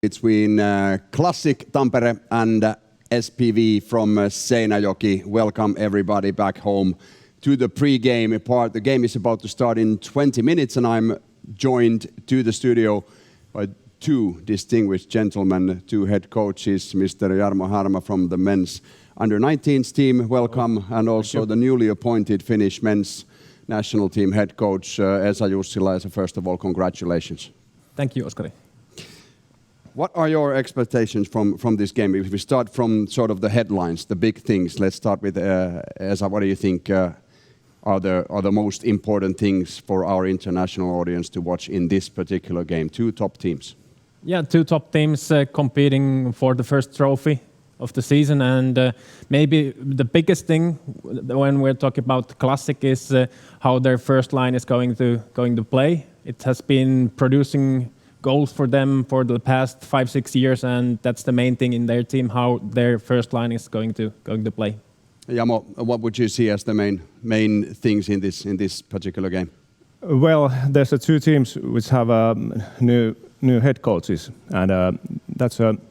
Between Classic Tampere and SPV from Seinäjoki. Welcome everybody back home to the pre-game part. The game is about to start in 20 minutes and I'm joined to the studio by two distinguished gentlemen, two head coaches, Mr. Jarmo Härmä from the men's under-19s team, welcome, and also the newly appointed Finnish men's national team head coach, Esa Jussila. First of all, congratulations. Thank you, Oskari. What are your expectations from this game? If we start from sort of the headlines, the big things, let's start with Esa. What do you think are the most important things for our international audience to watch in this particular game? Two top teams. Yeah, two top teams competing for the first trophy of the season, and maybe the biggest thing when we're talking about Classic is how their first line is going to play. It has been producing goals for them for the past 5-6 years, and that's the main thing in their team, how their first line is going to play. Jarmo, what would you see as the main things in this particular game? Well, there's two teams which have new head coaches, and that's an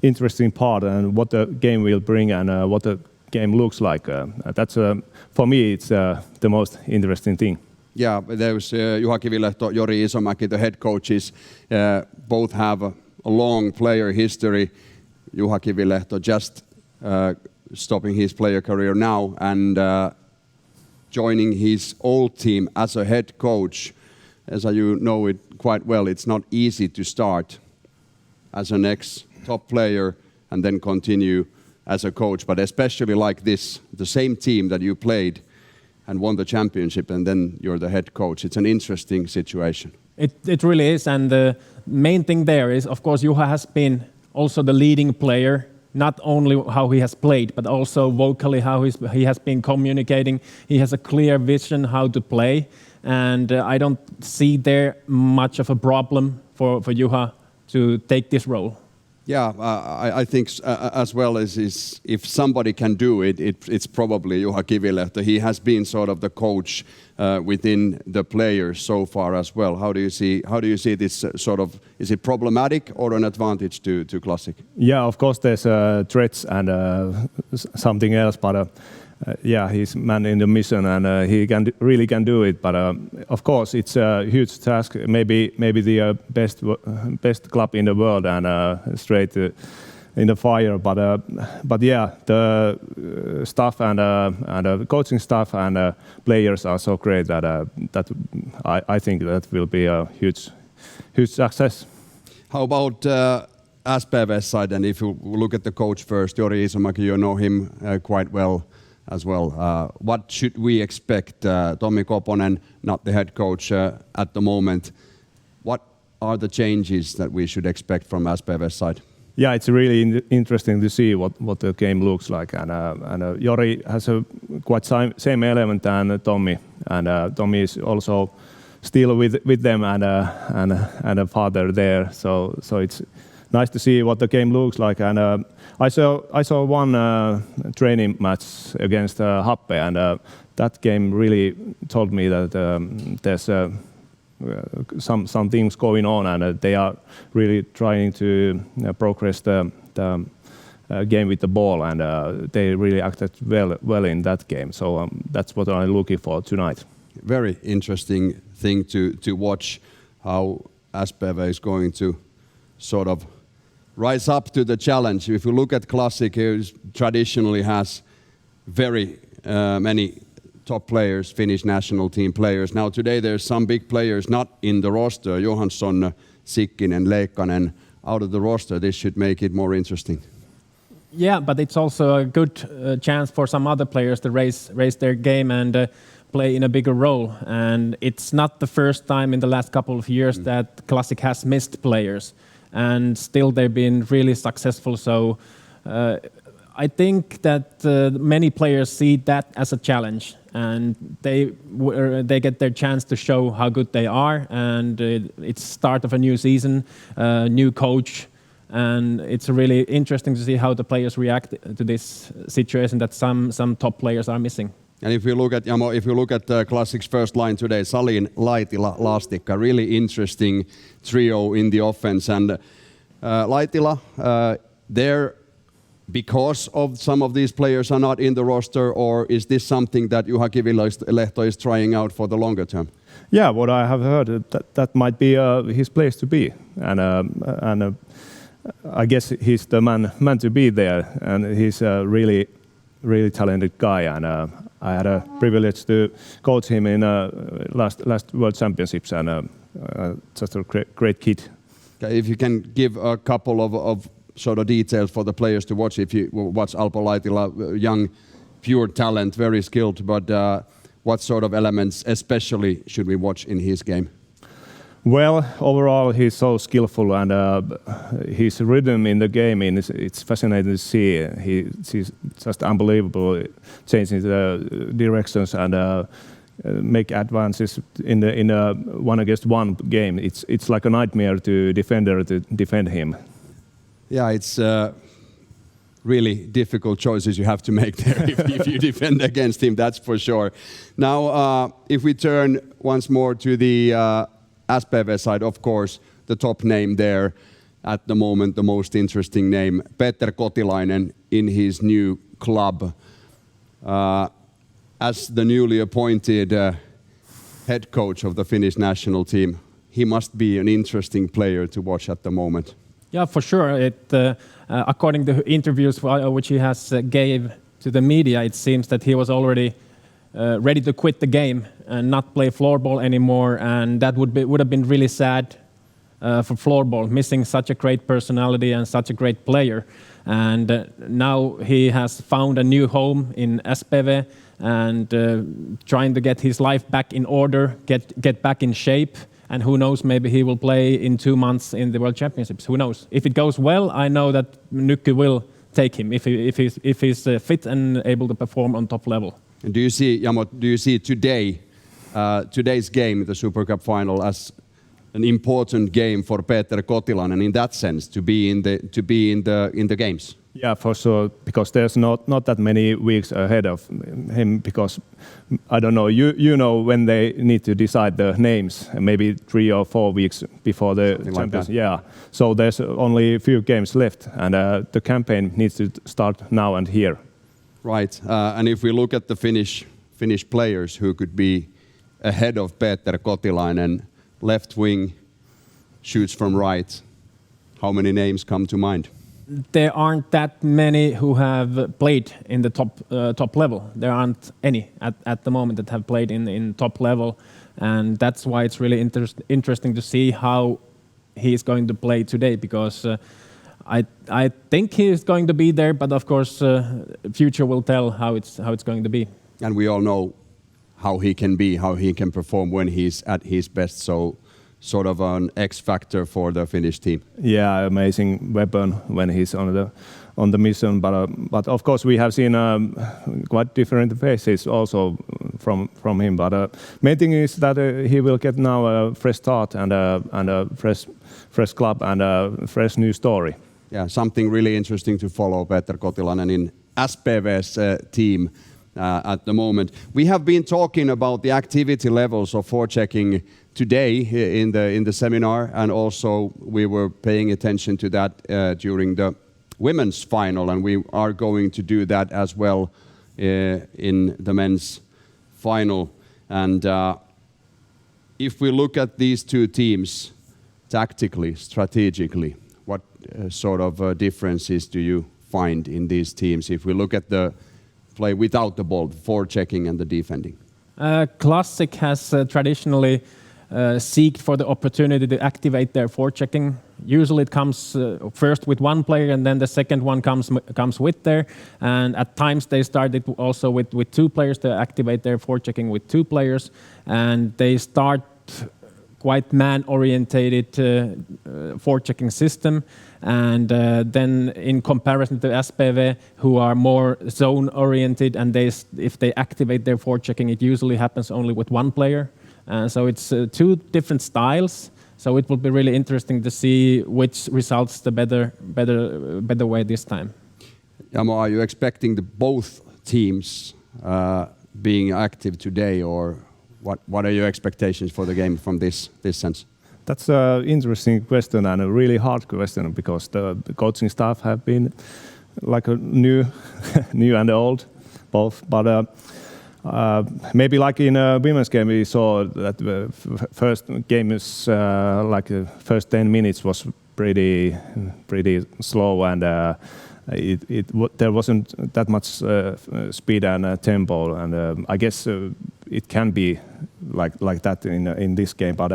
interesting part, and what the game will bring and what the game looks like. That's for me, it's the most interesting thing. Yeah, there's Juha Kivilehto, Jori Isomäki, the head coaches. Both have a long player history. Juha Kivilehto just stopping his player career now and joining his old team as a head coach. As you know it quite well, it's not easy to start as an ex-top player and then continue as a coach, but especially like this, the same team that you played and won the championship, and then you're the head coach. It's an interesting situation. It really is, and the main thing there is, of course, Juha has been also the leading player, not only how he has played, but also vocally how he has been communicating. He has a clear vision how to play, and I don't see there much of a problem for Juha to take this role. Yeah, I think as well as if somebody can do it, it's probably Juha Kivilehto. He has been sort of the coach within the players so far as well. How do you see this sort of? Is it problematic or an advantage to Classic? Yeah, of course there's threats and something else, but yeah, he's man in the mission and he really can do it. But of course, it's a huge task. Maybe the best club in the world and straight in the fire. But yeah, the staff and the coaching staff and players are so great that I think that will be a huge success. How about SPV side? And if you look at the coach first, Jori Isomäki, you know him quite well as well. What should we expect? Tommi Koponen, not the head coach at the moment. What are the changes that we should expect from SPV side? Yeah, it's really interesting to see what the game looks like. And Jori has a quite same element than Tommi. And Tommi is also still with them and a father there. So it's nice to see what the game looks like. And I saw one training match against Happe, and that game really told me that there's some things going on, and they are really trying to progress the game with the ball, and they really acted well in that game. So that's what I'm looking for tonight. Very interesting thing to watch how SPV is going to sort of rise up to the challenge. If you look at Classic, it traditionally has very many top players, Finnish national team players. Now today there's some big players not in the roster. Johansson, Sikkinen, Leikkanen out of the roster. This should make it more interesting. Yeah, but it's also a good chance for some other players to raise their game and play in a bigger role. And it's not the first time in the last couple of years that Classic has missed players. And still they've been really successful. So I think that many players see that as a challenge, and they get their chance to show how good they are. And it's start of a new season, new coach, and it's really interesting to see how the players react to this situation that some top players are missing. And if you look at Jamo, if you look at Classic's first line today, Salin, Laitila, Lastikka, really interesting trio in the offense. And Laitila, there because of some of these players are not in the roster, or is this something that Juha Kivilehto is trying out for the longer term? Yeah, what I have heard that might be his place to be, and I guess he's the man to be there, and he's a really talented guy, and I had a privilege to coach him in last World Championships, and just a great kid. Okay, if you can give a couple of sort of details for the players to watch. If you watch Alpo Laitila, young, pure talent, very skilled, but what sort of elements especially should we watch in his game? Well, overall he's so skillful, and his rhythm in the game it's fascinating to see. He's just unbelievable, changing the directions and make advances in a 1-against-1 game. It's like a nightmare to defender to defend him. Yeah, it's really difficult choices you have to make there if you defend against him, that's for sure. Now, if we turn once more to the SPV side, of course, the top name there at the moment, the most interesting name, Peter Kotilainen in his new club. As the newly appointed head coach of the Finnish national team, he must be an interesting player to watch at the moment. Yeah, for sure. According to interviews which he has gave to the media, it seems that he was already ready to quit the game and not play floorball anymore, and that would have been really sad for floorball, missing such a great personality and such a great player. And now he has found a new home in SPV and trying to get his life back in order, get back in shape. And who knows, maybe he will play in 2 months in the World Championships. Who knows? If it goes well, I know that Nyky will take him if he's fit and able to perform on top level. And do you see, Jamo, today's game, the Super Cup final, as an important game for Peter Kotilainen in that sense, to be in the games? Yeah, for sure, because there's not that many weeks ahead of him, because I don't know, you know when they need to decide the names, maybe 3 or 4 weeks before the Champions. Like yeah, so there's only a few games left, and the campaign needs to start now and here. Right, and if we look at the Finnish players who could be ahead of Peter Kotilainen, left wing, shoots from right, how many names come to mind? There aren't that many who have played in the top level. There aren't any at the moment that have played in top level, and that's why it's really interesting to see how he's going to play today, because I think he is going to be there, but of course future will tell how it's going to be. And we all know how he can be, how he can perform when he's at his best. So sort of an X factor for the Finnish team. Yeah, amazing weapon when he's on the mission. But of course we have seen quite different faces also from him. But main thing is that he will get now a fresh start and a fresh club and a fresh new story. Yeah, something really interesting to follow Peter Kotilainen in SPV's team at the moment. We have been talking about the activity levels of forechecking today in the seminar, and also we were paying attention to that during the women's final, and we are going to do that as well in the men's final. And if we look at these two teams tactically, strategically, what sort of differences do you find in these teams if we look at the play without the ball, the forechecking and the defending? Classic has traditionally seeked for the opportunity to activate their forechecking. Usually it comes first with one player, and then the second one comes with there. And at times they started also with 2 players to activate their forechecking with 2 players, and they start quite man-orientated forechecking system. And then in comparison to SPV, who are more zone-oriented, and if they activate their forechecking, it usually happens only with 1 player. So it's 2 different styles. So it will be really interesting to see which results the better way this time. Jamo, are you expecting both teams being active today, or what are your expectations for the game from this sense? That's an interesting question and a really hard question because the coaching staff have been like a new and old both. But maybe like in a women's game, we saw that the first game is like the first 10 minutes was pretty slow and there wasn't that much speed and tempo, and I guess it can be like that in this game. But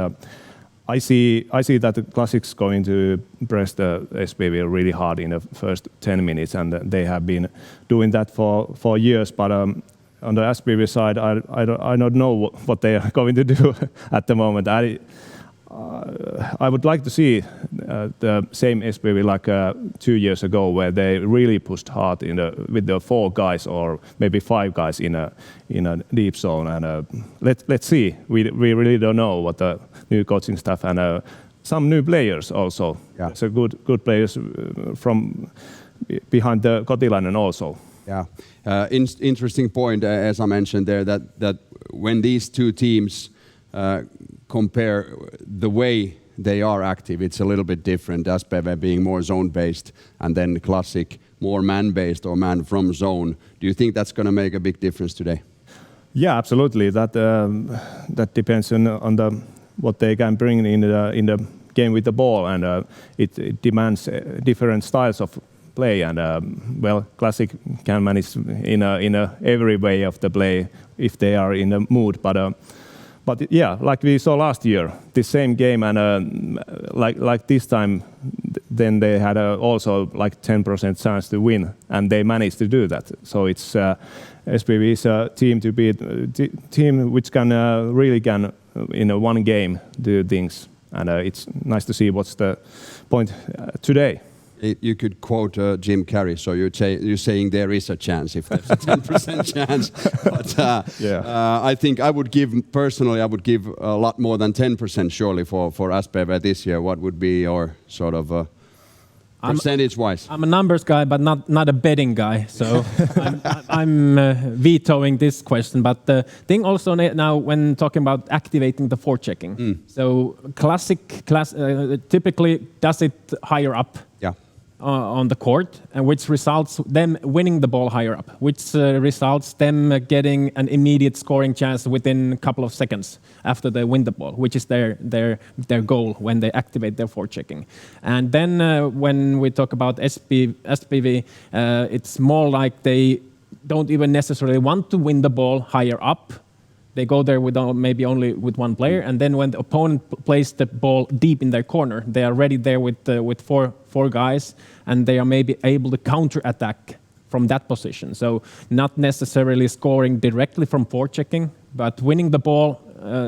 I see that the Classic's going to press the SPV really hard in the first 10 minutes, and they have been doing that for years. But on the SPV side, I don't know what they are going to do at the moment. I would like to see the same SPV like 2 years ago, where they really pushed hard with the 4 guys or maybe 5 guys in a deep zone. And let's see. We really don't know what the new coaching staff and some new players also. Yeah. So good players from behind the Cotyle also. Yeah, interesting point, as I mentioned there, that when these two teams compare the way they are active, it's a little bit different. SPV being more zone-based, and then Classic more man-based or man from zone. Do you think that's going to make a big difference today? Yeah, absolutely. That depends on what they can bring in the game with the ball, and it demands different styles of play. And well, Classic can manage in every way of the play if they are in the mood. But yeah, like we saw last year, the same game, and like this time, then they had also like 10% chance to win, and they managed to do that. So it's SPV is a team to be team which can really can in one game do things, and it's nice to see what's the point today. You could quote Jim Carrey, so you're saying there is a chance, if there's a 10% chance. But I think I would give a lot more than 10% surely for SPV this year. What would be your sort of percentage-wise? I'm a numbers guy, but not a betting guy. So I'm vetoing this question. But the thing also now, when talking about activating the forechecking, so Classic typically does it higher up. Yeah. On the court, and which results them winning the ball higher up, which results them getting an immediate scoring chance within a couple of seconds after they win the ball, which is their goal when they activate their forechecking. And then when we talk about SPV, it's more like they don't even necessarily want to win the ball higher up. They go there with maybe only with one player, and then when the opponent plays the ball deep in their corner, they are ready there with four guys, and they are maybe able to counter-attack from that position. So not necessarily scoring directly from forechecking, but winning the ball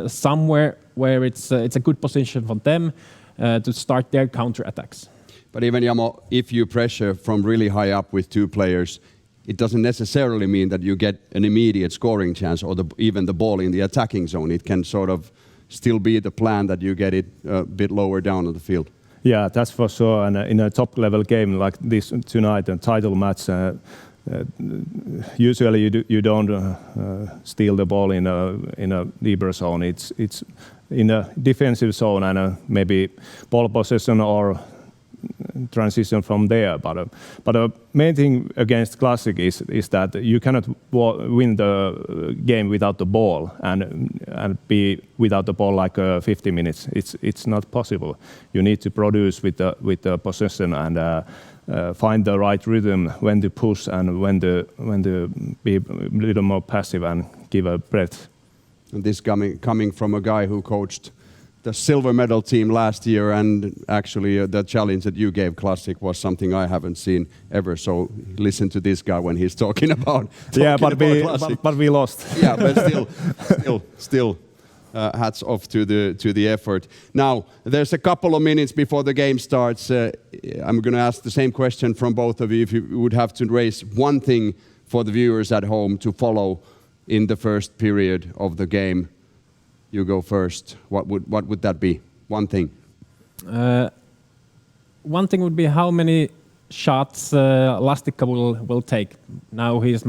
somewhere where it's a good position for them to start their counter-attacks. But even, Jamo, if you pressure from really high up with 2 players, it doesn't necessarily mean that you get an immediate scoring chance or even the ball in the attacking zone. It can sort of still be the plan that you get it a bit lower down on the field. Yeah, that's for sure. And in a top-level game like this tonight, a title match, usually you don't steal the ball in a deeper zone. It's in a defensive zone and maybe ball possession or transition from there. But the main thing against Classic is that you cannot win the game without the ball and be without the ball like 50 minutes. It's not possible. You need to produce with the possession and find the right rhythm, when to push and when to be a little more passive and give a breath. And this coming from a guy who coached the silver medal team last year, and actually the challenge that you gave Classic was something I haven't seen ever. So listen to this guy when he's talking about but we lost. Yeah, but still, hats off to the effort. Now there's a couple of minutes before the game starts. I'm going to ask the same question from both of you. If you would have to raise one thing for the viewers at home to follow in the first period of the game. You go first. What would that be? One thing. One thing would be how many shots Lastikka will take. Now he's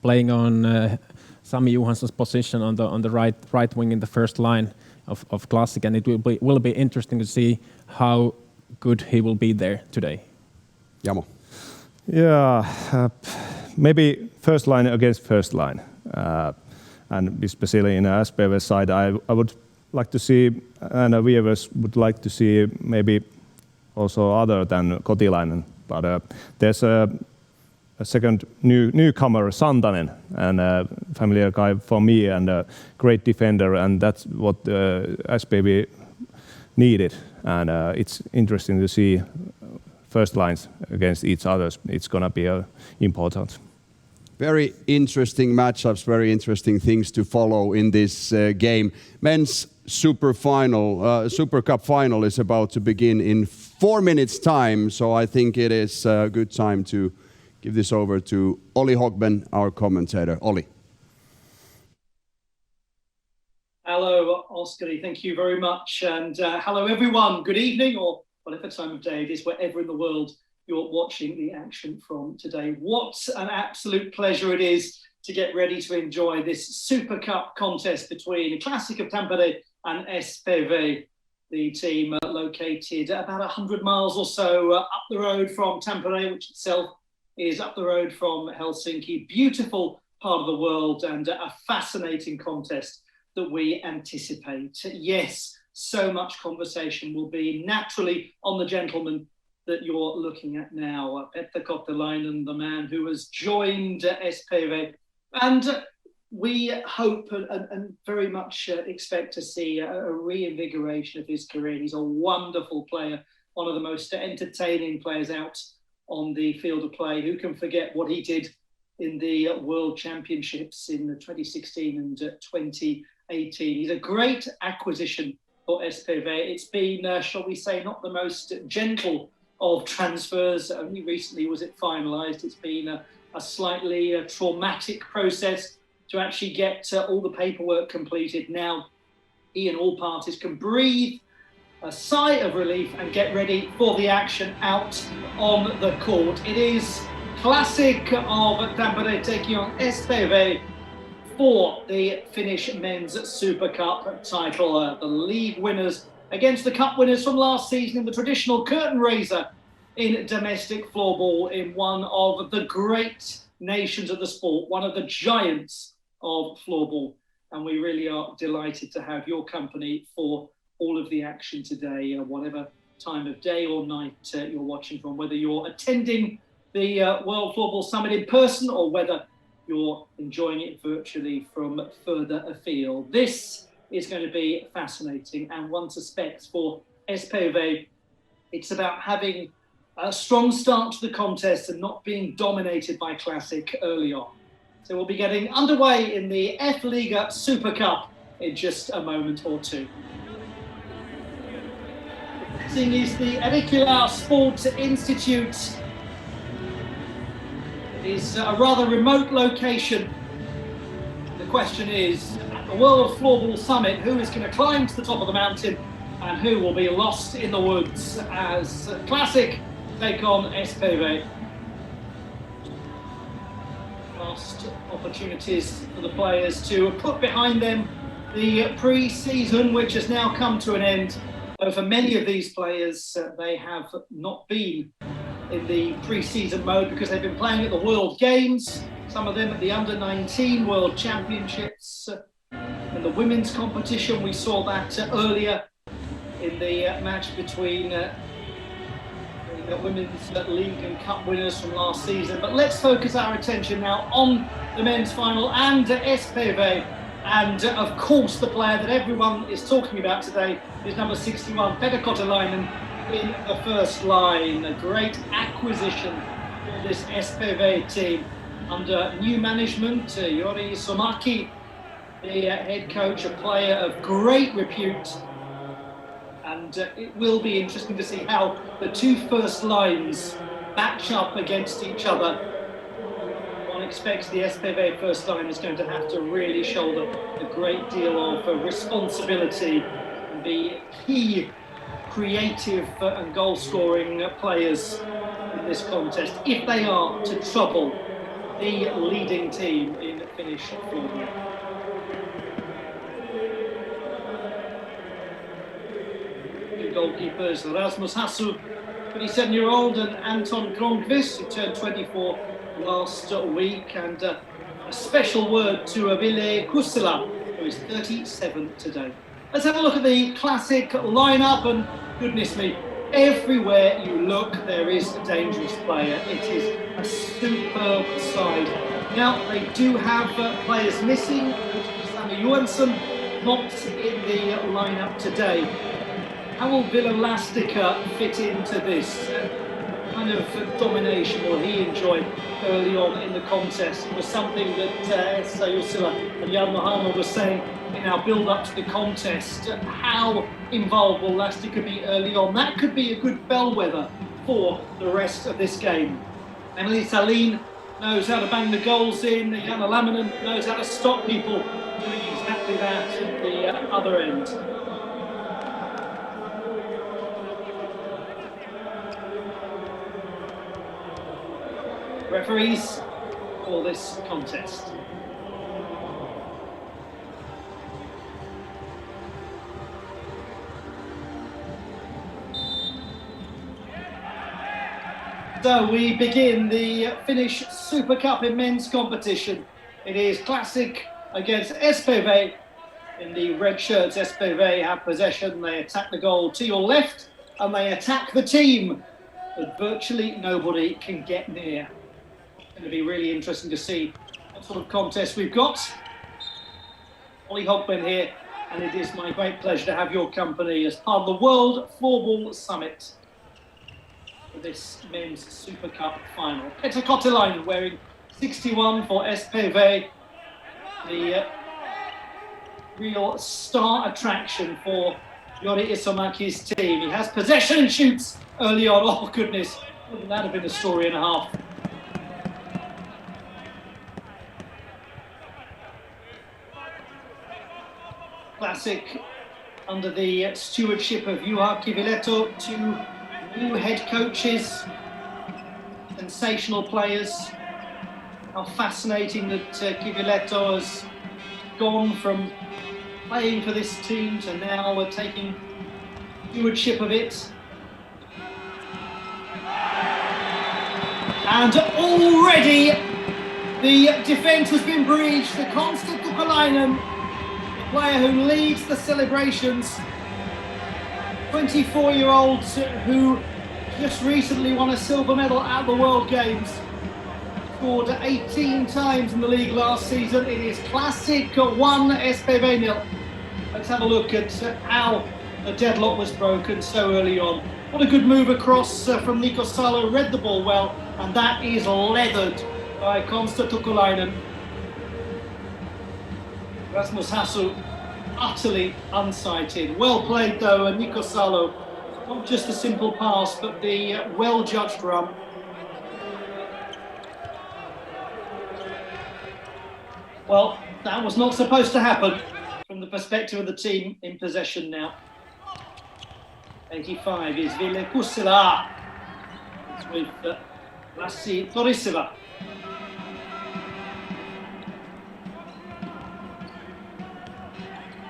playing on Sami Johansson's position on the right wing in the first line. of Classic, and it will be interesting to see how good he will be there today. Jamo. Yeah, maybe first line against first line, and especially in the SPV side, I would like to see, and viewers would like to see maybe also other than Cotyle, but there's a second newcomer, Santanen, and a familiar guy for me and a great defender, and that's what SPV needed, and it's interesting to see first lines against each other. It's gonna be important. Very interesting matchups, very interesting things to follow in this game. Men's Super Cup final is about to begin in 4 minutes time, so I think it is a good time to give this over to Olli Hogben, our commentator. Olli. Hello, Oskari. Thank you very much. And hello, everyone. Good evening, or whatever time of day it is, wherever in the world you're watching the action from today. What an absolute pleasure it is to get ready to enjoy this Super Cup contest between Classic of Tampere and SPV, the team located about 100 miles or so up the road from Tampere, which itself is up the road from Helsinki. Beautiful part of the world and a fascinating contest that we anticipate. Yes, so much conversation will be naturally on the gentleman that you're looking at now, Petter Cotyle, the man who has joined SPV. And we hope and very much expect to see a reinvigoration of his career. He's a wonderful player, one of the most entertaining players out on the field of play. Who can forget what he did in the World Championships in 2016 and 2018? He's a great acquisition for SPV. It's been, shall we say, not the most gentle of transfers. Only recently was it finalised. It's been a slightly traumatic process to actually get all the paperwork completed. Now he and all parties can breathe a sigh of relief and get ready for the action out on the court. It is Classic of Tampere taking on SPV for the Finnish Men's Super Cup title. The league winners against the cup winners from last season in the traditional curtain raiser in domestic floorball in one of the great nations of the sport, one of the giants of floorball. And we really are delighted to have your company for all of the action today, whatever time of day or night you're watching from, whether you're attending the World Floorball Summit in person or whether you're enjoying it virtually from further afield. This is going to be fascinating, and one suspects for SPV, it's about having a strong start to the contest and not being dominated by Classic early on. So we'll be getting underway in the F-Liga Super Cup in just a moment or two. This is the Eerikkilä Sports Institute. It is a rather remote location. The question is, at the World Floorball Summit, who is going to climb to the top of the mountain and who will be lost in the woods as Classic take on SPV. Last opportunities for the players to put behind them the pre-season, which has now come to an end. For many of these players, they have not been in the pre-season mode because they've been playing at the World Games, some of them at the Under-19 World Championships. In the women's competition, we saw that earlier in the match between the Women's League and Cup winners from last season. But let's focus our attention now on the men's final and SPV. And of course, the player that everyone is talking about today is number 61, Petter Cotyle in the first line. A great acquisition for this SPV team under new management. Jori Somaki, the head coach, a player of great repute. And it will be interesting to see how the two first lines match up against each other. One expects the SPV first line is going to have to really shoulder a great deal of responsibility and be key creative and goal-scoring players in this contest if they are to trouble the leading team in Finnish floorball. goalkeepers Rasmus Hassu, 27-year-old, and Anton Kronqvist, who turned 24 last week, and a special word to Ville Kusila, who is 37 today. Let's have a look at the classic lineup, and goodness me, everywhere you look there is a dangerous player. It is a superb side. Now they do have players missing. Sammy Johansson not in the lineup today. How will Ville Lastica fit into this? Kind of domination will he enjoy early on in the contest? It was something that Esa Jussila and Jan Mohammed were saying in our build-up to the contest. How involved will Lastica be early on? That could be a good bellwether for the rest of this game. Emily Salin knows how to bang the goals in. Jana Lamminen knows how to stop people doing exactly that at the other end. Referees for this contest. So we begin the Finnish Super Cup in men's competition. It is Classic against SPV. In the red shirts, SPV have possession. They attack the goal to your left, and they attack the team, but virtually nobody can get near. It's going to be really interesting to see what sort of contest we've got. Ollie Hogben here, and it is my great pleasure to have your company as part of the World Floorball Summit for this men's Super Cup final. Peter Cotyle wearing 61 for SPV, the real star attraction for Jori Isomäki's team. He has possession and shoots early on. Oh goodness, wouldn't that have been a story and a half? Classic under the stewardship of Juha Kiviletto, two new head coaches, sensational players. How fascinating that Kiviletto has gone from playing for this team to now taking stewardship of it. And already the defence has been breached. The Konsta Tukalainen, the player who leads the celebrations, 24-year-old who just recently won a silver medal at the World Games, scored 18 times in the league last season. It is Classic 1, SPV 0. Let's have a look at how the deadlock was broken so early on. What a good move across from Nico Salo, read the ball well, and that is leathered by Konsta Tukalainen. Rasmus Hassu utterly unsighted. Well played though, and Nico Salo, not just a simple pass, but the well-judged run. Well, that was not supposed to happen from the perspective of the team in possession now. 85 is Ville Kusila. It's with Lassi Torisseva.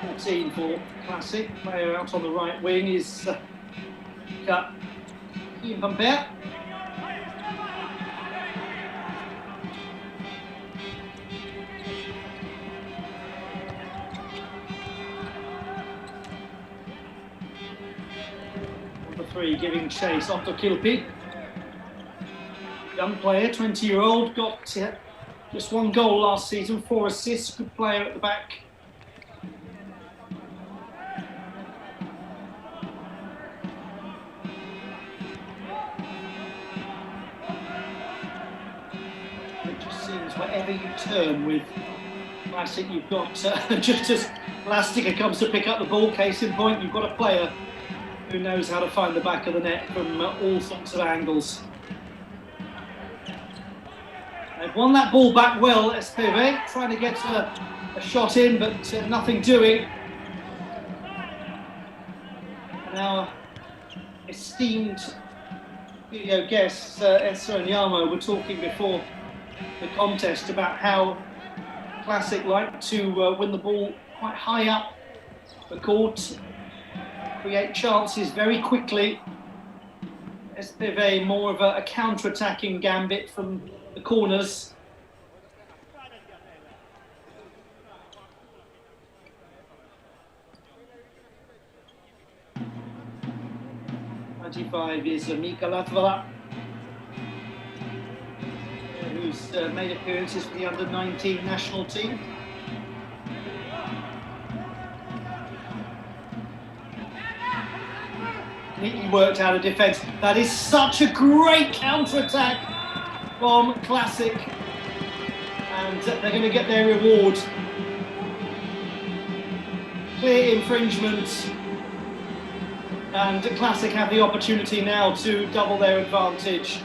14 for Classic. Player out on the right wing is Ian Pampere. Number 3 giving chase, Otto Kilpi. Young player, 20-year-old, got just 1 goal last season, 4 assists, good player at the back. Wherever you turn with Classic, you've got just as Lastica comes to pick up the ball, case in point, you've got a player who knows how to find the back of the net from all sorts of angles. They've won that ball back well, SPV, trying to get a shot in, but nothing doing. And our esteemed video guests, Esa and Jarmo, were talking before the contest about how Classic like to win the ball quite high up the court, create chances very quickly. SPV more of a counter-attacking gambit from the corners. '95 is Mika Latvala, who's made appearances for the under-19 national team. Neatly worked out of defence. That is such a great counter-attack from Classic, and they're going to get their reward. Clear infringement, and Classic have the opportunity now to double their advantage.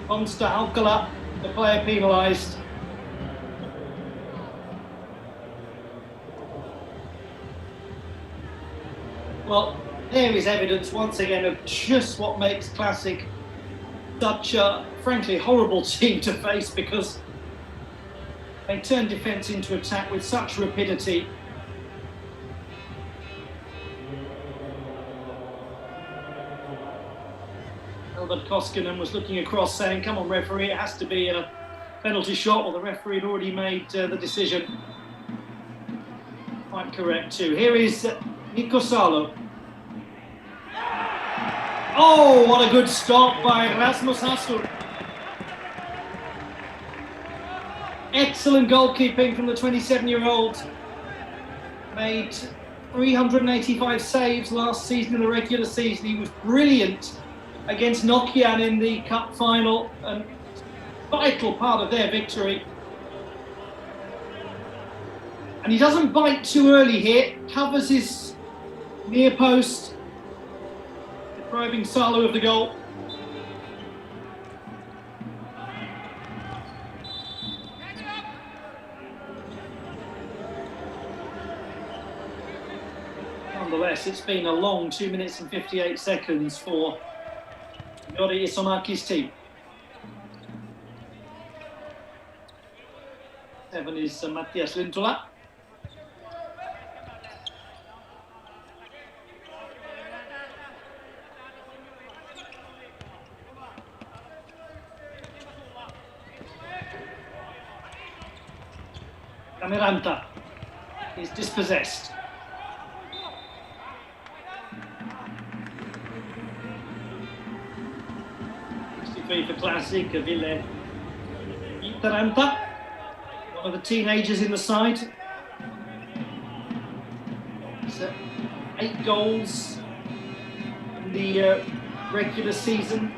Konsta Alkala, the player penalised. Well, there is evidence once again of just what makes Classic such a, frankly, horrible team to face, because they turn defence into attack with such rapidity. Albert Koskinen was looking across saying, "Come on, referee, it has to be a penalty shot." Well, the referee had already made the decision. Quite correct too. Here is Mikko Salo. Oh, what a good stop by Rasmus Hassel. Excellent goalkeeping from the 27-year-old. Made 385 saves last season in the regular season. He was brilliant against Nokian in the cup final, and vital part of their victory. And he doesn't bite too early here, covers his near post, depriving Salo of the goal. Nonetheless, it's been a long 2 minutes and 58 seconds for Jori Isomaki's team. 7 is Mattias Lintula. Cameranta is dispossessed. For Classic, Ville Itaranta, one of the teenagers in the side. So 8 goals in the regular season,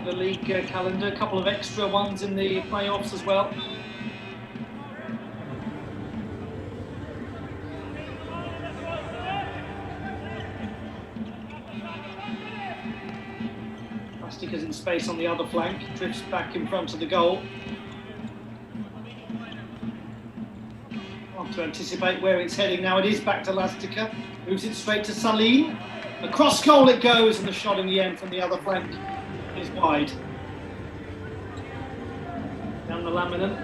the league calendar, a couple of extra ones in the playoffs as well. Is in space on the other flank, drifts back in front of the goal. Want to anticipate where it's heading now. It is back to Lastica, moves it straight to Salin. Across goal it goes, and the shot in the end from the other flank is wide. Down the Laminen,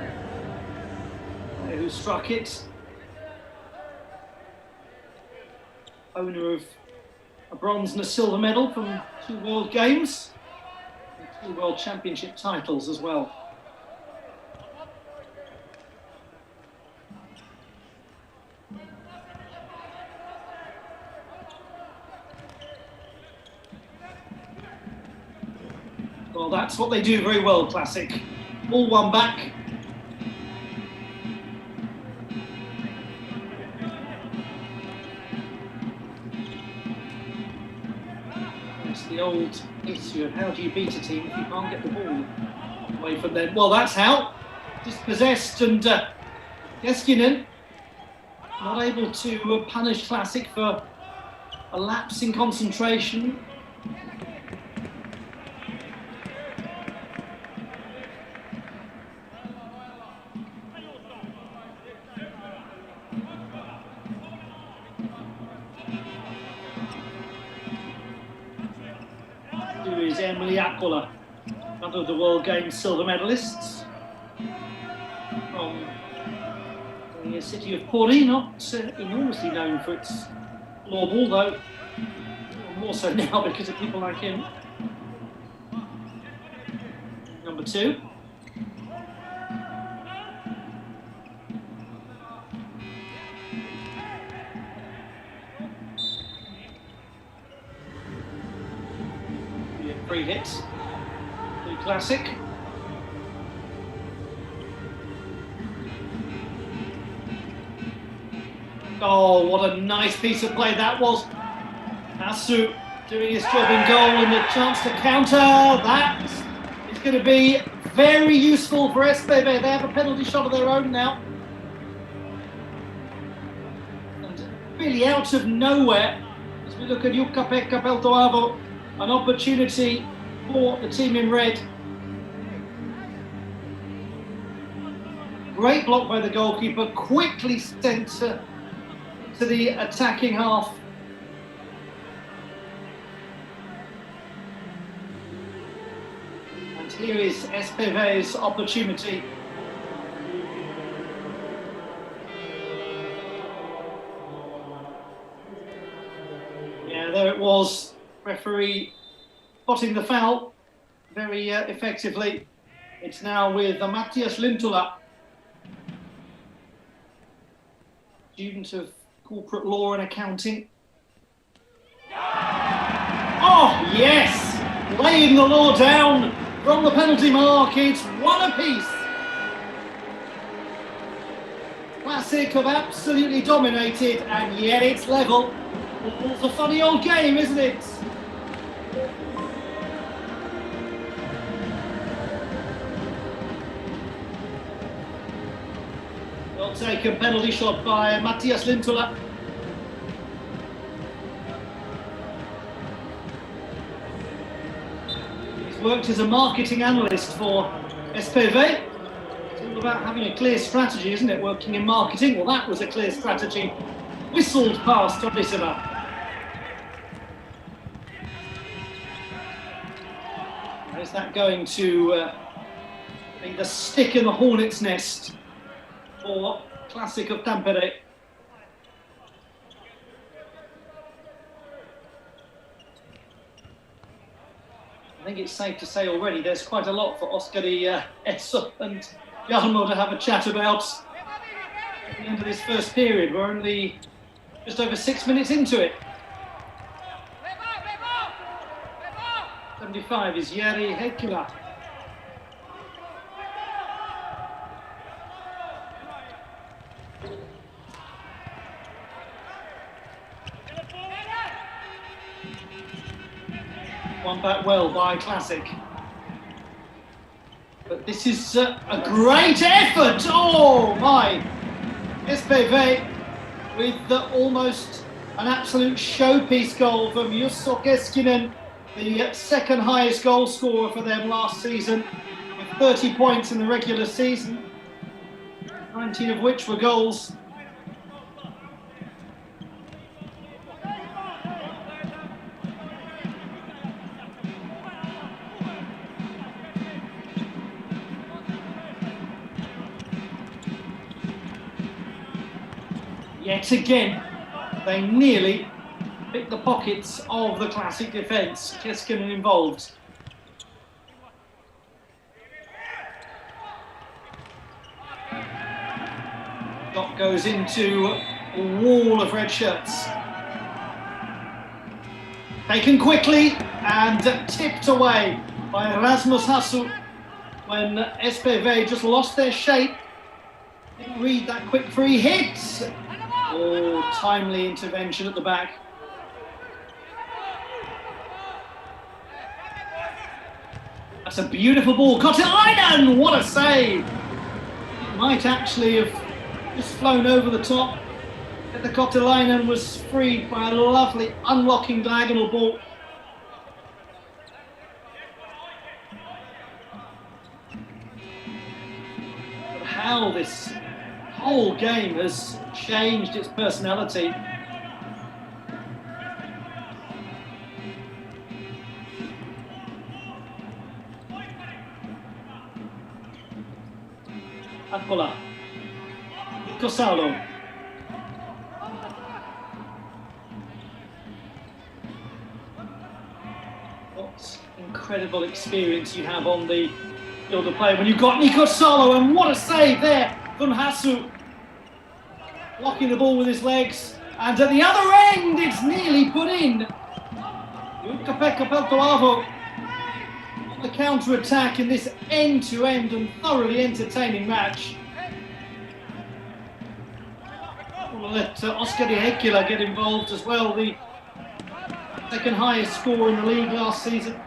who struck it. Owner of a bronze and a silver medal from 2 World Games. 2 World Championship titles as well. Well, that's what they do very well, Classic. All one back. The old issue of how do you beat a team if you can't get the ball away from them. Well, that's how. Dispossessed, and Keskinen not able to punish Classic for a lapse in concentration. Is Emily Akkola, another of the World Games silver medalists from the city of Pori, not enormously known for its floorball, though more so now because of people like him. Number 2. Free hits. The classic. Oh, what a nice piece of play that was. Asu doing his job in goal and a chance to counter. That is going to be very useful for SPV. They have a penalty shot of their own now. And really out of nowhere, as we look at Jukka-Pekka Peltoavo, an opportunity for the team in red. Great block by the goalkeeper, quickly sent to the attacking half. And here is SPV's opportunity. Yeah, there it was. Referee spotting the foul very effectively. It's now with Matthias Lintula, student of corporate law and accounting. Oh, yes! Laying the law down from the penalty mark. It's 1 apiece. Classic have absolutely dominated, and yet it's level. It's a funny old game, isn't it? Well taken penalty shot by Matthias Lintula. He's worked as a marketing analyst for SPV. It's all about having a clear strategy, isn't it? Working in marketing. Well, that was a clear strategy. Whistled past Todiseva. Is that going to be the stick in the hornet's nest for Classic of Tampere? I think it's safe to say already there's quite a lot for Oskari Esso and Jarmo to have a chat about at the end of this first period. We're only just over 6 minutes into it. 75 is Eerikkilä. One back well by Classic. But this is a great effort! Oh my! SPV with almost an absolute showpiece goal from Jusso Keskinen, the second highest goal scorer for them last season, with 30 points in the regular season, 19 of which were goals. Yet again, they nearly picked the pockets of the Classic defence. Keskinen involved. Shot goes into a wall of red shirts. Taken quickly and tipped away by Rasmus Hasu when SPV just lost their shape. Didn't read that quick free hit. Oh, timely intervention at the back. That's a beautiful ball. Cotyle! What a save! It might actually have just flown over the top. But the Cotyle was freed by a lovely unlocking diagonal ball. But how this whole game has changed its personality. Akkola, Kosalo. incredible experience you have on the field of play when you've got Nico Salo, and what a save there from Hasu. Blocking the ball with his legs, and at the other end it's nearly put in. Jukka-Pekka Peltoarvo on the counter-attack in this end-to-end and thoroughly entertaining match. We'll let Oskari Eerikkilä get involved as well, the second highest score in the league last season.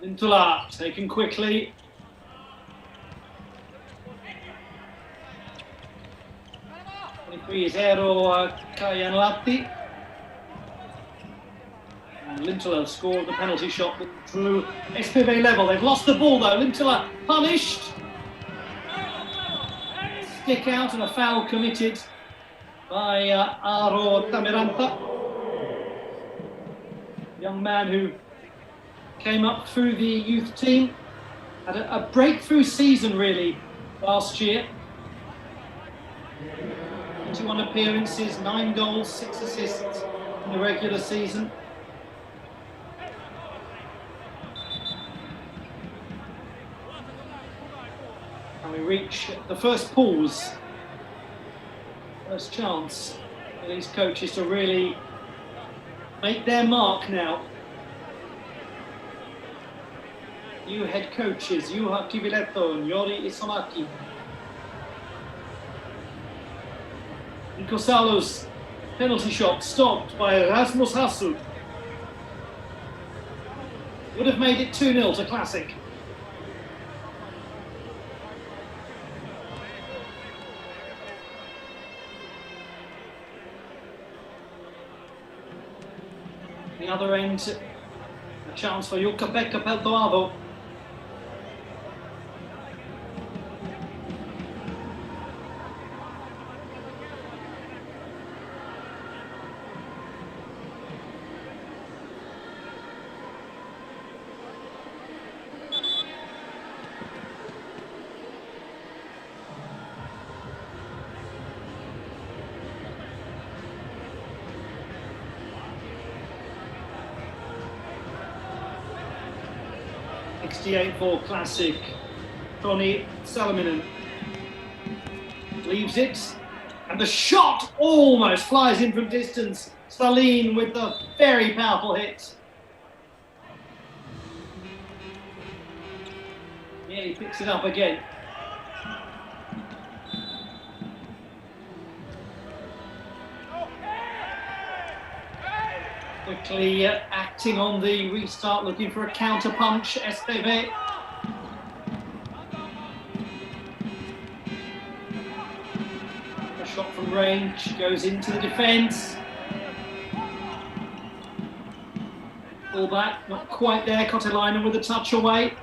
Lintula taken quickly. Is Eero Kajanlahti. And Lintula scored the penalty shot that drew SPV level. They've lost the ball though. Lintula punished. Stick out and a foul committed by Aaro Tamiranta. Young man who came up through the youth team. Had a breakthrough season really last year. 21 appearances, 9 goals, 6 assists in the regular season. And we reach the first pause, first chance for these coaches to really make their mark now. New head coaches, Juha Kiviletto and Jori Isomaki. Nico Salo's penalty shot stopped by Rasmus Hasu. Would have made it 2-0 to Classic. The other end, a chance for Jukka-Pekka Peltoarvo. For Classic, Toni Salminen leaves it, and the shot almost flies in from distance. Stalin with the very powerful hit. Yeah, he picks it up again. Quickly acting on the restart, looking for a counter punch, SPV. A shot from range goes into the defence. Ball back, not quite there. Cotyle with a touch away.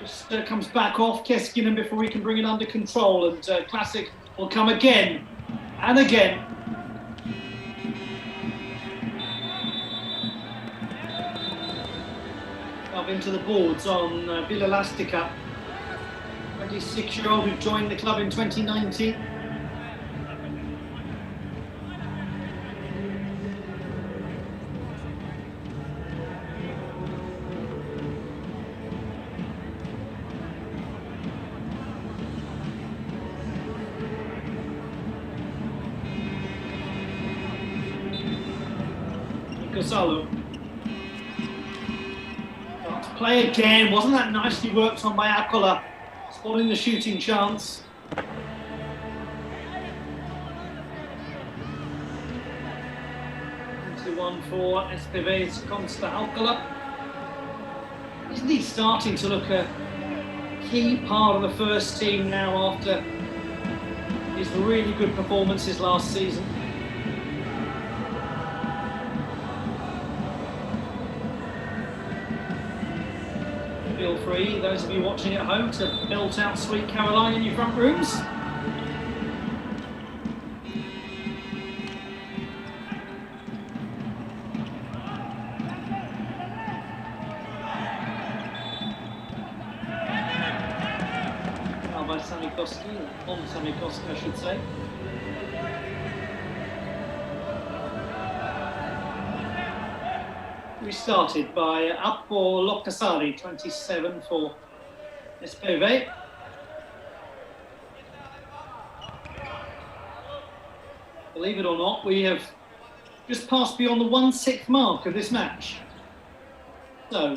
Just comes back off Keskinen before he can bring it under control, and Classic will come again and again. Into the boards on Ville Lastica, 26-year-old who joined the club in 2019. Gonzalo. Play again, wasn't that nicely worked on by Akkola, spotting the shooting chance. One for SPV's Konsta Akkola. Isn't he starting to look a key part of the first team now after his really good performances last season? Feel free, those of you watching at home, to belt out Sweet Caroline in your front rooms. Now by Sami on Samikoski, I should say. We started by Appo Lokasari, 27 for SPV. Believe it or not, we have just passed beyond the 1/6 mark of this match. So,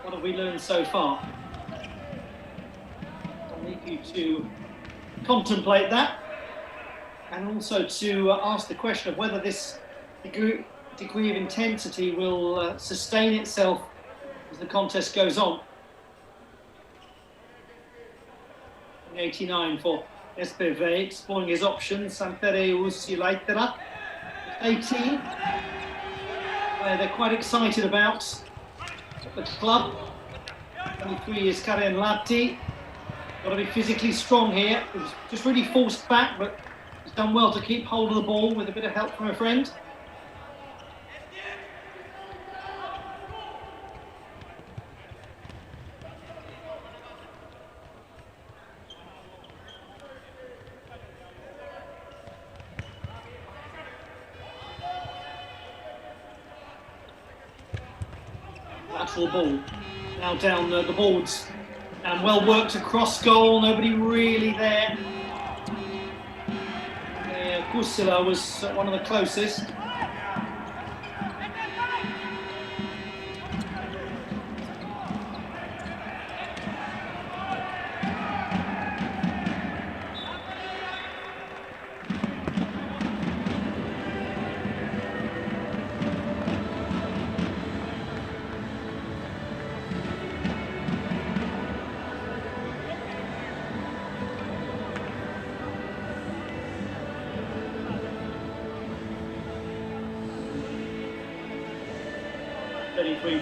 what have we learned so far? I'll leave you to contemplate that, and also to ask the question of whether this degree of intensity will sustain itself as the contest goes on. 89 for SPV, exploring his options. Santere Usilaitera, 18. They're quite excited about the club. 23 is Karen Latti. Got to be physically strong here. It was just really forced back, but he's done well to keep hold of the ball with a bit of help from a friend. Lateral ball, now down the boards, and well worked across goal, nobody really there. Kusila was one of the closest.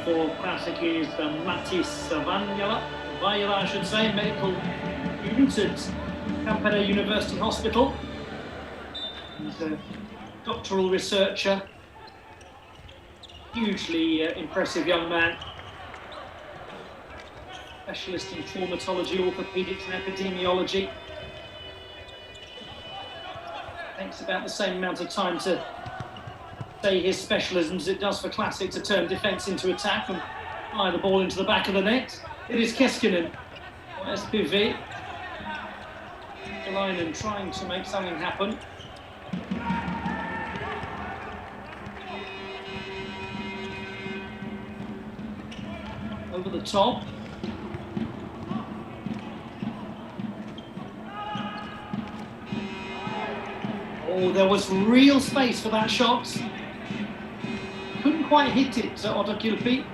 For Classic is Mattis Vaila, I should say, medical student at Tampere University Hospital. He's a doctoral researcher, hugely impressive young man. Specialist in traumatology, orthopedics and epidemiology. Takes about the same amount of time to say his specialism as it does for Classic to turn defence into attack and fire the ball into the back of the net. It is Keskinen for SPV. Delainen trying to make something happen. Over the top. Oh, there was real space for that shot. Couldn't quite hit it, Otokilpi.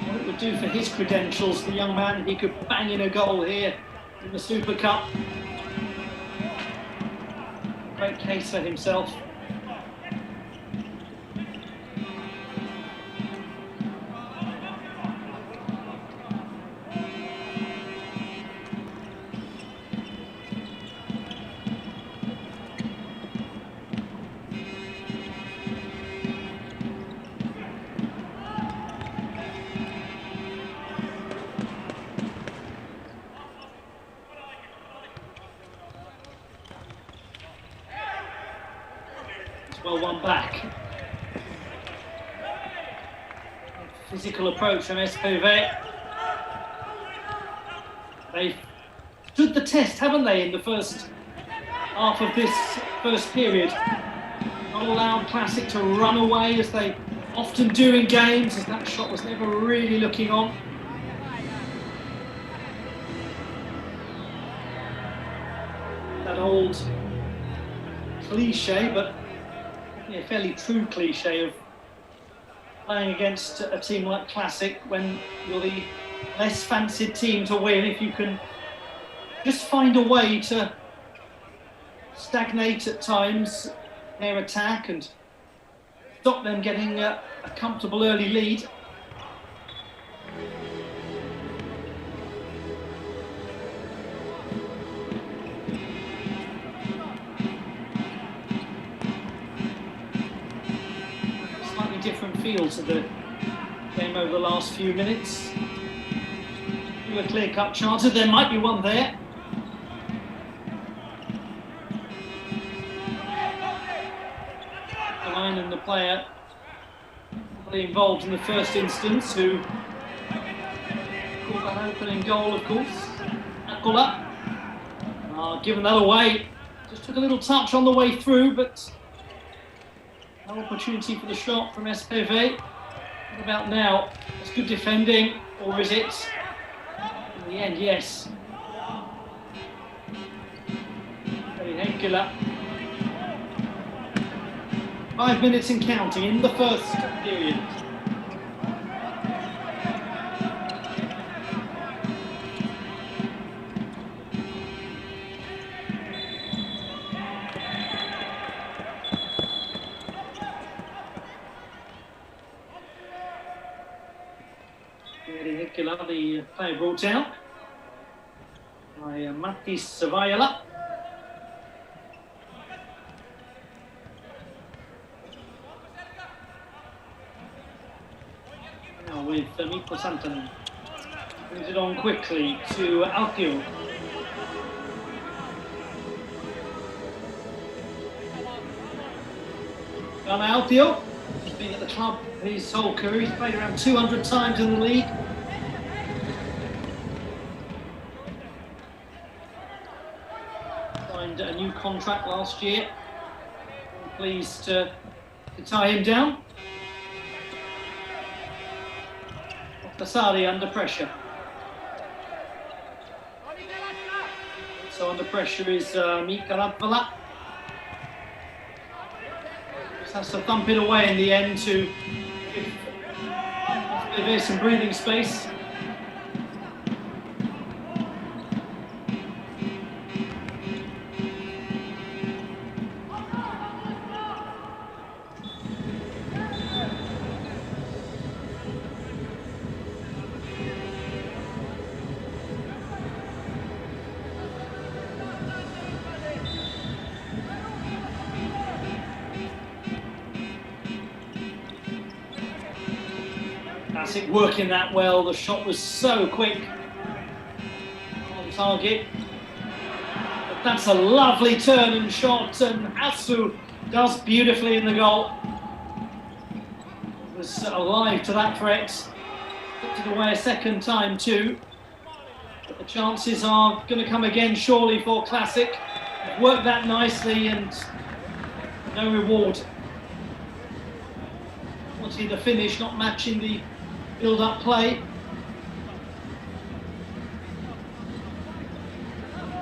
What it would do for his credentials, the young man, he could bang in a goal here in the Super Cup. Great case for himself. Well, one back. Physical approach from SPV. They've stood the test, haven't they, in the first half of this first period. Not allowed Classic to run away as they often do in games, as that shot was never really looking on. That old cliche, but a fairly true cliche of playing against a team like Classic when you're the less fancied team to win, if you can just find a way to stagnate at times their attack and stop them getting a comfortable early lead. Different feel to the game over the last few minutes. looking for a clear-cut chance. There might be one there. The line and the player probably involved in the first instance who caught that opening goal, of course. Eerikkilä. Given that away. Just took a little touch on the way through, but no opportunity for the shot from SPV. What about now? It's good defending, or is it? In the end, yes. Eerikkilä. 5 minutes and counting in the first period. Eerikkilä, the player brought out by Matti Savajala. Now with Mikko Santanen. Brings it on quickly to Alkio. Alkio. He's been at the club his whole career. He's played around 200 times in the league. Signed a new contract last year. I'm pleased to tie him down. Tasari under pressure. So under pressure is Mika Radvala. Has to thump it away in the end to give some breathing space. That's it, working that well. The shot was so quick on target. But that's a lovely turn and shot, and Hassu does beautifully in the goal. Was alive to that threat. Put it away a second time too. But the chances are going to come again surely for Classic. Worked that nicely and no reward. Obviously the finish not matching the build-up play.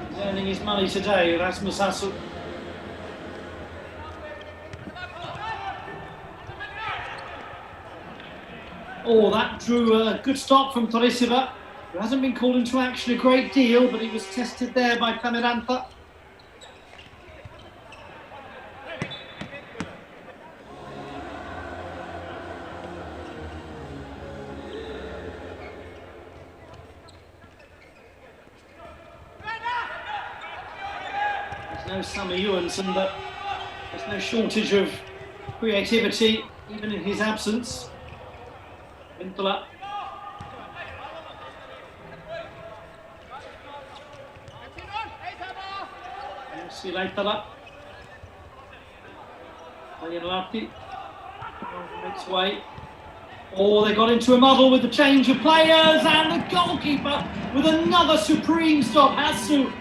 He's earning his money today, Rasmus Hassu. Oh, that drew a good stop from Torisiva, who hasn't been called into action a great deal, but he was tested there by Tamiranta. No Sami Johansson, but there's no shortage of creativity, even in his absence. Vintola. Silaitala. Ajanlahti. Makes way. Oh, they got into a muddle with the change of players, and the goalkeeper with another supreme stop, Hassu.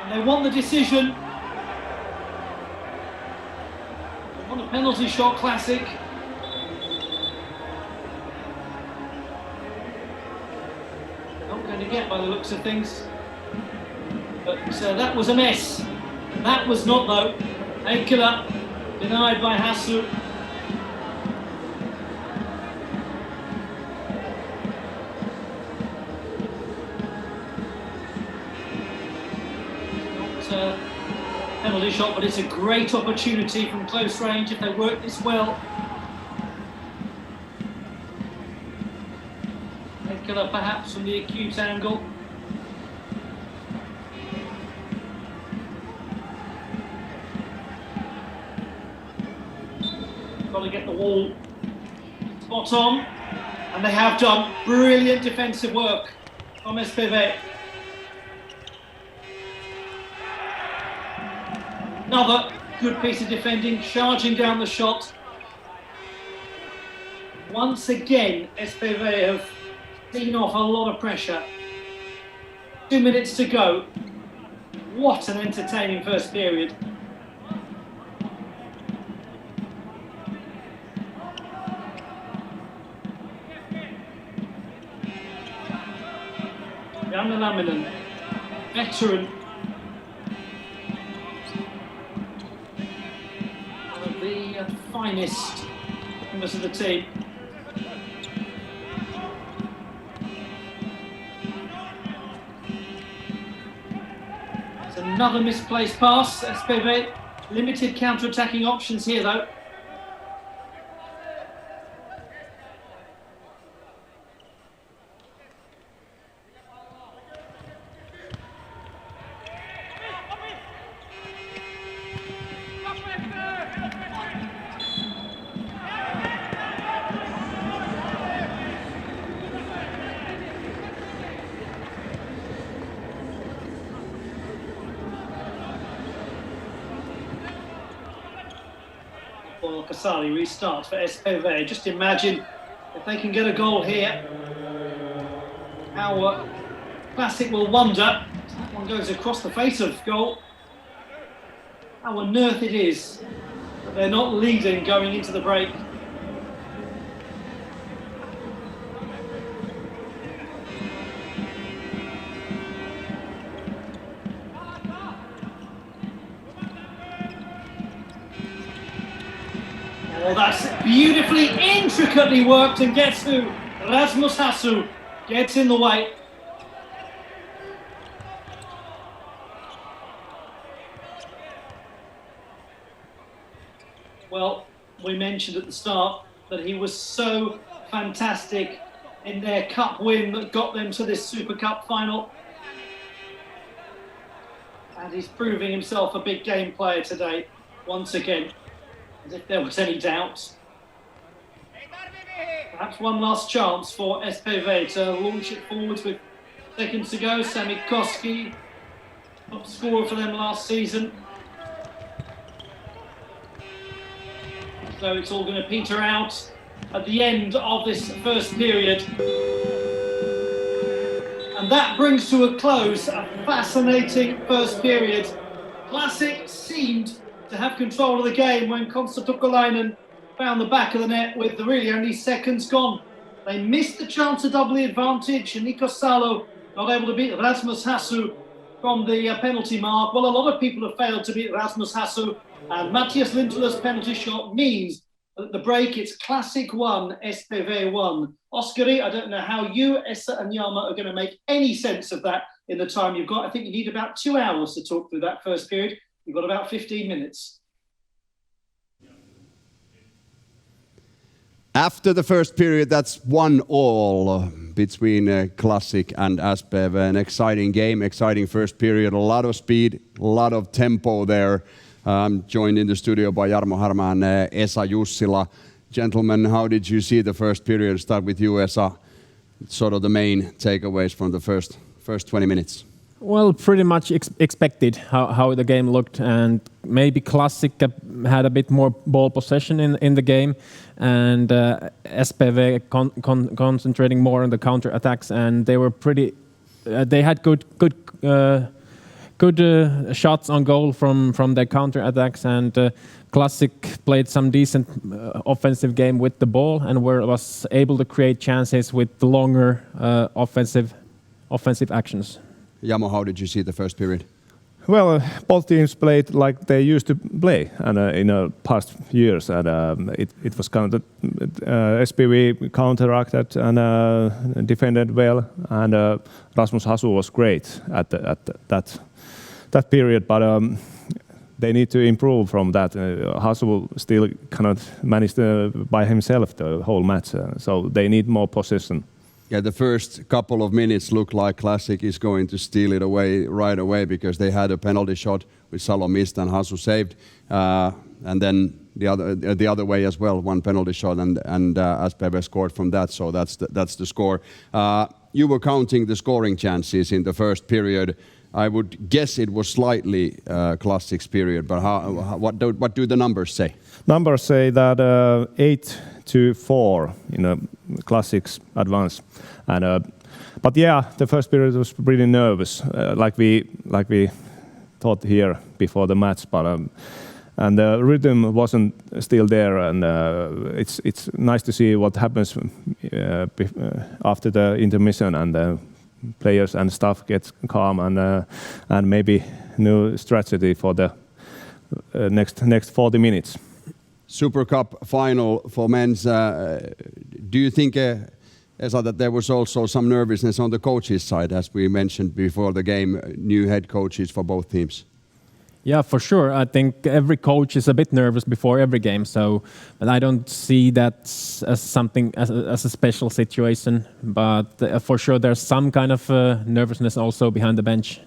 They want the decision. They want a penalty shot, Classic. Not going to get by the looks of things. But that was a mess. That was not though. Eerikkilä denied by Hassu. Penalty shot, but it's a great opportunity from close range if they work this well. Eerikkilä perhaps from the acute angle. Got to get the wall spot on. And they have done brilliant defensive work from SPV. Another good piece of defending, charging down the shot. Once again, SPV have seen off a lot of pressure. 2 minutes to go. What an entertaining first period. Janne Lamminen, veteran. One of the finest members of the team. It's another misplaced pass, SPV. Limited counter-attacking options here though. Cotyle restarts for SPV. Just imagine if they can get a goal here, how Classic will wonder. That one goes across the face of goal. How on earth it is that they're not leading going into the break. Well, that's beautifully, intricately worked, and gets who? Rasmus Hassu gets in the way. Well, we mentioned at the start that he was so fantastic in their cup win that got them to this Super Cup final. And he's proving himself a big game player today, once again. As if there was any doubt. Perhaps one last chance for SPV to launch it forwards with seconds to go. Sami Koski, top scorer for them last season. So it's all going to peter out at the end of this first period. And that brings to a close a fascinating first period. Classic seemed to have control of the game when Konsta Tuppurainen found the back of the net with really only seconds gone. They missed the chance to double the advantage, and Nico Salo not able to beat Rasmus Hassu from the penalty mark. Well, a lot of people have failed to beat Rasmus Hassu, and Matthias Lintula's penalty shot means that at the break it's Classic 1, SPV 1. Oskari, I don't know how you, Esa and Yama are going to make any sense of that in the time you've got. I think you need about 2 hours to talk through that first period. You've got about 15 minutes. After the first period, that's 1-1 between Classic and SPV. An exciting game, exciting first period, a lot of speed, a lot of tempo there. I'm joined in the studio by Jarmo Harma and Esa Jussila. Gentlemen, how did you see the first period? Start with you, Esa. Sort of the main takeaways from the first 20 minutes. Well, pretty much expected how the game looked, and maybe Classic had a bit more ball possession in the game, and SPV concentrating more on the counter attacks, and they were pretty. They had good shots on goal from their counter attacks, and Classic played some decent offensive game with the ball and was able to create chances with the longer offensive actions. Jamo, how did you see the first period? Well, both teams played like they used to play, and in past years, and it was kind of SPV counteracted and defended well, and Rasmus Hassu was great at that period, but they need to improve from that. Hassu still cannot manage by himself the whole match, so they need more possession. Yeah, the first couple of minutes look like Classic is going to steal it away right away because they had a penalty shot which Salo missed and Hassu saved. And then the other way as well. One penalty shot and SPV scored from that. So that's the score. You were counting the scoring chances in the first period. I would guess it was slightly Classics period, but what do the numbers say? Numbers say that 8-4 in a Classics advance, and but yeah, the first period was pretty nervous, like we thought here before the match, but and the rhythm wasn't still there, and it's nice to see what happens after the intermission and the players and staff gets calm and maybe new strategy for the next 40 minutes. Super Cup final for men's. Do you think, Esa, that there was also some nervousness on the coaches' side, as we mentioned before the game, new head coaches for both teams? Yeah, for sure. I think every coach is a bit nervous before every game, but I don't see that as something as a special situation. But for sure, there's some kind of nervousness also behind the bench.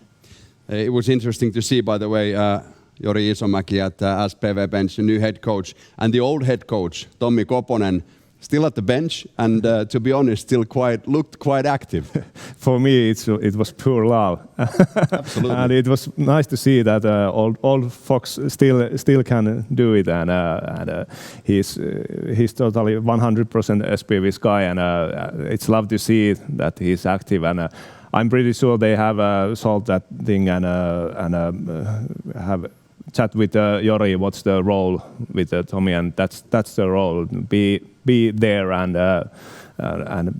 It was interesting to see, by the way, Jori Isomäki at SPV bench, the new head coach, and the old head coach, Tommi Koponen, still at the bench, and to be honest, still looked quite active. For me, it was pure love. Absolutely. And it was nice to see that old Fox still can do it, and he's totally 100% SPV's guy, and it's love to see that he's active, and I'm pretty sure they have solved that thing and have chat with Jori. What's the role with Tommy, and that's the role. Be there and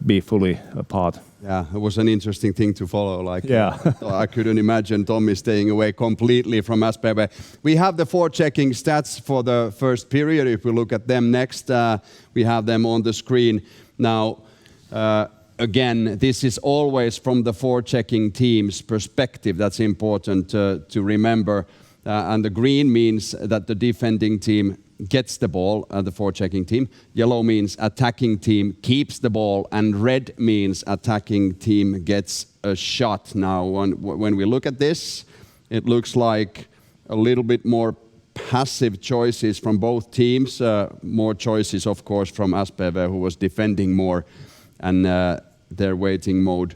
be fully a part. Yeah, it was an interesting thing to follow. Yeah. I couldn't imagine Tommy staying away completely from SPV. We have the forechecking stats for the first period. If we look at them next, we have them on the screen now. Again, this is always from the forechecking team's perspective. That's important to remember. And the green means that the defending team gets the ball, the forechecking team. Yellow means attacking team keeps the ball, and red means attacking team gets a shot. Now, when we look at this, it looks like a little bit more passive choices from both teams. More choices, of course, from SPV, who was defending more, and their waiting mode.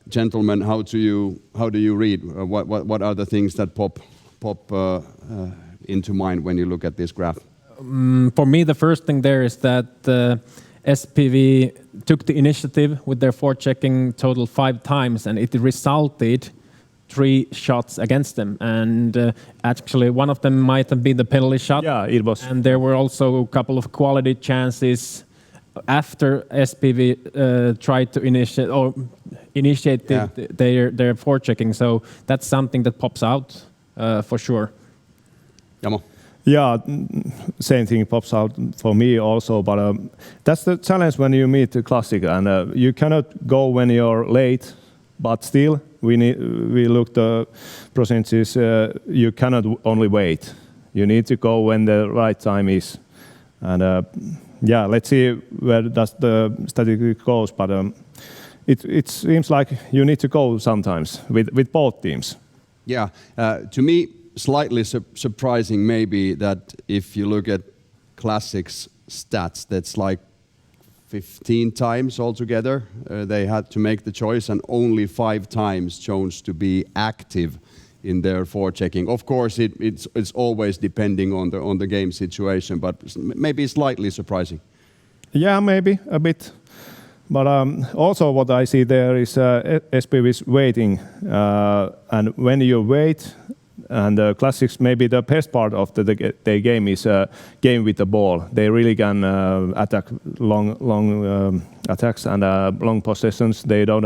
Gentlemen, how do you read? What are the things that pop into mind when you look at this graph? For me, the first thing there is that SPV took the initiative with their forechecking total 5 times, and it resulted 3 shots against them. And actually, one of them might have been the penalty shot. Yeah, it was. And there were also a couple of quality chances after SPV tried to initiate their forechecking. So that's something that pops out for sure. Jamo. Yeah, same thing pops out for me also, but that's the challenge when you meet the Classic, and you cannot go when you're late, but still we look the percentages. You cannot only wait. You need to go when the right time is, and yeah, let's see where does the statistic goes, but it seems like you need to go sometimes with both teams. Yeah, to me, slightly surprising maybe that if you look at Classics stats, that's like 15 times altogether. They had to make the choice, and only 5 times chose to be active in their forechecking. Of course, it's always depending on the game situation, but maybe slightly surprising. Yeah, maybe a bit. But also what I see there is SPV's waiting, and when you wait, and Classics, maybe the best part of their game is game with the ball. They really can attack long attacks and long possessions. They don't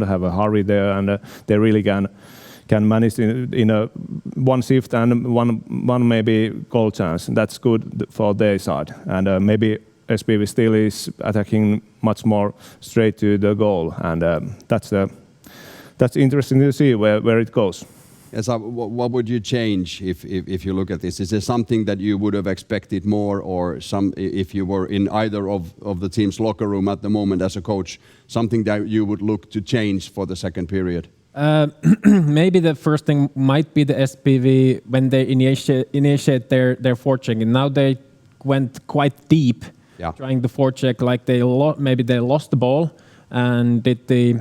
have a hurry there, and they really can manage in a one shift and one maybe goal chance. That's good for their side, and maybe SPV still is attacking much more straight to the goal, and that's interesting to see where it goes. Yes, what would you change if you look at this? Is there something that you would have expected more, or if you were in either of the team's locker room at the moment as a coach, something that you would look to change for the second period? Maybe the first thing might be the SPV when they initiate their forechecking. Now they went quite deep, trying the forecheck. Like maybe they lost the ball and did the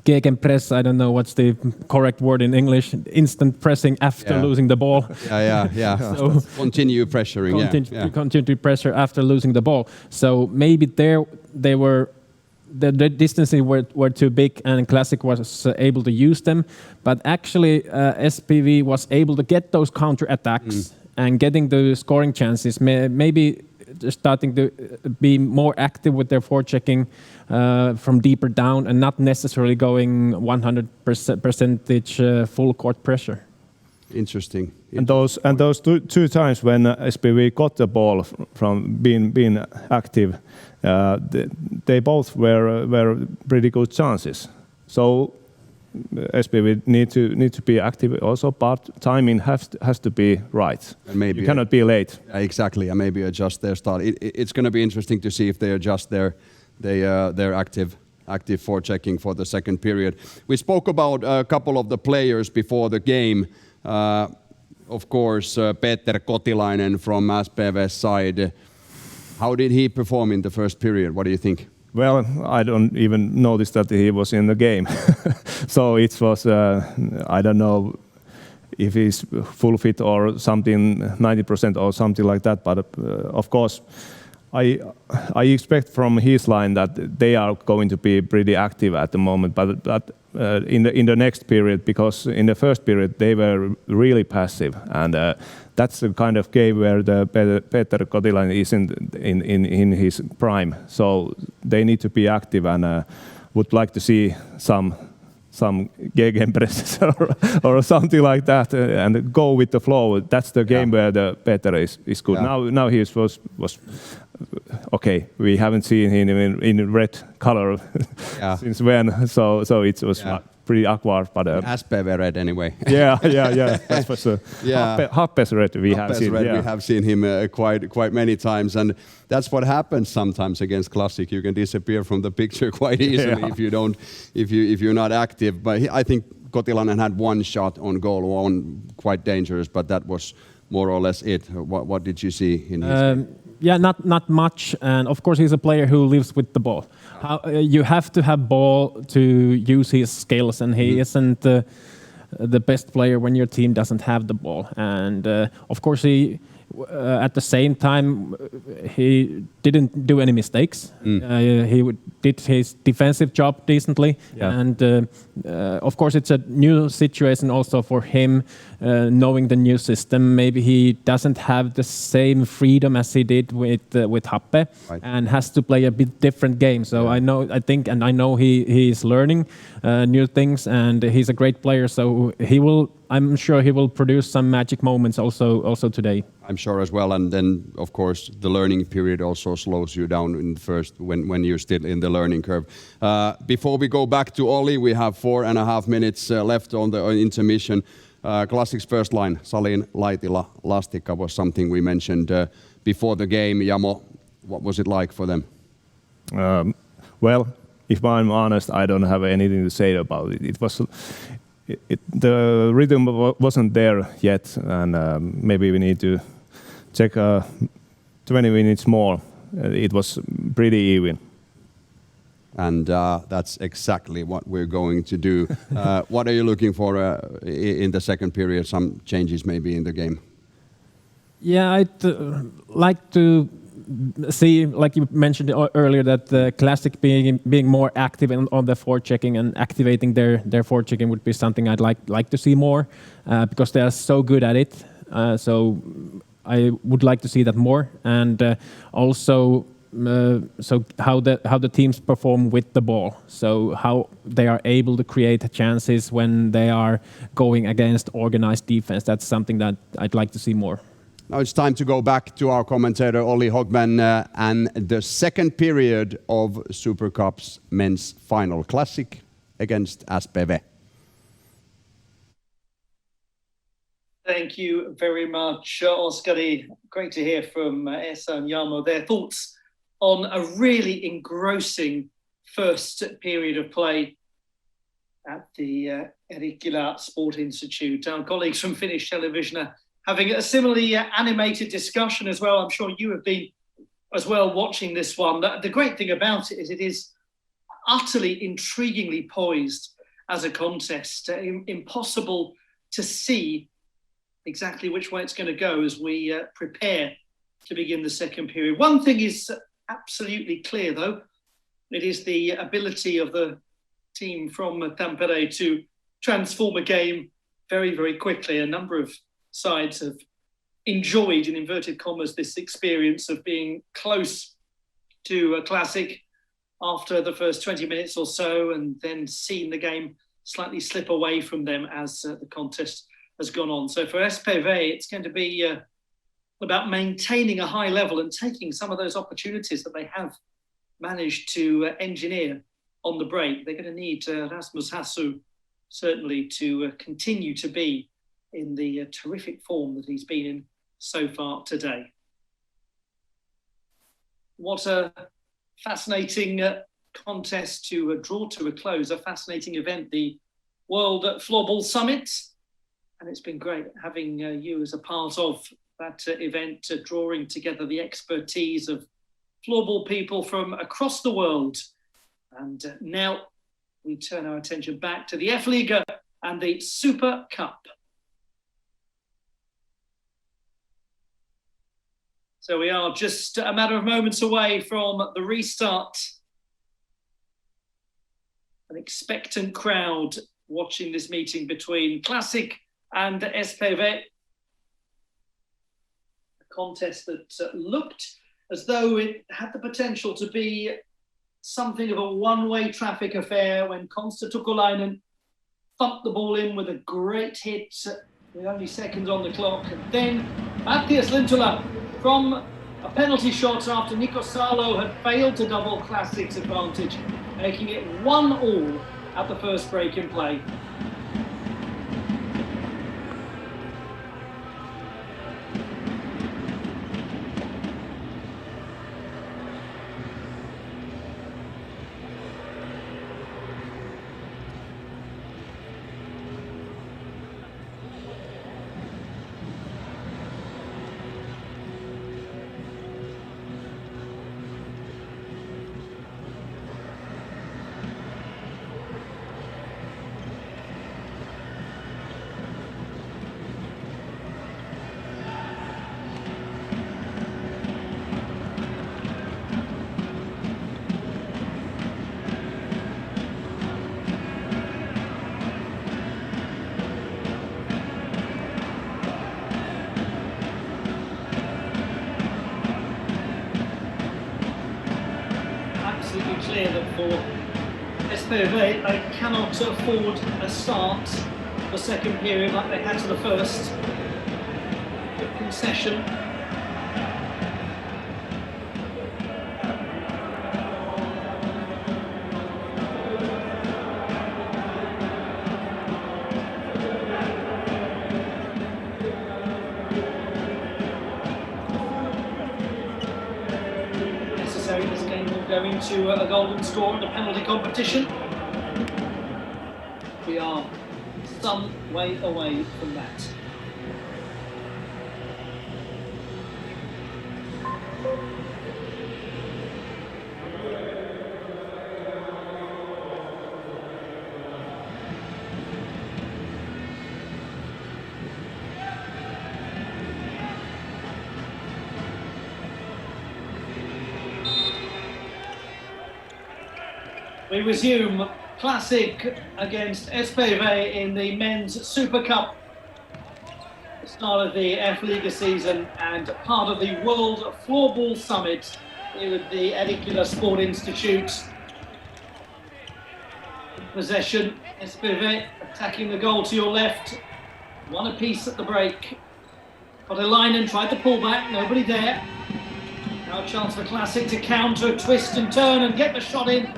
gegenpress. I don't know what's the correct word in English. Instant pressing after losing the ball. So continue pressuring. Continue pressure after losing the ball. So maybe they were. The distances were too big, and Classic was able to use them. But actually, SPV was able to get those counter attacks and getting the scoring chances. Maybe starting to be more active with their forechecking from deeper down, and not necessarily going 100% full court pressure. Interesting. And those two times when SPV got the ball from being active, they both were pretty good chances. So SPV need to be active also, but timing has to be right. And maybe you cannot be late. Exactly, and maybe adjust their start. It's going to be interesting to see if they adjust their active forechecking for the second period. We spoke about a couple of the players before the game. Of course, Peter Kotilainen from SPV's side. How did he perform in the first period? What do you think? Well, I don't even notice that he was in the game. So it was, I don't know if he's full fit or something, 90% or something like that. But of course, I expect from his line that they are going to be pretty active at the moment. But in the next period, because in the first period they were really passive, and that's the kind of game where the Peter Cotyle is in his prime. So they need to be active, and would like to see some gegenpresses or something like that, and go with the flow. That's the game where the Peter is good. Now he was okay. We haven't seen him in red color since when, so it was pretty awkward. But SPV red anyway. Yeah. That's for sure. Happes red we have seen. We have seen him quite many times, and that's what happens sometimes against Classic. You can disappear from the picture quite easily if you're not active. But I think Kotilainen had one shot on goal, one quite dangerous, but that was more or less it. What did you see in his game? Yeah, not much, and of course he's a player who lives with the ball. You have to have ball to use his skills, and he isn't the best player when your team doesn't have the ball. And of course he, at the same time, he didn't do any mistakes. He did his defensive job decently, and of course it's a new situation also for him, knowing the new system. Maybe he doesn't have the same freedom as he did with Happe, and has to play a bit different game. So I know he is learning new things, and he's a great player. So I'm sure he will produce some magic moments also today. I'm sure as well, and then of course the learning period also slows you down in first when you're still in the learning curve. Before we go back to Olli, we have 4.5 minutes left on the intermission. Classic's first line, Salin, Laitila, Lastikka was something we mentioned before the game. Jamo, what was it like for them? Well, if I'm honest, I don't have anything to say about it. It was. The rhythm wasn't there yet, and maybe we need to check 20 minutes more. It was pretty even. And that's exactly what we're going to do. What are you looking for in the second period? Some changes maybe in the game? Yeah, I'd like to see, like you mentioned earlier, that Classic being more active on the forechecking and activating their forechecking would be something I'd like to see more, because they are so good at it. So I would like to see that more, and also so how the teams perform with the ball. So how they are able to create chances when they are going against organized defense. That's something that I'd like to see more. Now it's time to go back to our commentator Olli Hogman and the second period of Super Cup's men's final, Classic against SPV. Thank you very much, Oskari. Great to hear from Esa and Jamo. Their thoughts on a really engrossing first period of play. at the Eerikkilä Sport Institute. Our colleagues from Finnish television are having a similarly animated discussion as well. I'm sure you have been as well watching this one. The great thing about it is utterly intriguingly poised as a contest. Impossible to see exactly which way it's going to go as we prepare to begin the second period. One thing is absolutely clear, though. It is the ability of the team from Tampere to transform a game very, very quickly. A number of sides have enjoyed, in inverted commas, this experience of being close to a classic after the first 20 minutes or so, and then seeing the game slightly slip away from them as the contest has gone on. So for SPV, it's going to be about maintaining a high level and taking some of those opportunities that they have managed to engineer on the break. They're going to need Rasmus Hassu certainly to continue to be in the terrific form that he's been in so far today. What a fascinating contest to draw to a close, a fascinating event, the World Floorball Summit. And it's been great having you as a part of that event, drawing together the expertise of floorball people from across the world. And now we turn our attention back to the F-Liga and the Super Cup. So we are just a matter of moments away from the restart. An expectant crowd watching this meeting between Classic and SPV. A contest that looked as though it had the potential to be something of a one-way traffic affair when Konsta Tukolainen thumped the ball in with a great hit with only seconds on the clock. And then Matthias Lintola from a penalty shot after Nico Salo had failed to double Classic's advantage, making it 1-1 at the first break in play. Clear that for SPV, they cannot afford a start the second period like they had to the first. Good concession. This game will go into a golden score in the penalty competition. We are some way away from that. We resume Classic against SPV in the Men's Super Cup. The start of the F-Liga season and part of the World Floorball Summit here at the Eerikkilä Sport Institute. Possession, SPV attacking the goal to your left. One apiece at the break. Cotyle tried to pull back, nobody there. Now a chance for Classic to counter, twist and turn and get the shot in.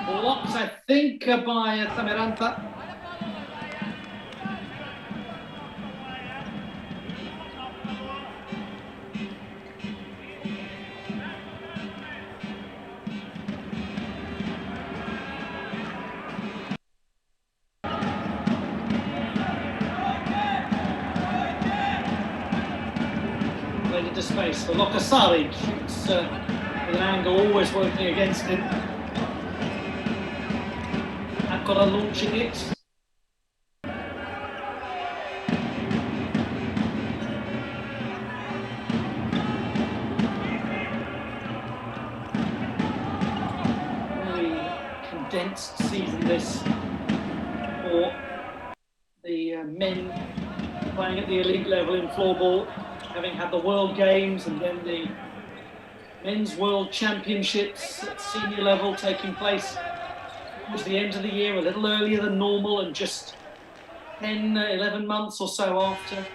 Blocked, I think, by Tameranta. space for Lokasari. Shoots with an angle always working against him. Akkola launching it. Condensed season this for the men playing at the elite level in floorball, having had the World Games and then the Men's World Championships at senior level taking place towards the end of the year, a little earlier than normal, and just 10, 11 months or so after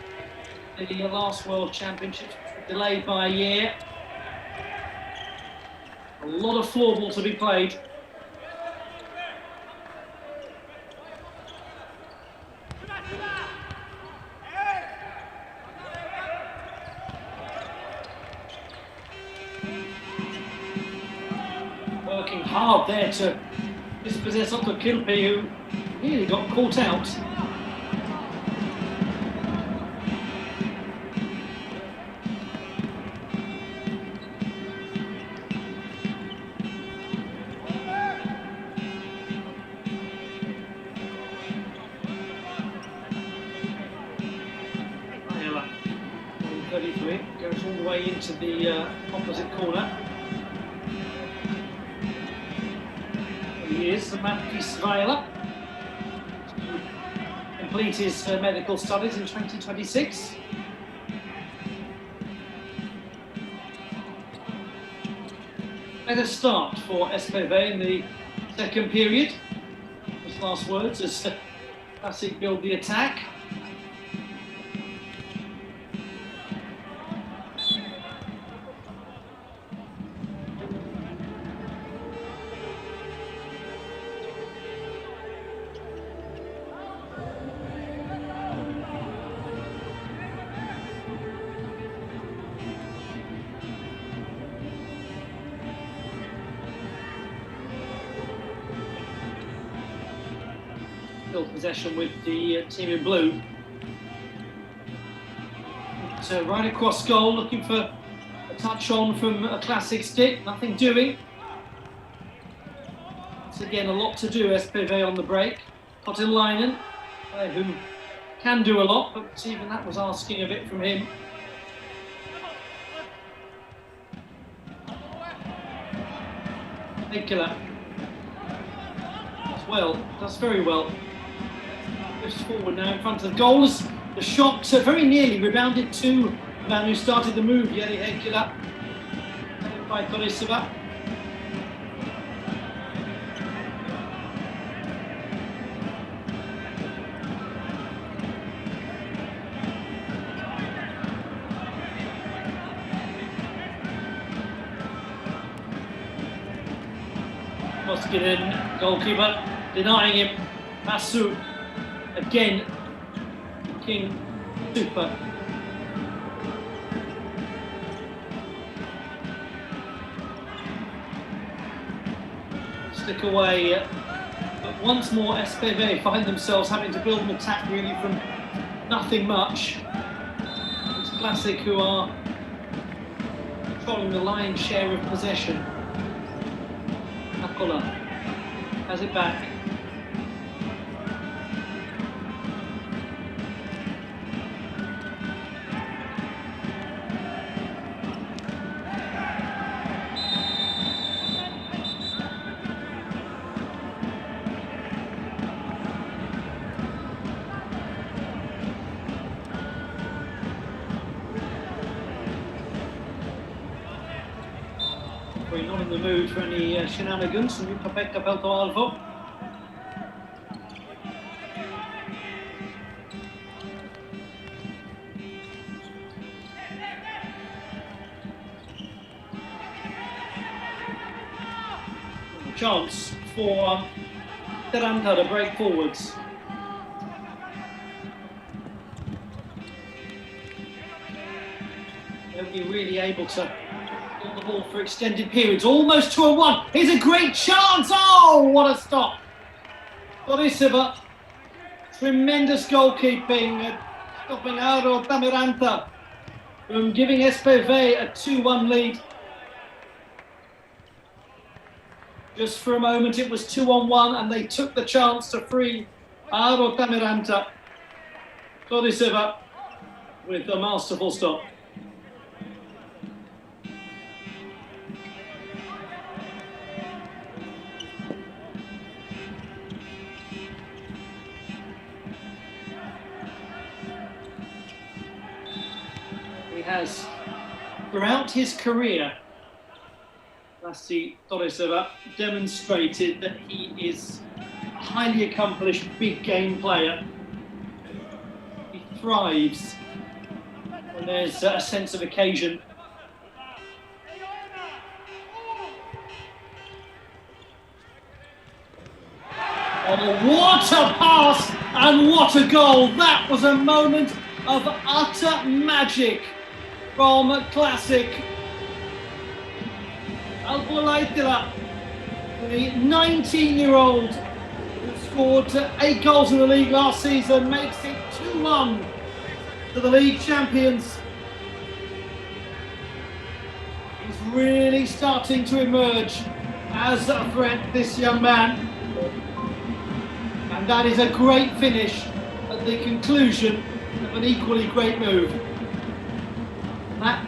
the last World Championships, delayed by a year. A lot of floorball to be played. Working hard there to dispossess Otto Kilpi, who really got caught out. Ayala, 33, goes all the way into the opposite corner. He is Matti Svaila, complete his medical studies in 2026. Better start for SPV in the second period. His last words as Classic build the attack. Still possession with the team in blue. So right across goal, looking for a touch on from a Classic stick, nothing doing. Once again, a lot to do, SPV on the break. Cotyle, who can do a lot, but even that was asking a bit from him. Eerikkilä does well, does very well. Goes forward now in front of the goals. The shot very nearly rebounded to the man who started the move, Jari Eerikkilä, by Cotyle. Koskinen, goalkeeper, denying him. Masu again, King Super. Stick away, but once more SPV find themselves having to build an attack really from nothing much. It's Classic who are controlling the lion's share of possession. Akkola has it back. We're not in the mood for any shenanigans from Pekka Pelto-Alvo. Chance for Teranta to break forwards. They'll be really able to hold the ball for extended periods. Almost 2-1. Here's a great chance. Oh, what a stop. Cotyle. Tremendous goalkeeping. Stopping Aaro Tamiranta, giving SPV a 2-1 lead. Just for a moment it was 2-on-1 and they took the chance to free Aaro Tamiranta. Todiseva with a masterful stop. He has, throughout his career, Lassi Todiseva demonstrated that he is a highly accomplished big game player. He thrives when there's a sense of occasion. Oh, what a pass and what a goal! That was a moment of utter magic from classic Eerikkilä, the 19-year-old who scored 8 goals in the league last season, makes it 2-1 to the league champions. He's really starting to emerge as a threat, this young man. And that is a great finish at the conclusion of an equally great move. That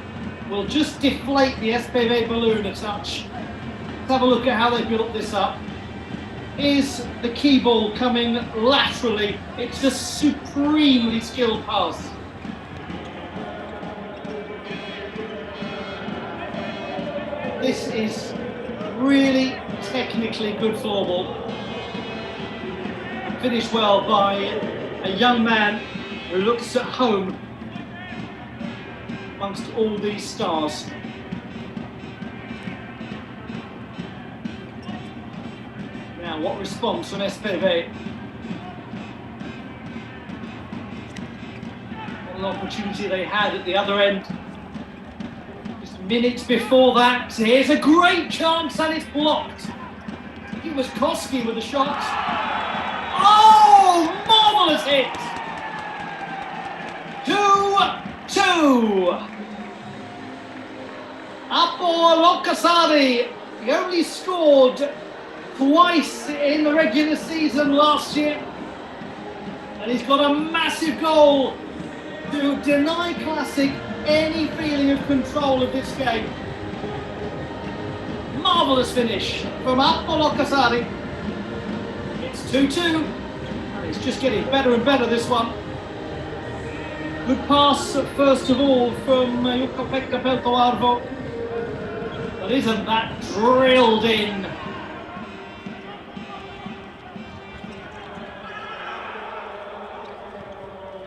will just deflate the SPV balloon a touch. Let's have a look at how they built this up. Here's the key ball coming laterally. It's a supremely skilled pass. This is really technically good floorball. Finished well by a young man who looks at home amongst all these stars. Now, what response from SPV? What an opportunity they had at the other end. Just minutes before that, here's a great chance and it's blocked. It was Koski with the shot. Oh, marvellous hit! 2-2. Apo Lokasari, he only scored twice in the regular season last year. And he's got a massive goal to deny Classic any feeling of control of this game. Marvellous finish from Apo Lokasari. It's 2-2. And it's just getting better and better, this one. Good pass, first of all, from Jukka-Pekka Peltoarvo. But isn't that drilled in?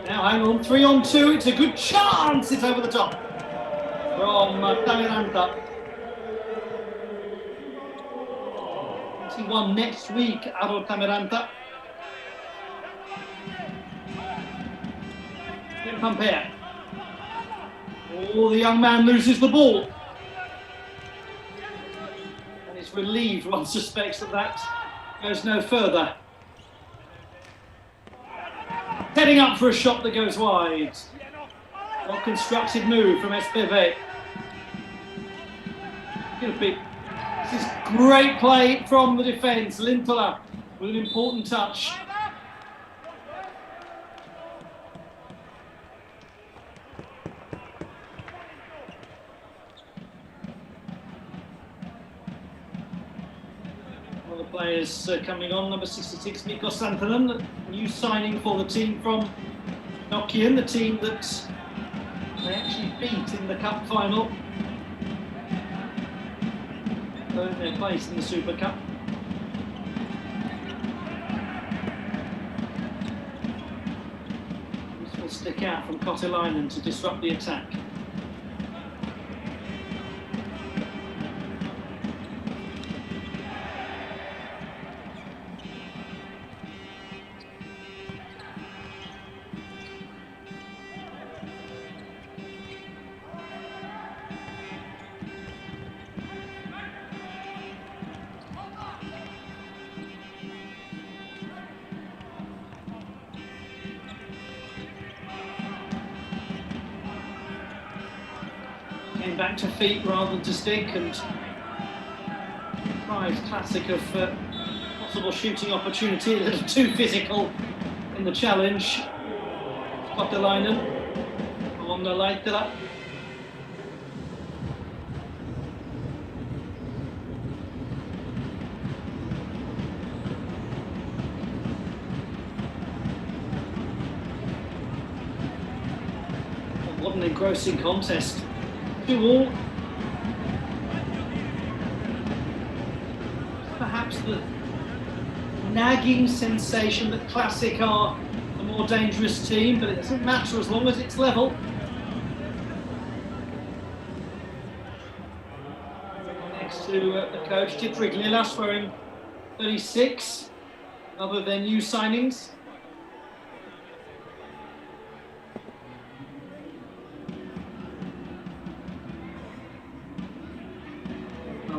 Now hang on, 3-on-2, it's a good chance, it's over the top. From Tamiranta. He won next week, Aaro Tamiranta. Compare. Oh, the young man loses the ball. And it's relieved, one suspects that goes no further. Heading up for a shot that goes wide. Well constructed move from SPV. This is great play from the defence. Lintola with an important touch. Players coming on, number 66, Mikko Santanen, new signing for the team from Nokian, the team that they actually beat in the cup final. Earned their place in the Super Cup. This will stick out from Cotyle to disrupt the attack. came back to feet rather than to stick, and Pride's classic of possible shooting opportunity, a little too physical in the challenge. Cotyle on the Eerikkilä. What an engrossing contest. 2-2. Perhaps the nagging sensation that Classic are the more dangerous team, but it doesn't matter as long as it's level. Next to the coach, Eerikkilä, wearing 36, other than new signings.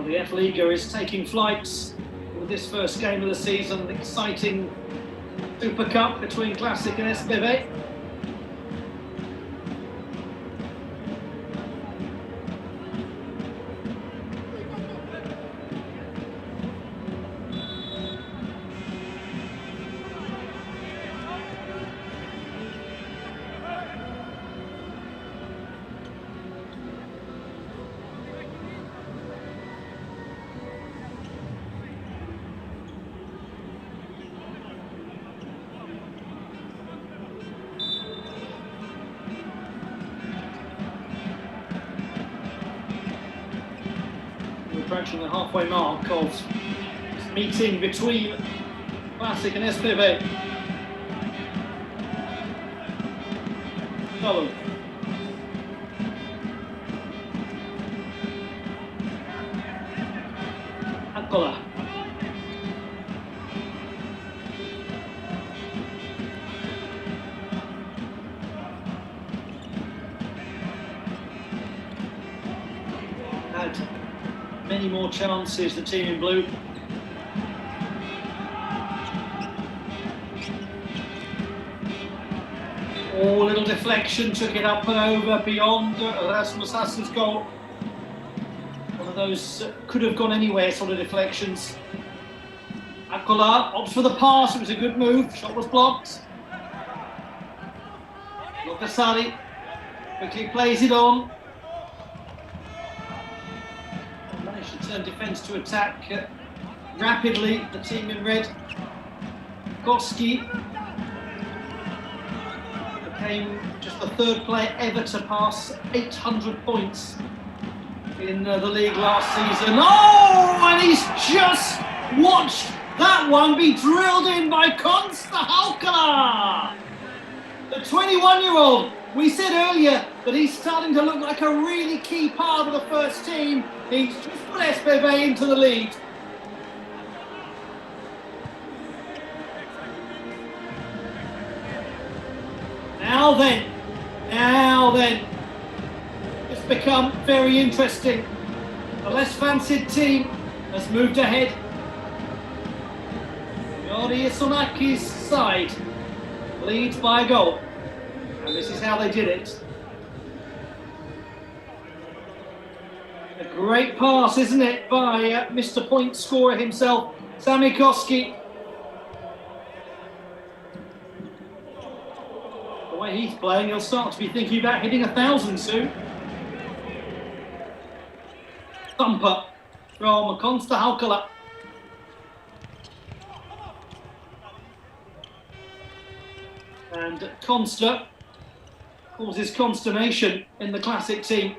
The F-Liga is taking flights with this first game of the season, an exciting Super Cup between Classic and SPV. Approaching the halfway mark of this meeting between Classic and SPV. Salman. Eerikkilä. Many more chances, the team in blue. Oh, a little deflection, took it up and over beyond Rasmus Hassen's goal. One of those could have gone anywhere sort of deflections. Eerikkilä opts for the pass, it was a good move, shot was blocked. Lokasari quickly plays it on. To turn defence to attack rapidly, the team in red. Goski became just the third player ever to pass 800 points in the league last season. Oh, and he's just watched that one be drilled in by Cotyle. The 21-year-old. We said earlier that he's starting to look like a really key part of the first team. He's just put SPV into the lead. Now then, it's become very interesting. The less fancied team has moved ahead. Jori Isomäki's side leads by a goal. And this is how they did it. A great pass, isn't it, by Mr. Point scorer himself, Sami Koski. The way he's playing, he'll start to be thinking about hitting 1,000 soon. Thumper from Cotyle. And Consta causes consternation in the Classic team.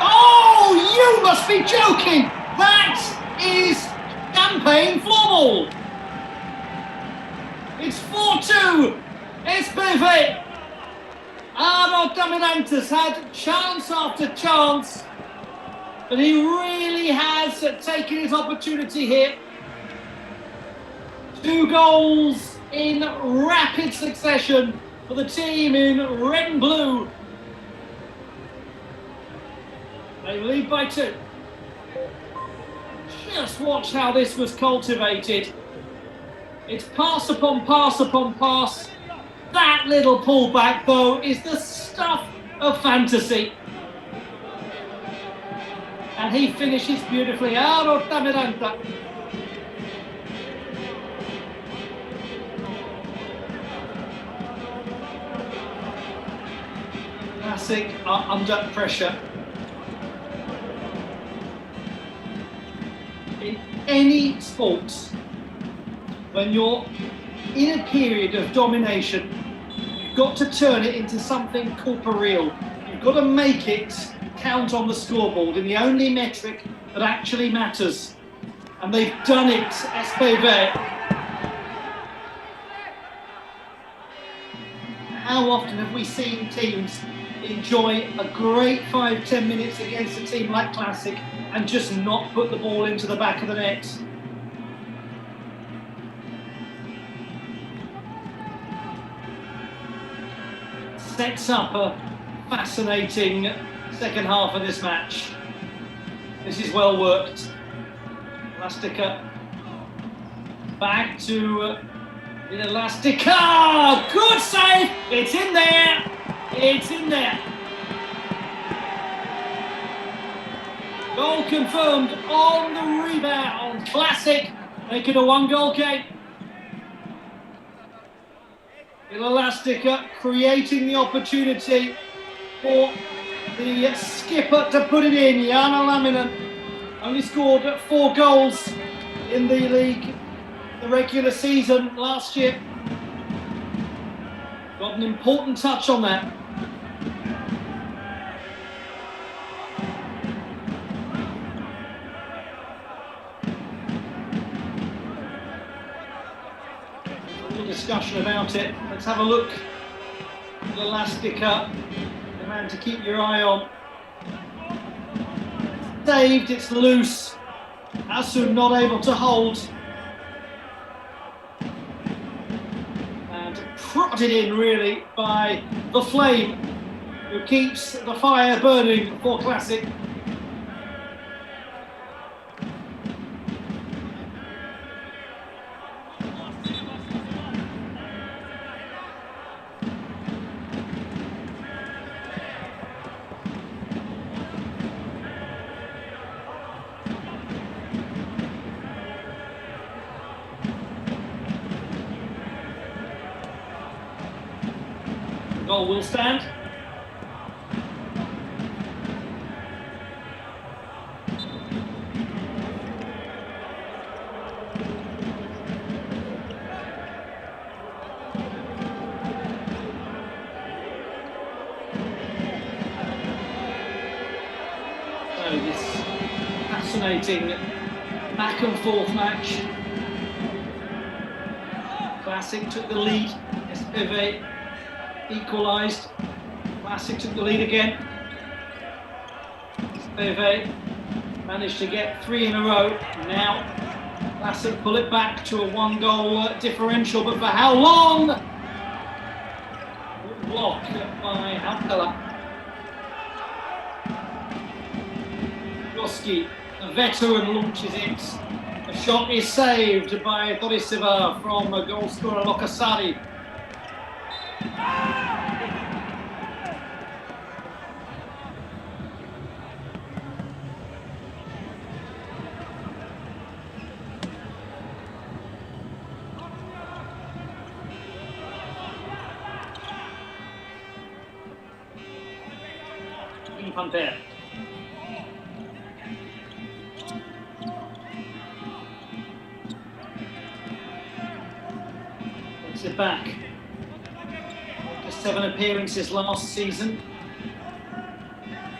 Oh, you must be joking! That is champagne floorball! It's 4-2, SPV! Arno Dominantes had chance after chance, but he really has taken his opportunity here. 2 goals in rapid succession for the team in red and blue. They lead by 2. Just watch how this was cultivated. It's pass upon pass upon pass. That little pullback, though, is the stuff of fantasy. And he finishes beautifully. Aaro Tamiranta. Classic are under pressure. In any sport, when you're in a period of domination, you've got to turn it into something corporeal. You've got to make it count on the scoreboard in the only metric that actually matters. And they've done it, SPV. How often have we seen teams enjoy a great 5-10 minutes against a team like Classic and just not put the ball into the back of the net? Sets up a fascinating second half of this match. This is well worked. Elastica back to Elastica. Good save. It's in there. It's in there. Goal confirmed on the rebound. Classic. Make it a 1-goal game. Elastica creating the opportunity for the skipper to put it in. Jana Laminen only scored 4 goals in the league, the regular season last year. Got an important touch on that. Discussion about it. Let's have a look at Elastica, the man to keep your eye on. Saved, it's loose. Asu not able to hold. And prodded in really by the Flame, who keeps the fire burning for Classic. Goal will stand. So this fascinating back and forth match. Classic took the lead. SPV equalised. Classic took the lead again. SPV managed to get 3 in a row. Now Classic pull it back to a 1-goal differential, but for how long? Block by Haukala. Roski, the veteran, launches it. The shot is saved by Torisiva from goal scorer Lokasari. Panther. Takes it back. Just 7 appearances last season.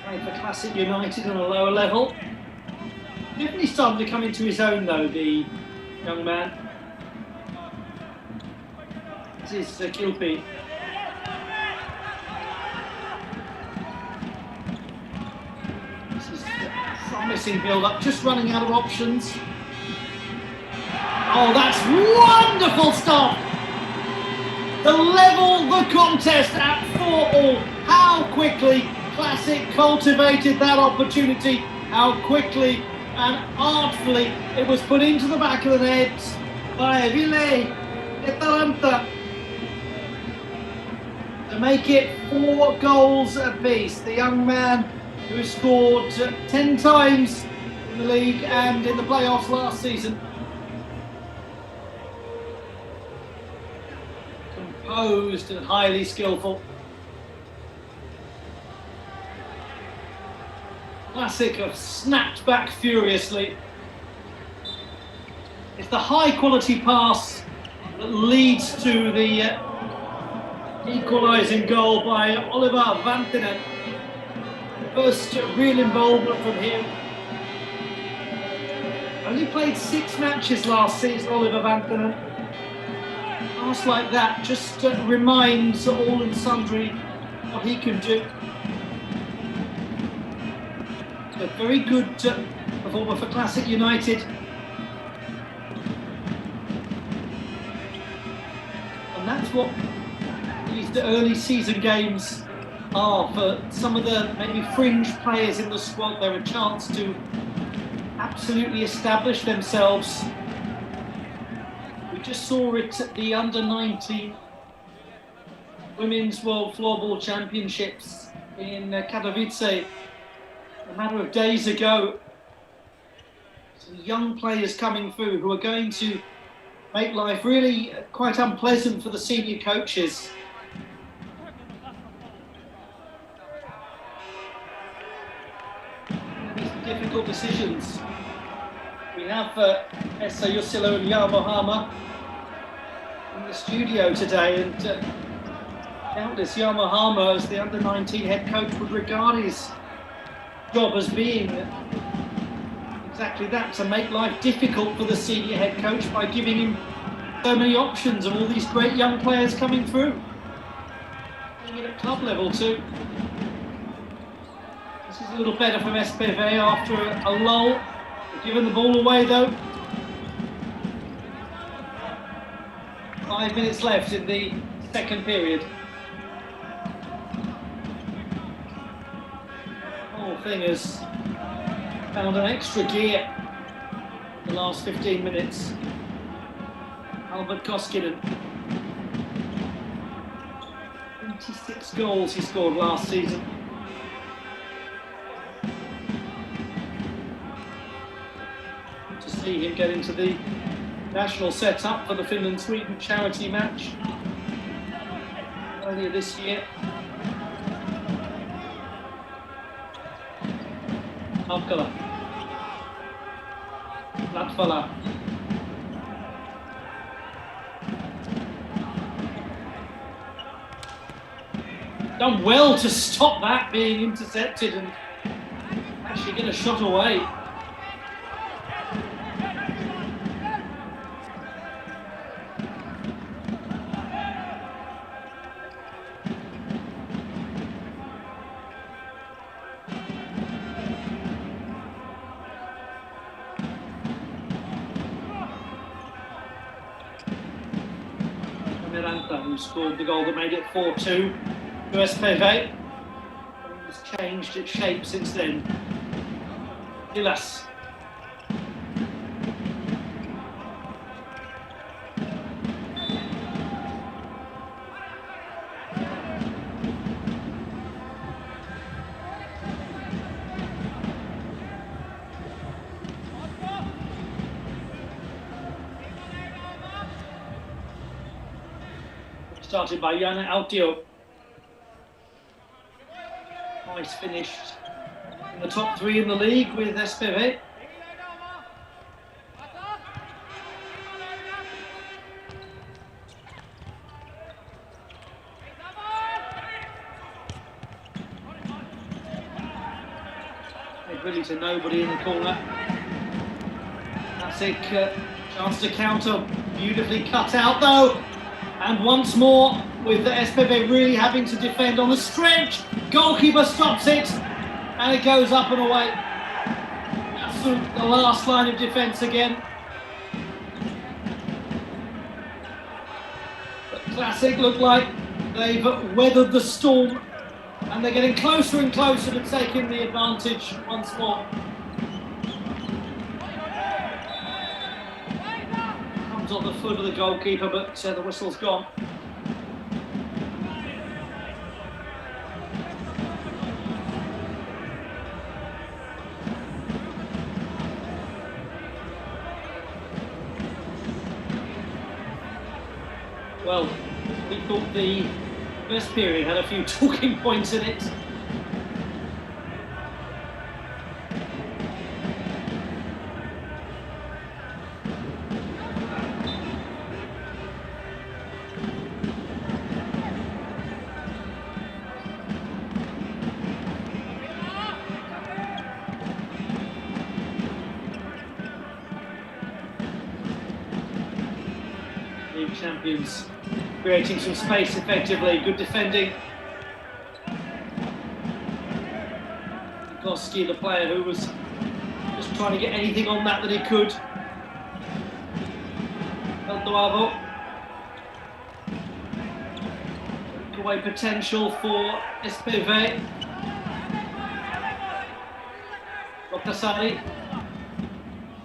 Played for Classic United on a lower level. Definitely starting to come into his own though, the young man. This is Kilpie. Promising build-up, just running out of options. Oh, that's wonderful stuff! To level the contest at 4-4. How quickly Classic cultivated that opportunity. How quickly and artfully it was put into the back of the net by Ville Etalanta to make it 4 goals apiece. The young man who scored 10 times in the league and in the playoffs last season. Composed and highly skillful. Classic of snapped back furiously. It's the high quality pass that leads to the equalising goal by Oliver Vantinen. First real involvement from him. Only played 6 matches last season, Oliver Vantinen. Pass like that just reminds all and sundry what he can do. A very good performer for Classic United. And that's what these early season games are for some of the maybe fringe players in the squad. They're a chance to absolutely establish themselves. We just saw it at the under-19 Women's World Floorball Championships in Katowice a matter of days ago. Some young players coming through who are going to make life really quite unpleasant for the senior coaches. These difficult decisions. We have Esa Jussila and Jarmo Hama in the studio today, and doubtless Jarmo Hama, as the under-19 head coach, would regard his job as being exactly that, to make life difficult for the senior head coach by giving him so many options of all these great young players coming through. Doing it at club level too. This is a little better from SPV after a lull. They've given the ball away though. 5 minutes left in the second period. The whole thing has found an extra gear in the last 15 minutes. Albert Koskinen. 26 goals he scored last season. To see him get into the national setup for the Finland-Sweden charity match earlier this year. Alkala. Latvala. Done well to stop that being intercepted and actually get a shot away. Who scored the goal that made it 4-2 to SPV. It's changed its shape since then. Ilas. Started by Jana Autio. Twice finished in the top 3 in the league with SPV. Played really to nobody in the corner. Classic chance to counter, beautifully cut out though. And once more, with the SPV really having to defend on the stretch, goalkeeper stops it, and it goes up and away. That's the last line of defence again. But Classic look like they've weathered the storm, and they're getting closer and closer to taking the advantage once more. lands on the foot of the goalkeeper, but the whistle's gone. Well, we thought the first period had a few talking points in it. Champions creating some space effectively, good defending. Koski, the player who was just trying to get anything on that he could. Eldoavo. Away potential for SPV. Rotasari.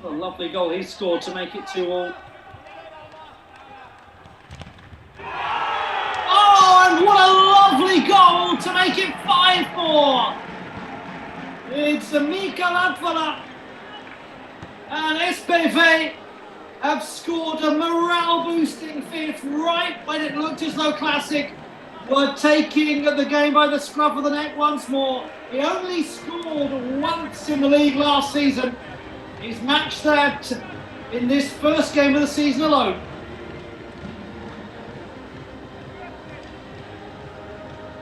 A lovely goal he scored to make it 2-2. What a lovely goal to make it 5-4. It's Mika Latvala and SPV have scored a morale-boosting fifth right when it looked as though Classic were taking the game by the scruff of the neck once more. He only scored once in the league last season. He's matched that in this first game of the season alone.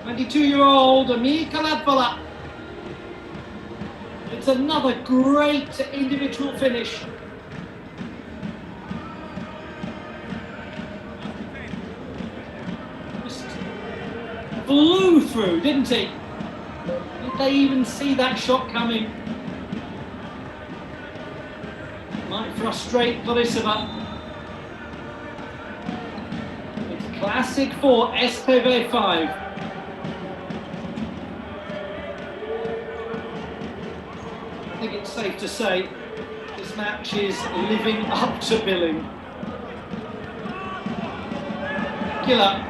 22-year-old Mika Latvala. It's another great individual finish. Just flew through, didn't he? Did they even see that shot coming? Might frustrate Borisova. It's Classic 4, SPV 5. I think it's safe to say this match is living up to billing. Eerikkilä,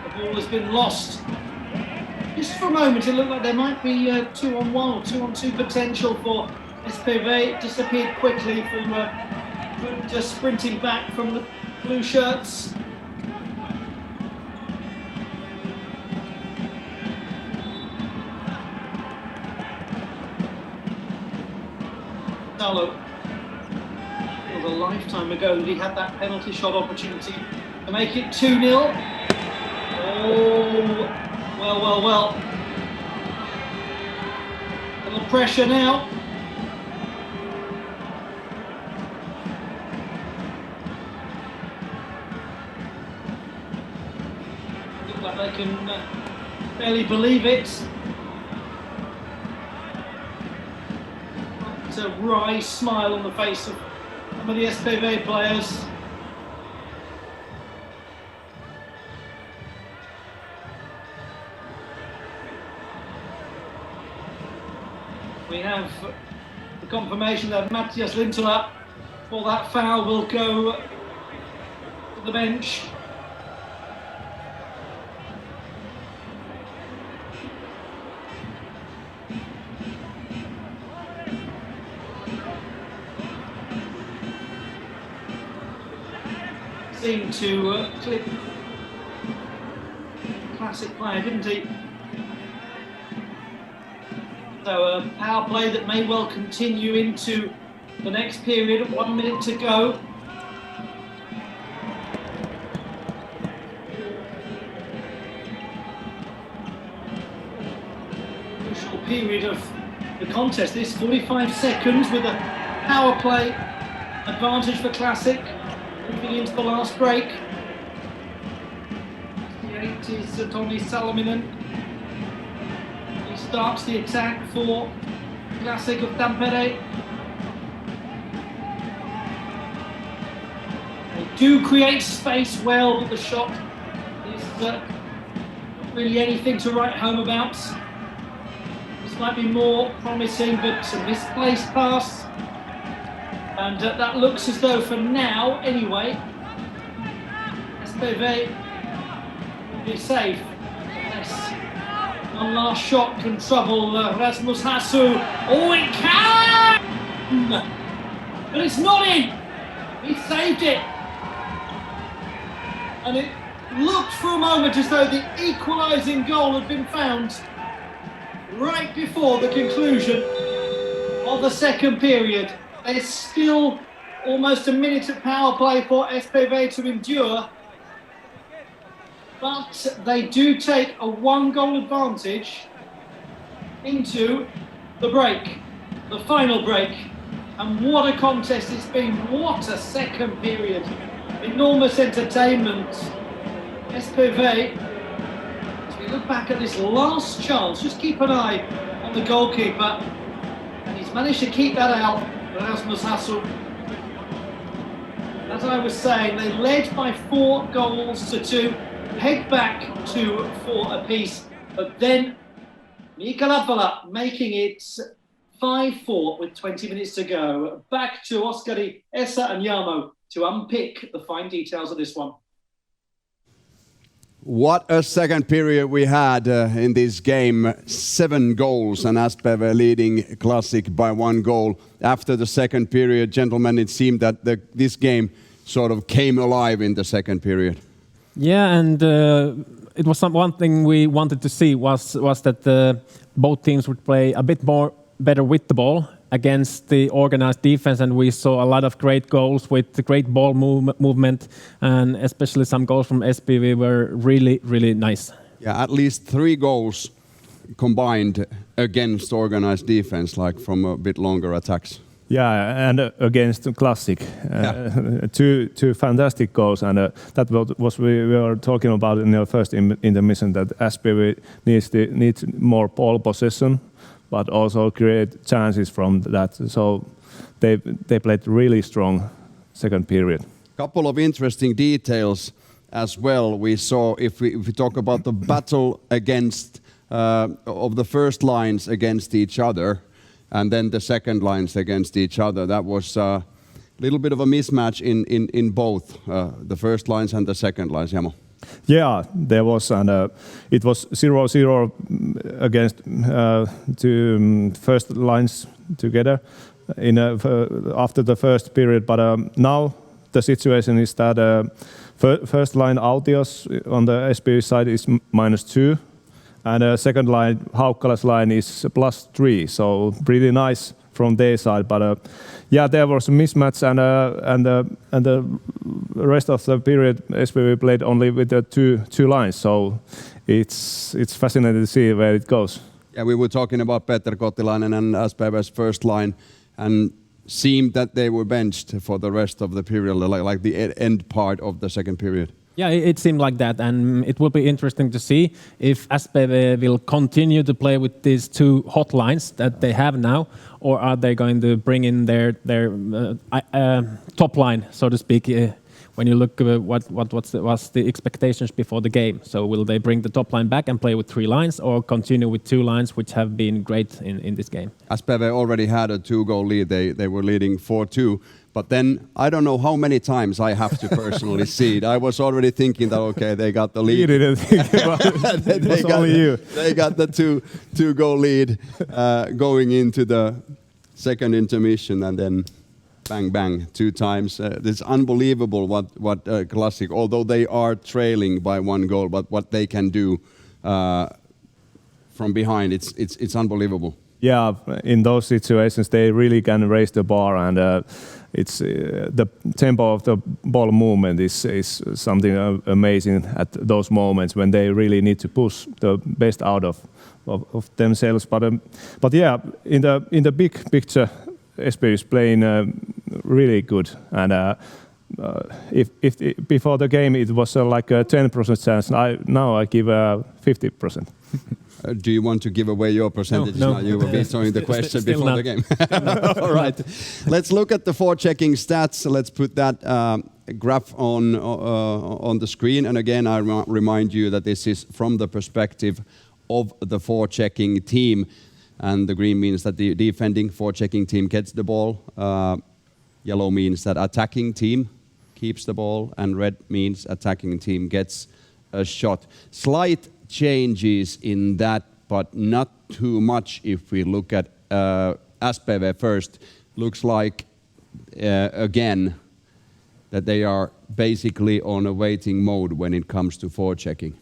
the ball has been lost. Just for a moment it looked like there might be 2-on-1 or 2-on-2 potential for SPV. It disappeared quickly from good sprinting back from the blue shirts. It was a lifetime ago that he had that penalty shot opportunity to make it 2-0. Oh, well. A little pressure now. Look like they can barely believe it. A wry smile on the face of some of the SPV players. We have the confirmation that Matias Lintola for that foul will go to the bench. Seemed to clip Classic player, didn't he? So a power play that may well continue into the next period. 1 minute to go. Crucial period of the contest. This 45 seconds with a power play advantage for Classic. Moving into the last break. The 8 is Toni Salminen. He starts the attack for Classic of Tampere. They do create space well, but the shot is not really anything to write home about. This might be more promising, but a misplaced pass. And that looks as though for now, anyway, SPV will be safe. Unless one last shot can trouble Rasmus Hassu. Oh, it can! But it's not in! He saved it! And it looked for a moment as though the equalising goal had been found right before the conclusion of the second period. There's still almost a minute of power play for SPV to endure, but they do take a 1-goal advantage into the break, the final break. And what a contest it's been, what a second period. Enormous entertainment. SPV, as we look back at this last chance, just keep an eye on the goalkeeper, and he's managed to keep that out. Rasmus Hassu. As I was saying, they led by 4 goals to 2, head back to 4 apiece, but then Eerikkilä making it 5-4 with 20 minutes to go. Back to Oskari, Esa and Jarmo to unpick the fine details of this one. What a second period we had in this game. 7 goals and SPV leading Classic by 1 goal. After the second period, gentlemen, it seemed that this game sort of came alive in the second period. Yeah, and it was one thing we wanted to see was that both teams would play a bit more better with the ball against the organized defense, and we saw a lot of great goals with the great ball movement, and especially some goals from SPV were really, really nice. Yeah, at least 3 goals combined against organized defense, like from a bit longer attacks. Yeah, and against Classic, two fantastic goals, and that was we were talking about in the first intermission, that SPV needs more ball possession, but also create chances from that. So they played really strong second period. Couple of interesting details as well. We saw, if we talk about the battle against of the first lines against each other, and then the second lines against each other, that was a little bit of a mismatch in both the first lines and the second lines. Jamo. Yeah, there was, and it was 0-0 against 2 first lines together after the first period. But now the situation is that first line Autios on the SPV side is -2, and second line Haukkala's line is +3. So pretty nice from their side, but yeah, there was a mismatch, and the rest of the period SPV played only with the two lines. So it's fascinating to see where it goes. Yeah, we were talking about Peter Kotilainen and SPV's first line, and seemed that they were benched for the rest of the period, like the end part of the second period. Yeah, it seemed like that, and it will be interesting to see if SPV will continue to play with these 2 hot lines that they have now, or are they going to bring in their top line, so to speak, when you look at what's the expectations before the game. So will they bring the top line back and play with 3 lines, or continue with 2 lines, which have been great in this game? SPV already had a 2-goal lead. They were leading 4-2. But then I don't know how many times I have to personally see it. I was already thinking that, okay, they got the lead. You didn't think about it. It was only you. They got the 2-goal lead going into the second intermission, and then bang, bang, 2 times. It's unbelievable what Classic, although they are trailing by 1 goal, but what they can do from behind, it's unbelievable. Yeah, in those situations, they really can raise the bar, and it's the tempo of the ball movement is something amazing at those moments when they really need to push the best out of themselves. But yeah, in the big picture, SPV is playing really good, and if before the game it was like a 10% chance, now I give 50%. Do you want to give away your percentages No. now? You were answering the question before the game. All right. Let's look at the forechecking stats. Let's put that graph on the screen. And again, I remind you that this is from the perspective of the forechecking team. And the green means that the defending forechecking team gets the ball. Yellow means that attacking team keeps the ball, and red means attacking team gets a shot. Slight changes in that, but not too much if we look at SPV first. Looks like, again, that they are basically on a waiting mode when it comes to forechecking.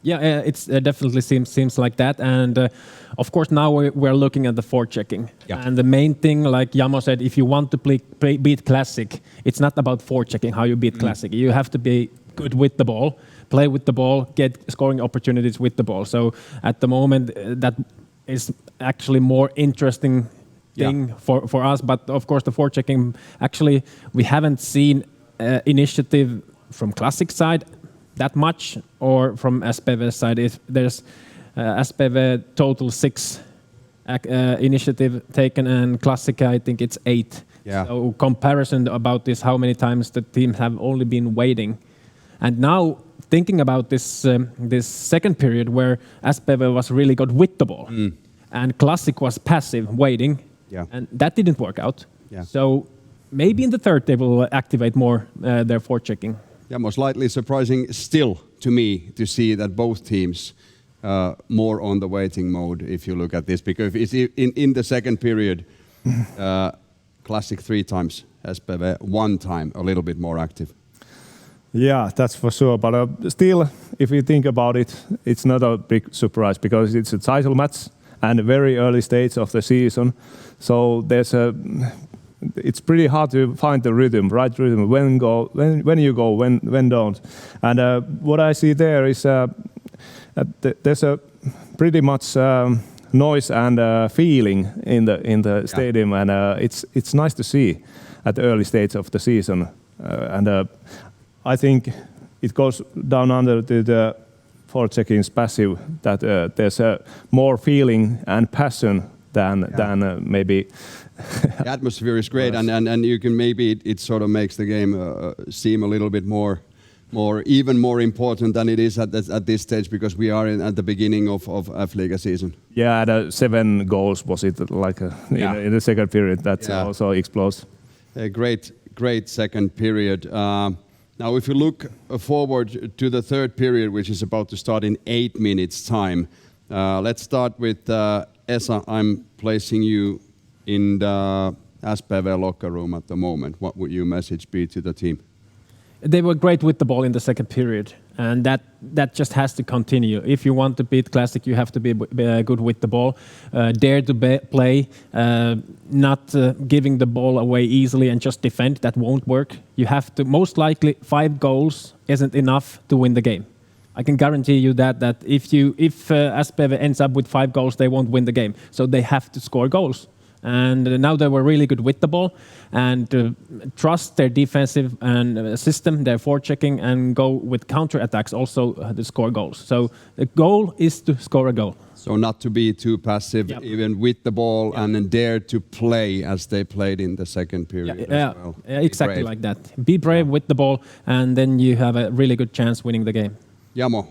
Yeah, it's definitely seems like that, and of course now we're looking at the forechecking. Yeah. And the main thing, like Jamo said, if you want to beat Classic, it's not about forechecking how you beat Classic. You have to be good with the ball, play with the ball, get scoring opportunities with the ball. So at the moment, that is actually more interesting thing for us. But of course, the forechecking, actually, we haven't seen initiative from Classic side that much, or from SPV side. If there's SPV total 6 initiative taken, and Classic, I think it's 8. Yeah. So comparison about this, how many times the teams have only been waiting. And now thinking about this this second period where SPV was really good with the ball, and Classic was passive, waiting, and that didn't work out. Yeah. So maybe in the third they will activate more their forechecking. Yeah, most likely surprising still to me to see that both teams more on the waiting mode if you look at this, because it's in the second period, Classic 3 times, SPV 1 time, a little bit more active. Yeah, that's for sure. But still, if you think about it, it's not a big surprise because it's a title match and a very early stage of the season. So it's pretty hard to find the right rhythm, when you go, when don't. And what I see there is there's a pretty much noise and feeling in the stadium, and it's nice to see at the early stage of the season. And I think it goes down under to the forechecking passive, that there's more feeling and passion than maybe. The atmosphere is great, and you can maybe it sort of makes the game seem a little bit even more important than it is at this stage, because we are at the beginning of F-Liiga season. Yeah, and 7 goals was it like in the second period. That also explodes. A great second period. Now, if you look forward to the third period, which is about to start in 8 minutes' time, let's start with Esa. I'm placing you in the SPV locker room at the moment. What would your message be to the team? They were great with the ball in the second period, and that just has to continue. If you want to beat Classic, you have to be good with the ball, dare to play, not giving the ball away easily and just defend. That won't work. You have to, most likely, 5 goals isn't enough to win the game. I can guarantee you that if SPV ends up with 5 goals, they won't win the game. So they have to score goals. And now they were really good with the ball, and trust their defensive and system, their forechecking, and go with counter-attacks also to score goals. So the goal is to score a goal. So not to be too passive, even with the ball, and then dare to play as they played in the second period as well. Exactly like that. Be brave with the ball, and then you have a really good chance winning the game. Jamo,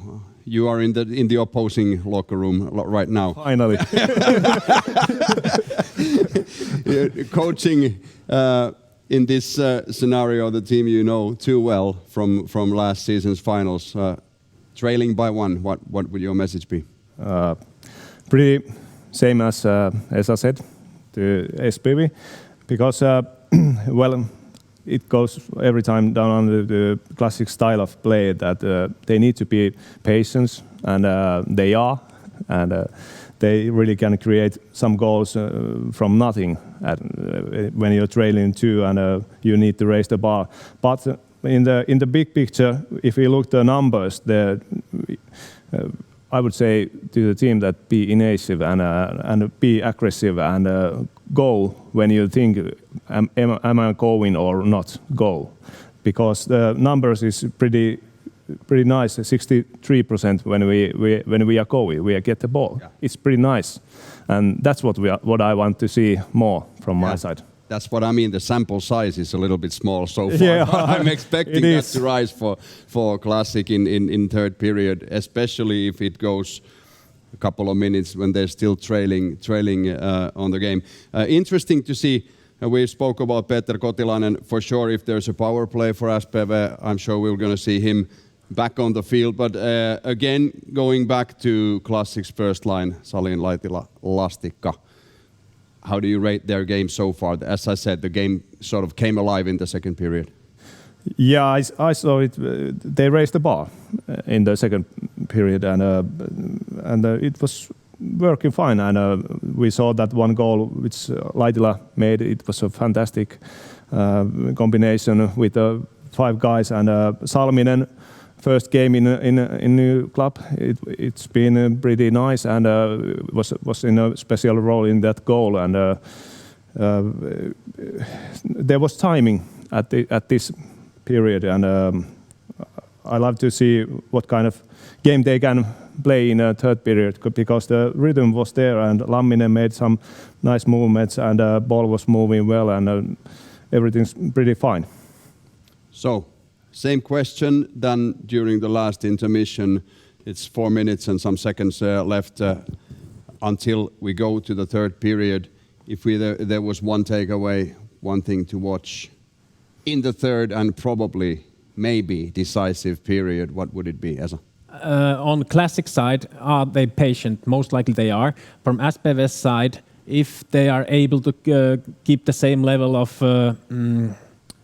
you are in the opposing locker room right now. Finally. Coaching in this scenario, the team you know too well from last season's finals, trailing by 1. What would your message be? Pretty same as I said to SPV, because it goes every time down under the Classic style of play that they need to be patient, and they are, and they really can create some goals from nothing when you're trailing 2 and you need to raise the bar. But in the big picture, if you look at the numbers, I would say to the team that be initiative and be aggressive and go when you think, am I going or not go? Because the numbers is pretty nice, 63% when we are going, we get the ball. Yeah. It's pretty nice, and that's what I want to see more from my side. That's what I mean. The sample size is a little bit small so far. Yeah, I'm expecting that to rise for Classic in third period, especially if it goes a couple of minutes when they're still trailing on the game. Interesting to see We spoke about Peter Kotilainen. For sure, if there's a power play for SPV, I'm sure we're going to see him back on the field. But again, going back to Classic's first line, Salin, Laitila, Lastikka. How do you rate their game so far? As I said, the game sort of came alive in the second period. Yeah, I saw it. They raised the bar in the second period, and it was working fine. And we saw that one goal which Laitila made. It was a fantastic combination with 5 guys. And Salminen, first game in new club. It's been pretty nice, and was in a special role in that goal. And there was timing at this period, and I love to see what kind of game they can play in a third period, because the rhythm was there, and Lamminen made some nice movements, and the ball was moving well, and everything's pretty fine. So, same question than during the last intermission. It's 4 minutes and some seconds left until we go to the third period. If there was one takeaway, one thing to watch in the third and probably maybe decisive period, what would it be, Esa? On Classic side, are they patient? Most likely they are. From SPV's side, if they are able to keep the same level of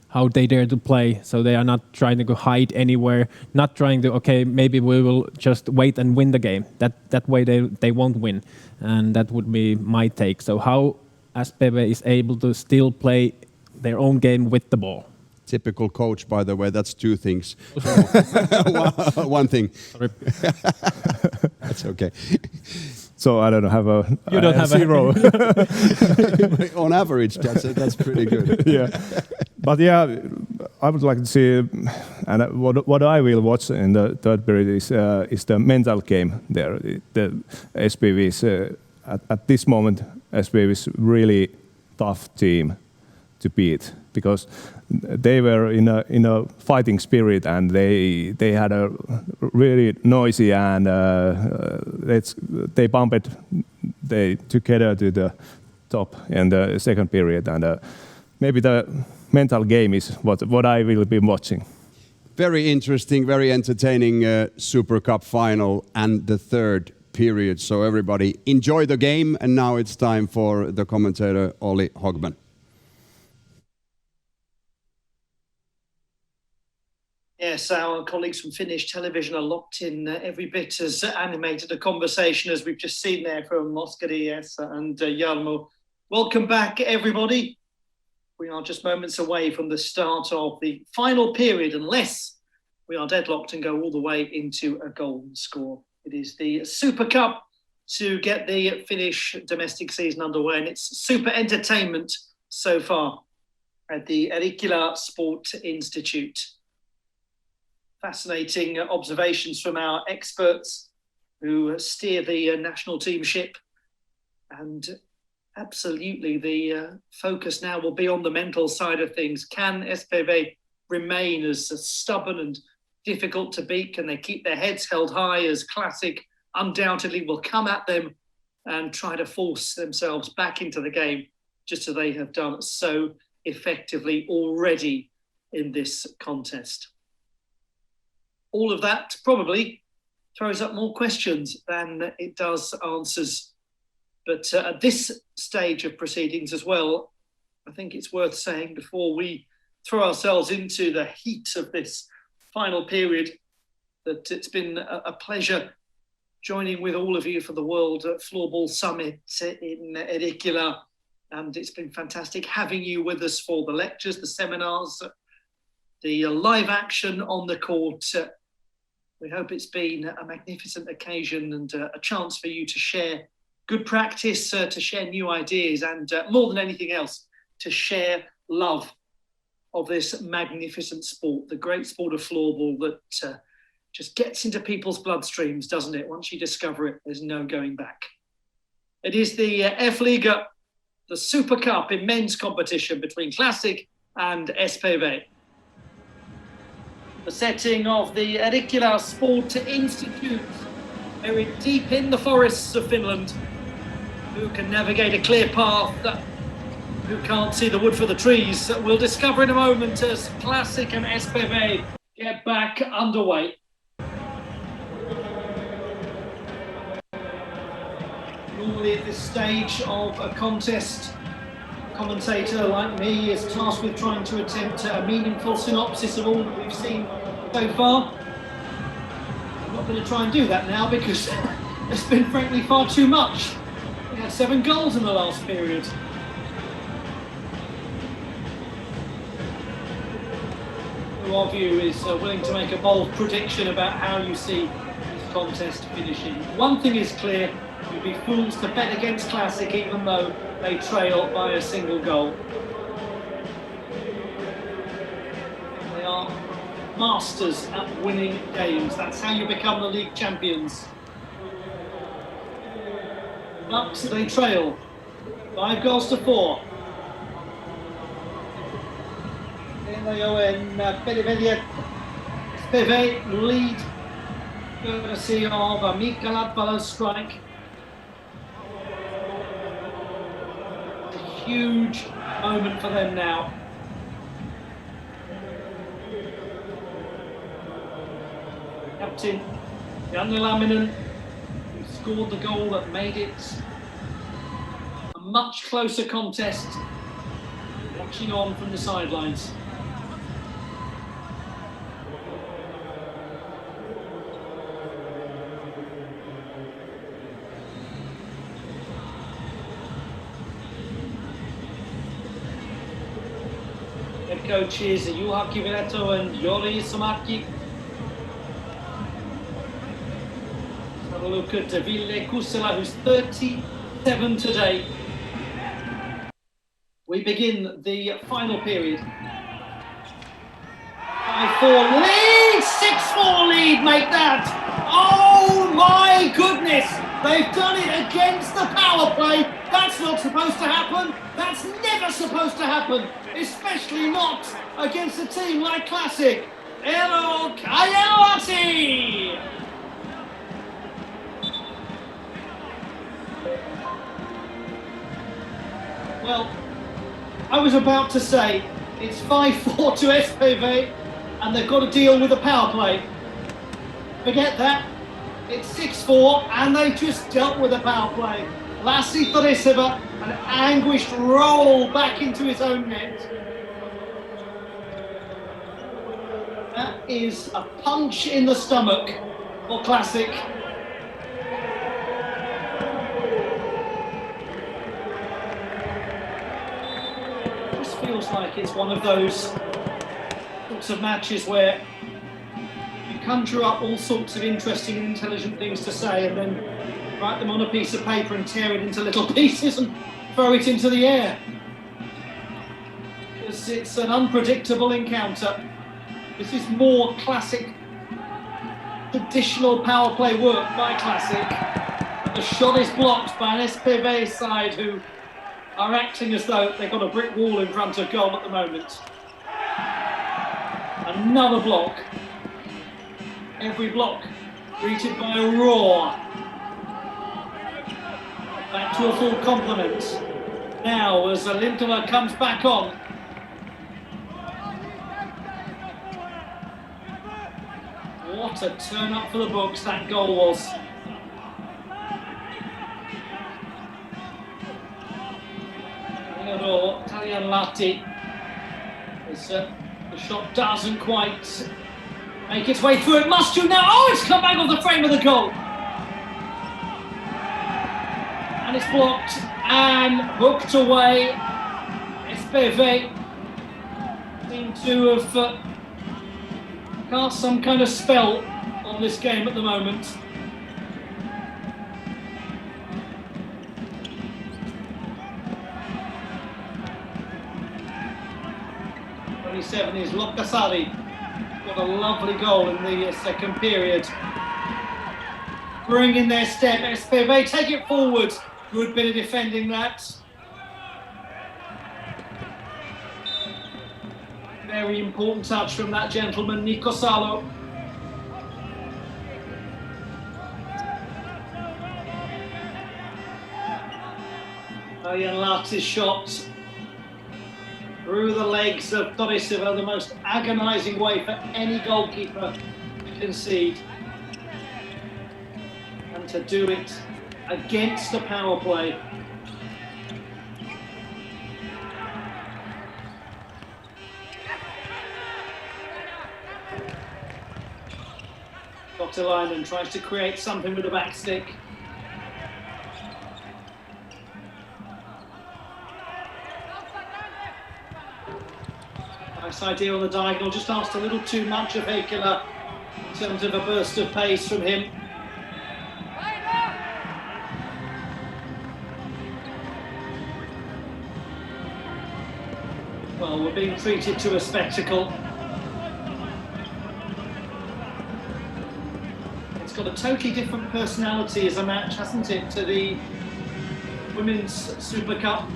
how they dare to play, so they are not trying to go hide anywhere, not trying to, okay, maybe we will just wait and win the game. That way they won't win, and that would be my take. So how SPV is able to still play their own game with the ball. Typical coach, by the way, that's 2 things. One thing. That's okay. So I don't have a you don't have 0. On average, that's pretty good. Yeah, but yeah, I would like to see, and what I will watch in the third period is the mental game there. The SPV is at this moment, SPV is really tough team to beat, because they were in a fighting spirit, and they had a really noisy, and they bumped together to the top in the second period, and maybe the mental game is what I will be watching. Very interesting, very entertaining Super Cup final and the third period. So everybody enjoy the game, and now it's time for the commentator Olli Hogman. Yes, our colleagues from Finnish television are locked in every bit as animated a conversation as we've just seen there from Oskari, and Jarmo. Welcome back, everybody. We are just moments away from the start of the final period, unless we are deadlocked and go all the way into a golden score. It is the Super Cup to get the Finnish domestic season underway, and it's super entertainment so far at the Eerikkilä Sport Institute. Fascinating observations from our experts who steer the national team ship, and absolutely the focus now will be on the mental side of things. Can SPV remain as stubborn and difficult to beat? Can they keep their heads held high, as Classic undoubtedly will come at them and try to force themselves back into the game, just as they have done so effectively already in this contest? All of that probably throws up more questions than it does answers. But at this stage of proceedings as well, I think it's worth saying, before we throw ourselves into the heat of this final period, that it's been a pleasure joining with all of you for the World Floorball Summit in Eerikkilä. And it's been fantastic having you with us for the lectures, the seminars, the live action on the court. We hope it's been a magnificent occasion and a chance for you to share good practice, to share new ideas, and more than anything else, to share love of this magnificent sport, the great sport of floorball that just gets into people's bloodstreams, doesn't it? Once you discover it, there's no going back. It is the F-Liga, the Super Cup in men's competition between Classic and SPV. The setting of the Eerikkilä Sport Institute, buried deep in the forests of Finland, who can navigate a clear path who can't see the wood for the trees. We'll discover in a moment as Classic and SPV get back underway. Normally at this stage of a contest, a commentator like me is tasked with trying to attempt a meaningful synopsis of all that we've seen so far. I'm not going to try and do that now because there's been frankly far too much. We had 7 goals in the last period. Who of you is willing to make a bold prediction about how you see this contest finishing? One thing is clear, you'd be fools to bet against Classic even though they trail by a single goal. They are masters at winning games. That's how you become the league champions. But they trail 5 goals to 4. They go in SPV lead courtesy of Eerikkilä strike. A huge moment for them now. Captain Janne Lamminen, who scored the goal that made it a much closer contest, watching on from the sidelines. Head coaches Eerikkilä and Jori Isomäki. Have a look at Ville Kussela, who's 37 today. We begin the final period. 5-4 lead, 6-4 lead, make that! Oh my goodness! They've done it against the power play. That's not supposed to happen. That's never supposed to happen, especially not against a team like Classic. Eerikkilä! Well, I was about to say it's 5-4 to SPV and they've got to deal with the power play. Forget that. It's 6-4 and they just dealt with the power play. Lassi Toriseva, an anguished roll back into his own net. That is a punch in the stomach for Classic. This feels like it's one of those sorts of matches where you conjure up all sorts of interesting and intelligent things to say and then write them on a piece of paper and tear it into little pieces and throw it into the air. Because it's an unpredictable encounter. This is more Classic, traditional power play work by Classic. The shot is blocked by an SPV side who are acting as though they've got a brick wall in front of goal at the moment. Another block. Every block greeted by a roar. Back to a full complement. Now as Eerikkilä comes back on. What a turn up for the books that goal was. Italian Latti. The shot doesn't quite make its way through. It must do now. Oh, it's come back off the frame of the goal. And it's blocked and hooked away. SPV seem to have cast some kind of spell on this game at the moment. Is Lokkasari. Got a lovely goal in the second period. Bring in their step. SPV take it forward. Good bit of defending that. Very important touch from that gentleman, Nico Salo. Ian Larks' shot through the legs of Torisiva, the most agonising way for any goalkeeper to concede. And to do it against the power play. Cotyle tries to create something with the back stick. Nice idea on the diagonal, just asked a little too much of Eerikkilä in terms of a burst of pace from him. Well, we're being treated to a spectacle. It's got a totally different personality as a match, hasn't it, to the Women's Super Cup.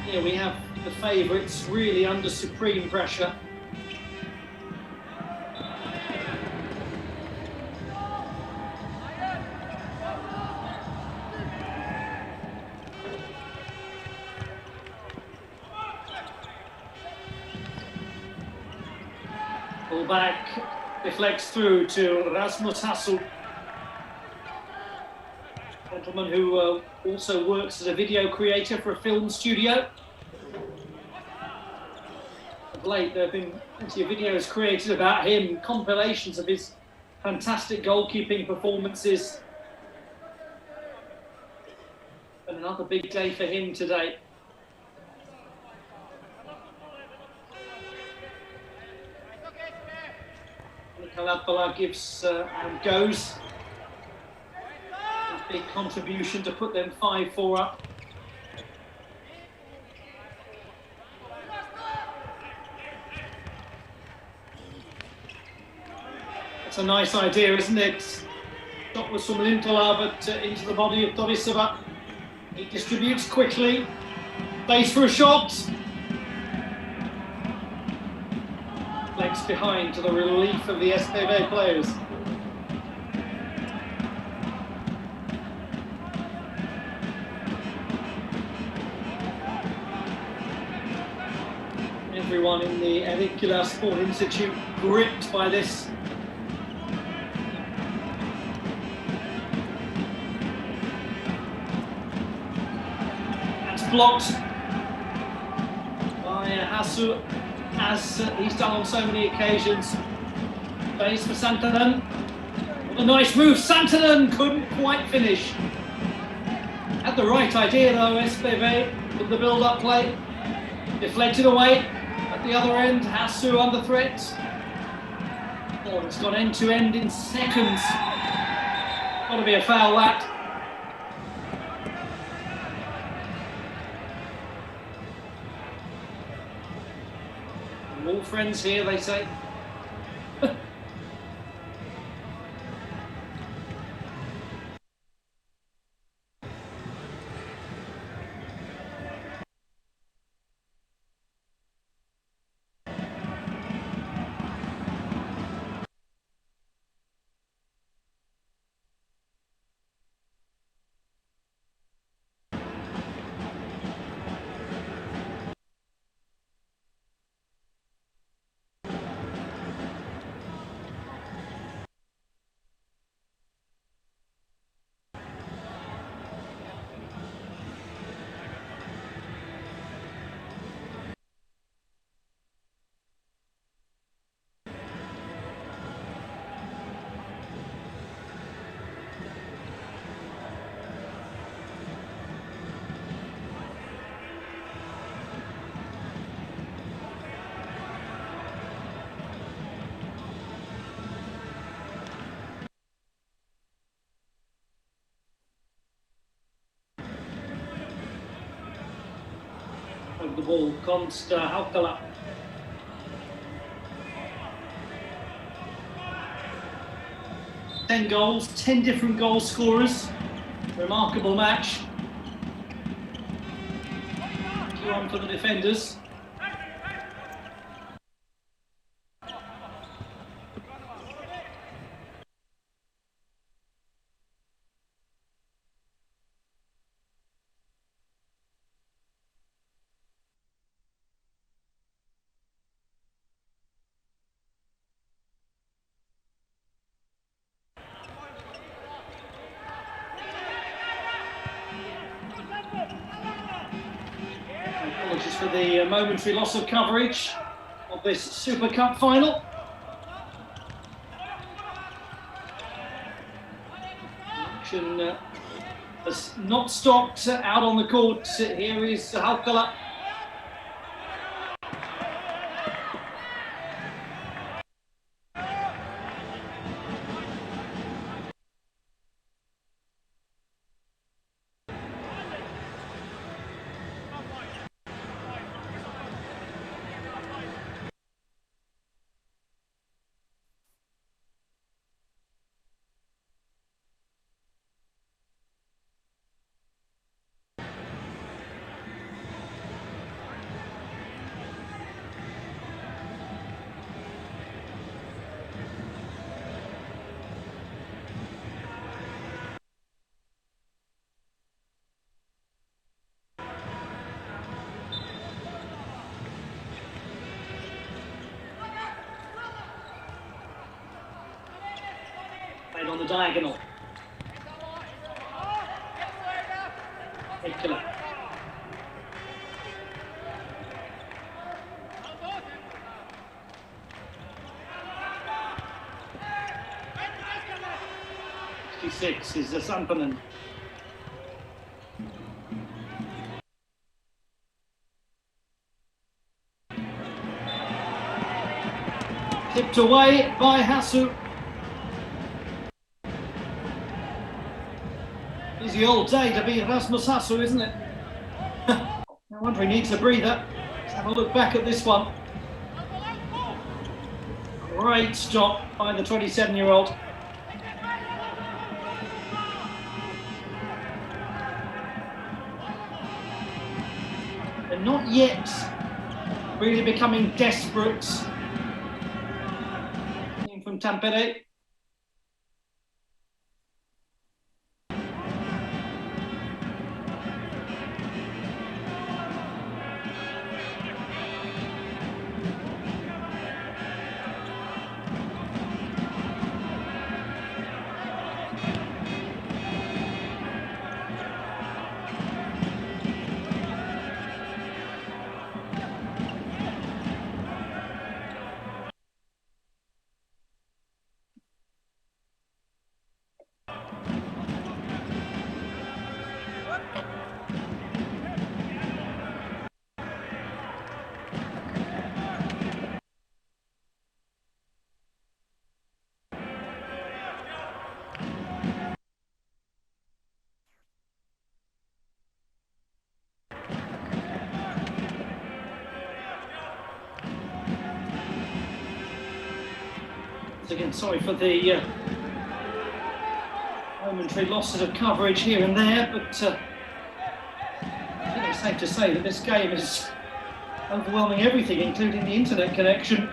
Here we have the favourites really under supreme pressure. Ball back, deflects through to Rasmus Hassel. Gentleman who also works as a video creator for a film studio. Of late there have been plenty of videos created about him, compilations of his fantastic goalkeeping performances. And another big day for him today. Cotyle gives and goes. A big contribution to put them 5-4 up. That's a nice idea, isn't it? Shot was from Lintola, but into the body of Torisiva. He distributes quickly. Place for a shot. Legs behind to the relief of the SPV players. Everyone in the Eerikkilä Sport Institute gripped by this. That's blocked by Hasu, as he's done on so many occasions. Space for Santanen. What a nice move. Santanen couldn't quite finish. Had the right idea though, SPV, with the build-up play. Deflected away at the other end. Hasu under threat. Oh, it's gone end-to-end in seconds. Got to be a foul, that. We're all friends here, they say. Of the ball, Konsta Haukala. Ten goals, 10 different goal scorers. Remarkable match. Two on for the defenders. for the momentary loss of coverage of this Super Cup final. Action has not stopped out on the court. Here is Eerikkilä. On the diagonal. Eerikkilä. Six is the Salman. Tipped away by Hassu. It's the old day to be Rasmus Hassu, isn't it? No wonder he needs a breather. Let's have a look back at this one. Great stop by the 27-year-old. They're not yet really becoming desperate. From Tampere. Again, sorry for the momentary losses of coverage here and there, but I think it's safe to say that this game is overwhelming everything, including the internet connection.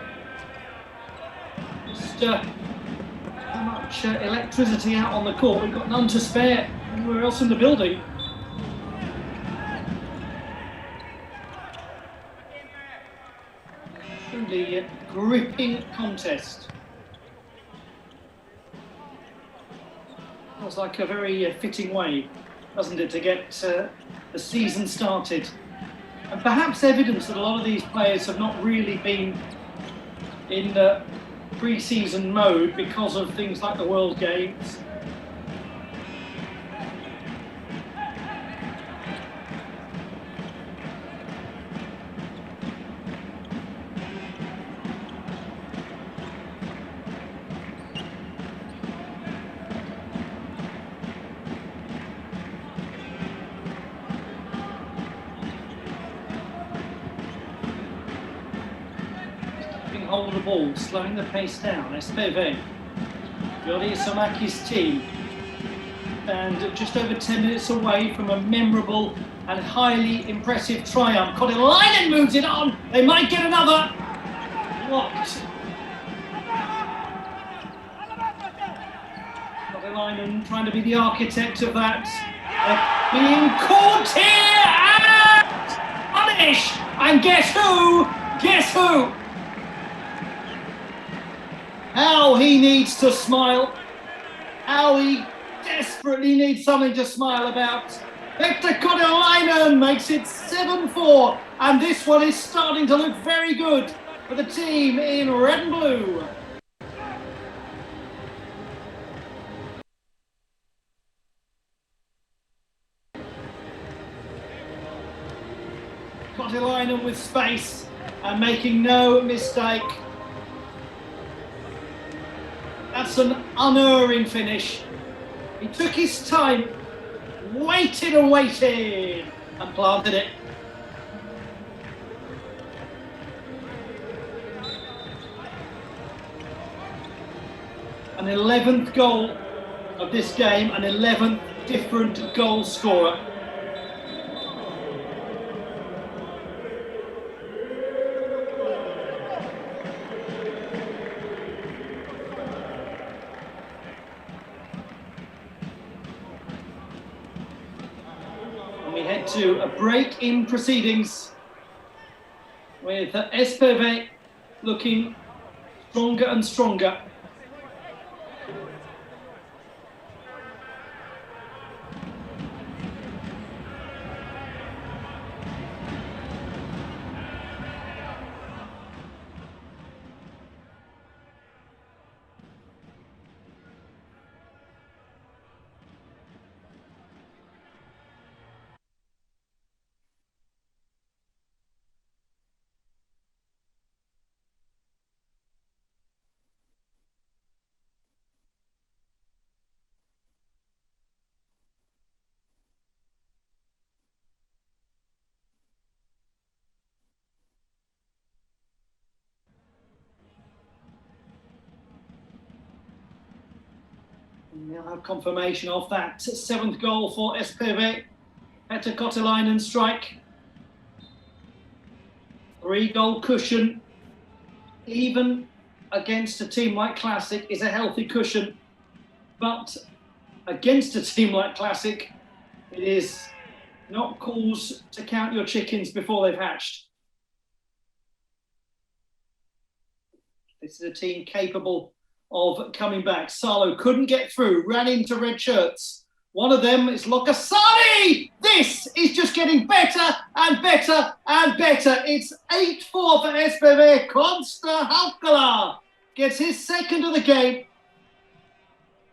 Just how much electricity out on the court. We've got none to spare anywhere else in the building. Truly gripping contest. Feels like a very fitting way, doesn't it, to get the season started. And perhaps evidence that a lot of these players have not really been in pre-season mode because of things like the World Games. Hold of the ball, slowing the pace down. SPV, Jori Isomäki's team, and just over 10 minutes away from a memorable and highly impressive triumph. Cotyle moves it on. They might get another. Blocked. Cotyle trying to be the architect of that. Being caught here and punished. And guess who? Guess who? How he needs to smile, how he desperately needs something to smile about. Hector Cotyle makes it 7-4, and this one is starting to look very good for the team in red and blue. Cotyle with space and making no mistake. That's an unerring finish. He took his time, waited and waited, and planted it. An 11th goal of this game, an 11th different goal scorer. We head to a break in proceedings with SPV looking stronger and stronger. We'll have confirmation of that 7th goal for SPV. Hector Cotyle strike. 3-goal cushion, even against a team like Classic, is a healthy cushion. But against a team like Classic, it is not cause to count your chickens before they've hatched. This is a team capable of coming back. Salo couldn't get through, ran into red shirts. One of them is Lokasari! This is just getting better and better and better. It's 8-4 for SPV. Konsta gets his second of the game.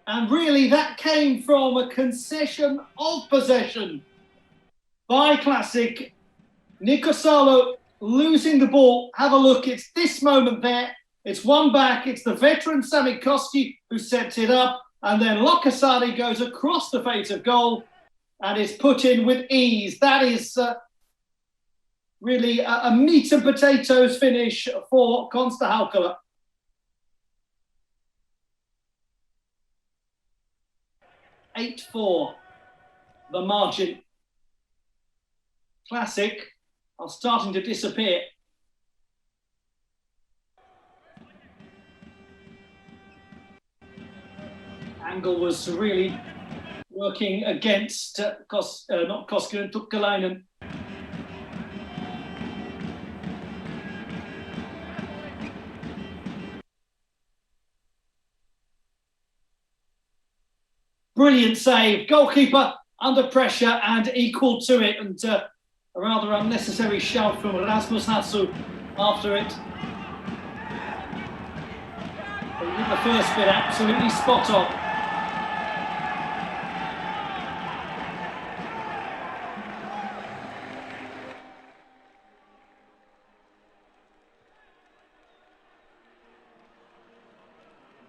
And really that came from a concession of possession by Classic. Nico Salo losing the ball. Have a look, it's this moment there. It's one back, it's the veteran Sami Koski who sets it up, and then Lokasari goes across the face of goal and is put in with ease. That is really a meat and potatoes finish for Konsta. 8-4, the margin. Classic are starting to disappear. Angle was really working against not Koskinen, Tukkalainen. Brilliant save, goalkeeper under pressure and equal to it, and a rather unnecessary shout from Rasmus Hassu after it. But the first bit absolutely spot on.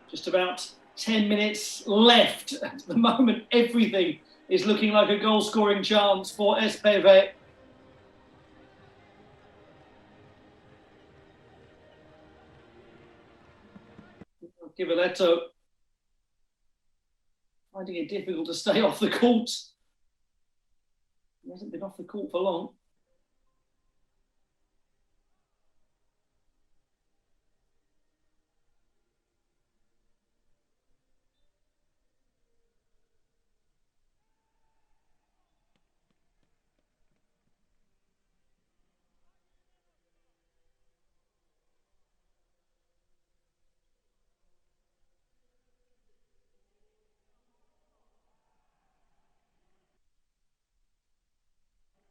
Just about 10 minutes left. At the moment, everything is looking like a goal-scoring chance for SPV. Kiviletto finding it difficult to stay off the court. He hasn't been off the court for long.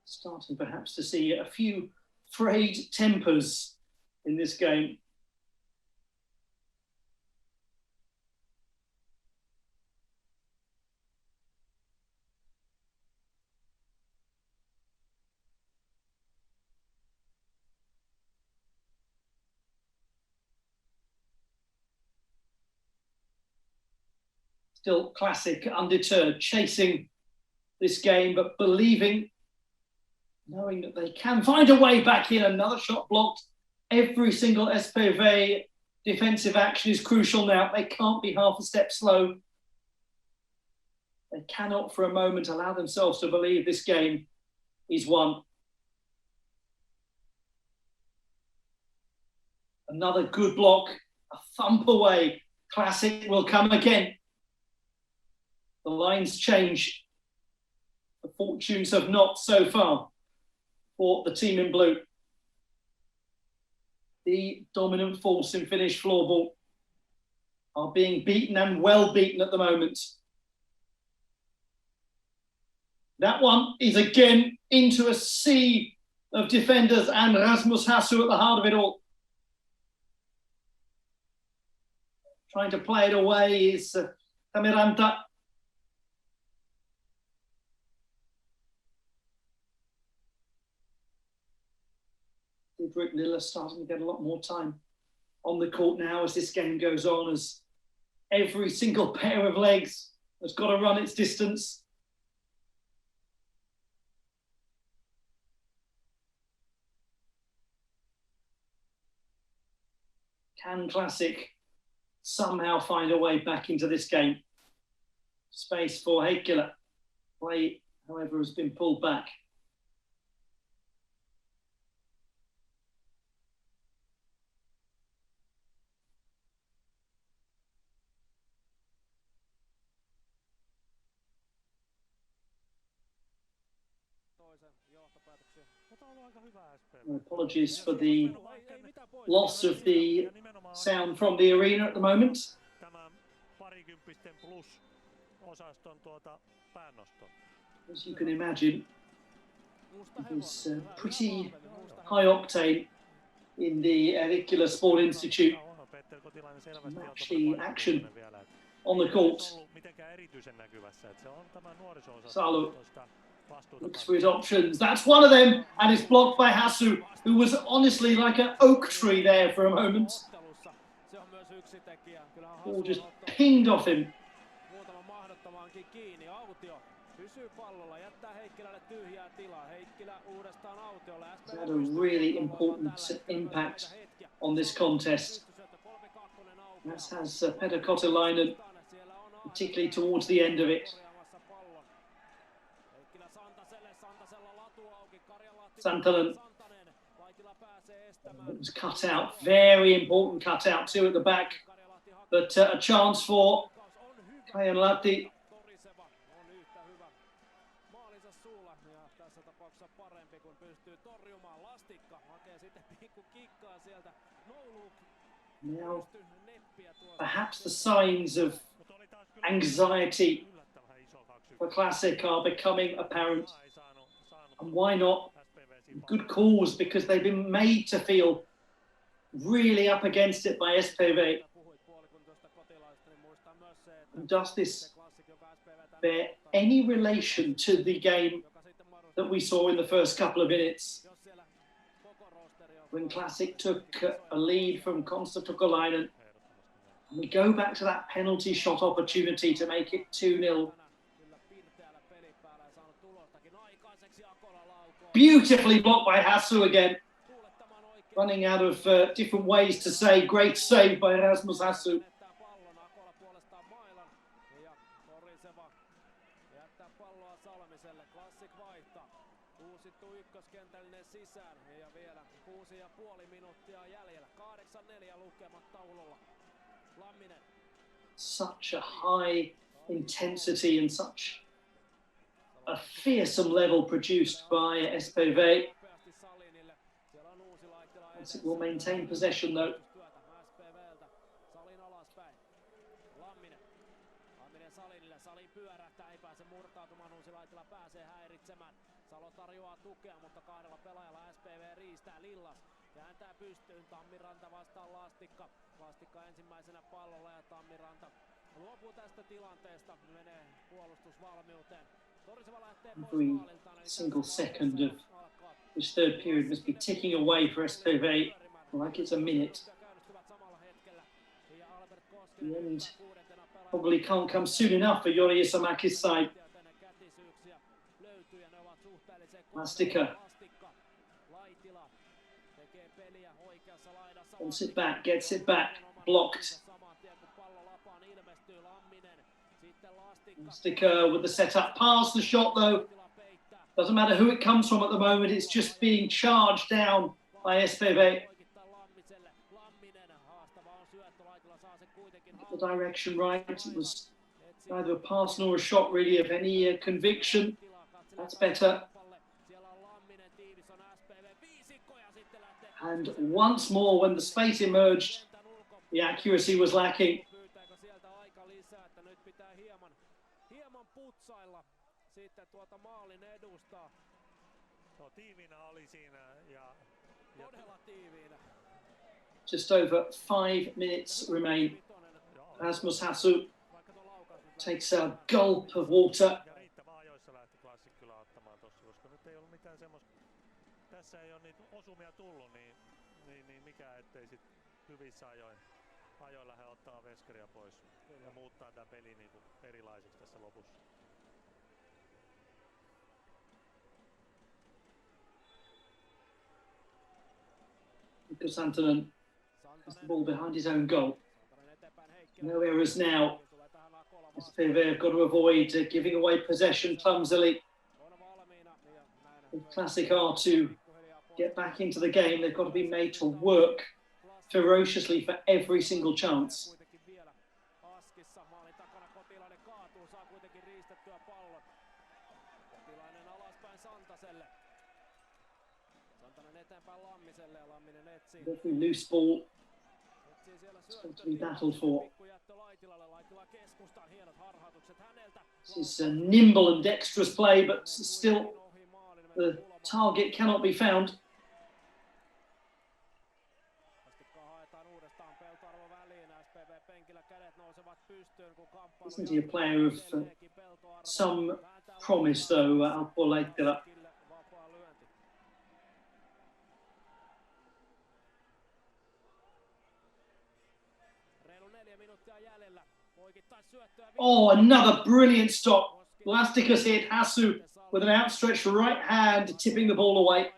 Starting perhaps to see a few frayed tempers in this game. Still classic, undeterred, chasing this game, but believing, knowing that they can find a way back in. Another shot blocked. Every single SPV defensive action is crucial now. They can't be half a step slow. They cannot for a moment allow themselves to believe this game is won. Another good block, a thump away. Classic will come again. The lines change. The fortunes have not so far for the team in blue. The dominant force in Finnish floorball are being beaten and well beaten at the moment. That one is again into a sea of defenders and Rasmus Hassu at the heart of it all. Trying to play it away is Tamiranta. Eerikkilä starting to get a lot more time on the court now as this game goes on, as every single pair of legs has got to run its distance. Can Classic somehow find a way back into this game? Space for Eerikkilä. Play, however, has been pulled back. Apologies for the loss of the sound from the arena at the moment. As you can imagine, it was pretty high octane in the Eerikkilä Sport Institute. Match the action on the court. Salu looks for his options. That's one of them, and it's blocked by Hassu, who was honestly like an oak tree there for a moment. Ball just pinged off him. He's had a really important impact on this contest, as has Peter Cotyle, particularly towards the end of it. Santanen. It was cut out, very important cut out too at the back, but a chance for Kajanlahti. Now, perhaps the signs of anxiety for Classic are becoming apparent, and why not? Good cause, because they've been made to feel really up against it by SPV. And does this bear any relation to the game that we saw in the first couple of minutes, when Classic took a lead from Konsta Tukolainen? We go back to that penalty shot opportunity to make it 2-0. Beautifully blocked by Hassu again. Running out of different ways to say great save by Rasmus Hassu. Such a high intensity and such a fearsome level produced by SPV. It will maintain possession though. pyörähtää, ei pääse murtautumaan, Uusi Laitila pääsee häiritsemään. Salo tarjoaa tukea, mutta kahdella pelaajalla SPV riistää. Lillas kääntää pystyyn, Tammiranta vastaan Lastikka. Lastikka ensimmäisenä pallolla ja Tammiranta luopuu tästä tilanteesta, menee puolustusvalmiuteen. Toriseva lähtee pois maalilta. Single second of this third period must be ticking away for SPV like it's a minute. The end probably can't come soon enough for Jori Isomäki's side. Lastikka wants it back, gets it back, blocked. Lastikka with the set-up pass, the shot though. Doesn't matter who it comes from at the moment, it's just being charged down by SPV. Get the direction right, it was neither a pass nor a shot really of any conviction. That's better. And once more, when the space emerged, the accuracy was lacking. Just over 5 minutes remain. Rasmus Hassu takes a gulp of water. Tässä ei ole niitä osumia tullut, niin mikä ettei sit hyvissä ajoin lähde ottaa veskaria pois ja muuttaa tää peli niinku erilaiseksi tässä lopussa. Mikko Santanen has the ball behind his own goal. No errors now. SPV have got to avoid giving away possession clumsily. If Classic are to get back into the game, they've got to be made to work ferociously for every single chance. Every loose ball is going to be battled for. This is a nimble and dexterous play, but still the target cannot be found. Isn't he a player of some promise though, Alpo Leikkilä? Oh, another brilliant stop. Lastikka's hit Hassu with an outstretched right hand, tipping the ball away.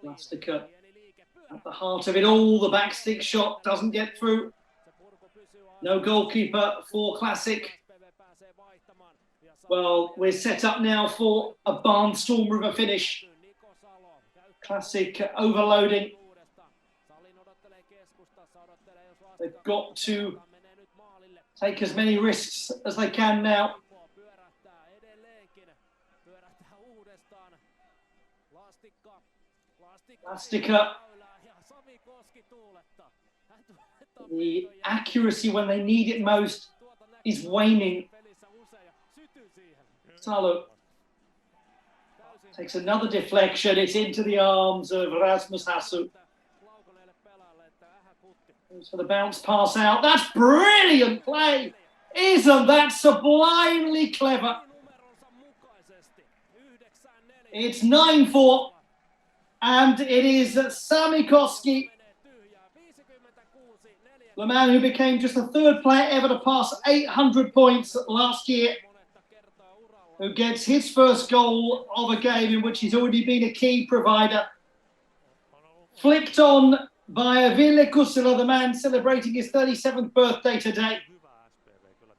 Lastikka at the heart of it all. The backstick shot doesn't get through. No goalkeeper for Classic. Well, we're set up now for a barnstormer of a finish. Classic overloading. They've got to take as many risks as they can now. Lastikka. The accuracy when they need it most is waning. Salo takes another deflection. It's into the arms of Rasmus Hassu. For the bounce pass out. That's brilliant play. Isn't that sublimely clever? It's 9-4. And it is Sami Koski, the man who became just the third player ever to pass 800 points last year, who gets his first goal of a game in which he's already been a key provider. Flicked on by Ville Kussila, the man celebrating his 37th birthday today.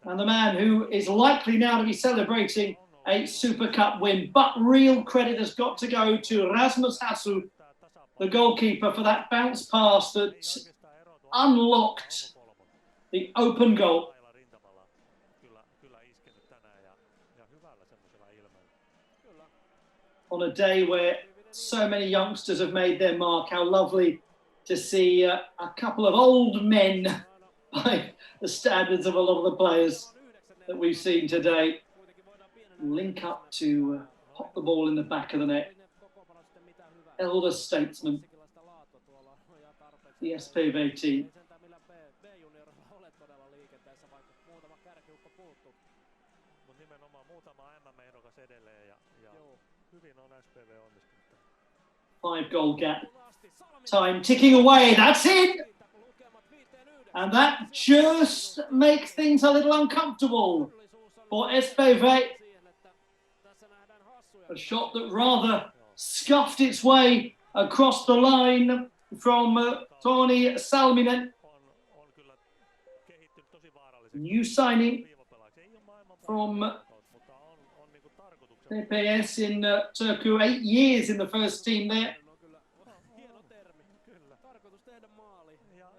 And the man who is likely now to be celebrating a Super Cup win. But real credit has got to go to Rasmus Hassu, the goalkeeper, for that bounce pass that unlocked the open goal. On a day where so many youngsters have made their mark, how lovely to see a couple of old men by the standards of a lot of the players that we've seen today link up to pop the ball in the back of the net. Elder statesmen, the SPV team. Five-goal gap. Time ticking away. That's in! And that just makes things a little uncomfortable for SPV. A shot that rather scuffed its way across the line from Tony Salminen. New signing from TPS in Turku, 8 years in the first team there.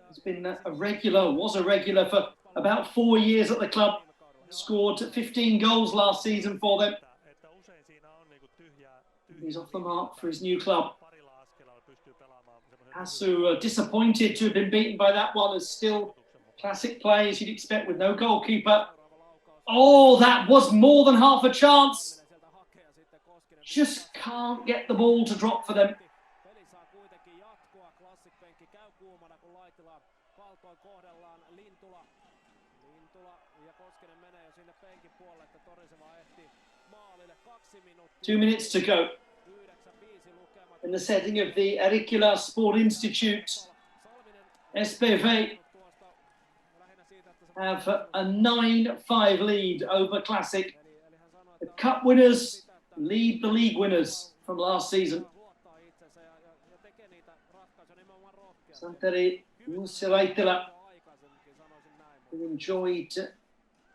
He's been was a regular for about 4 years at the club. Scored 15 goals last season for them. He's off the mark for his new club. Hassu disappointed to have been beaten by that one, as still classic play as you'd expect with no goalkeeper. Oh, that was more than half a chance. Just can't get the ball to drop for them. Two minutes to go. In the setting of the Eerikkilä Sport Institute, SPV have a 9-5 lead over Classic. The cup winners lead the league winners from last season. Santeri Eerikkilä, who enjoyed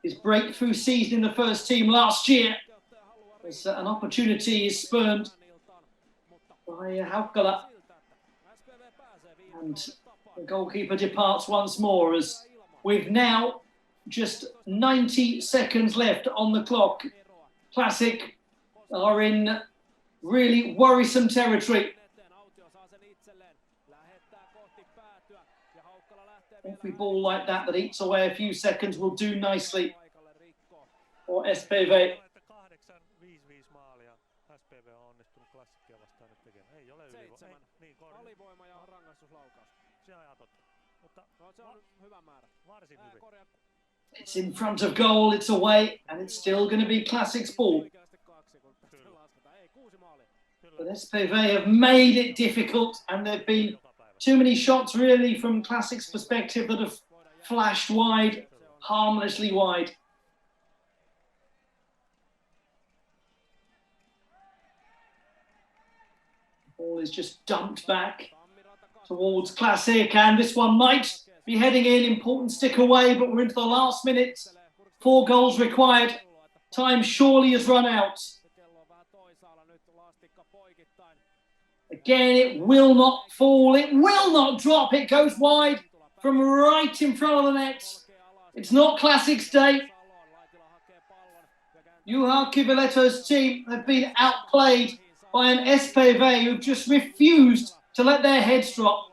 his breakthrough season in the first team last year, as an opportunity is spurned by Haukala. And the goalkeeper departs once more, as with now just 90 seconds left on the clock. Classic are in really worrisome territory. Every ball like that eats away a few seconds will do nicely for SPV. It's in front of goal, it's away, and it's still going to be Classic's ball. But SPV have made it difficult, and there have been too many shots really from Classic's perspective that have flashed wide, harmlessly wide. The ball is just dumped back towards Classic, and this one might be heading in. Important stick away, but we're into the last minute. 4 goals required. Time surely has run out. Again, it will not fall. It will not drop. It goes wide from right in front of the net. It's not Classic's day. Juha Kivilehto's team have been outplayed by an SPV who've just refused to let their heads drop.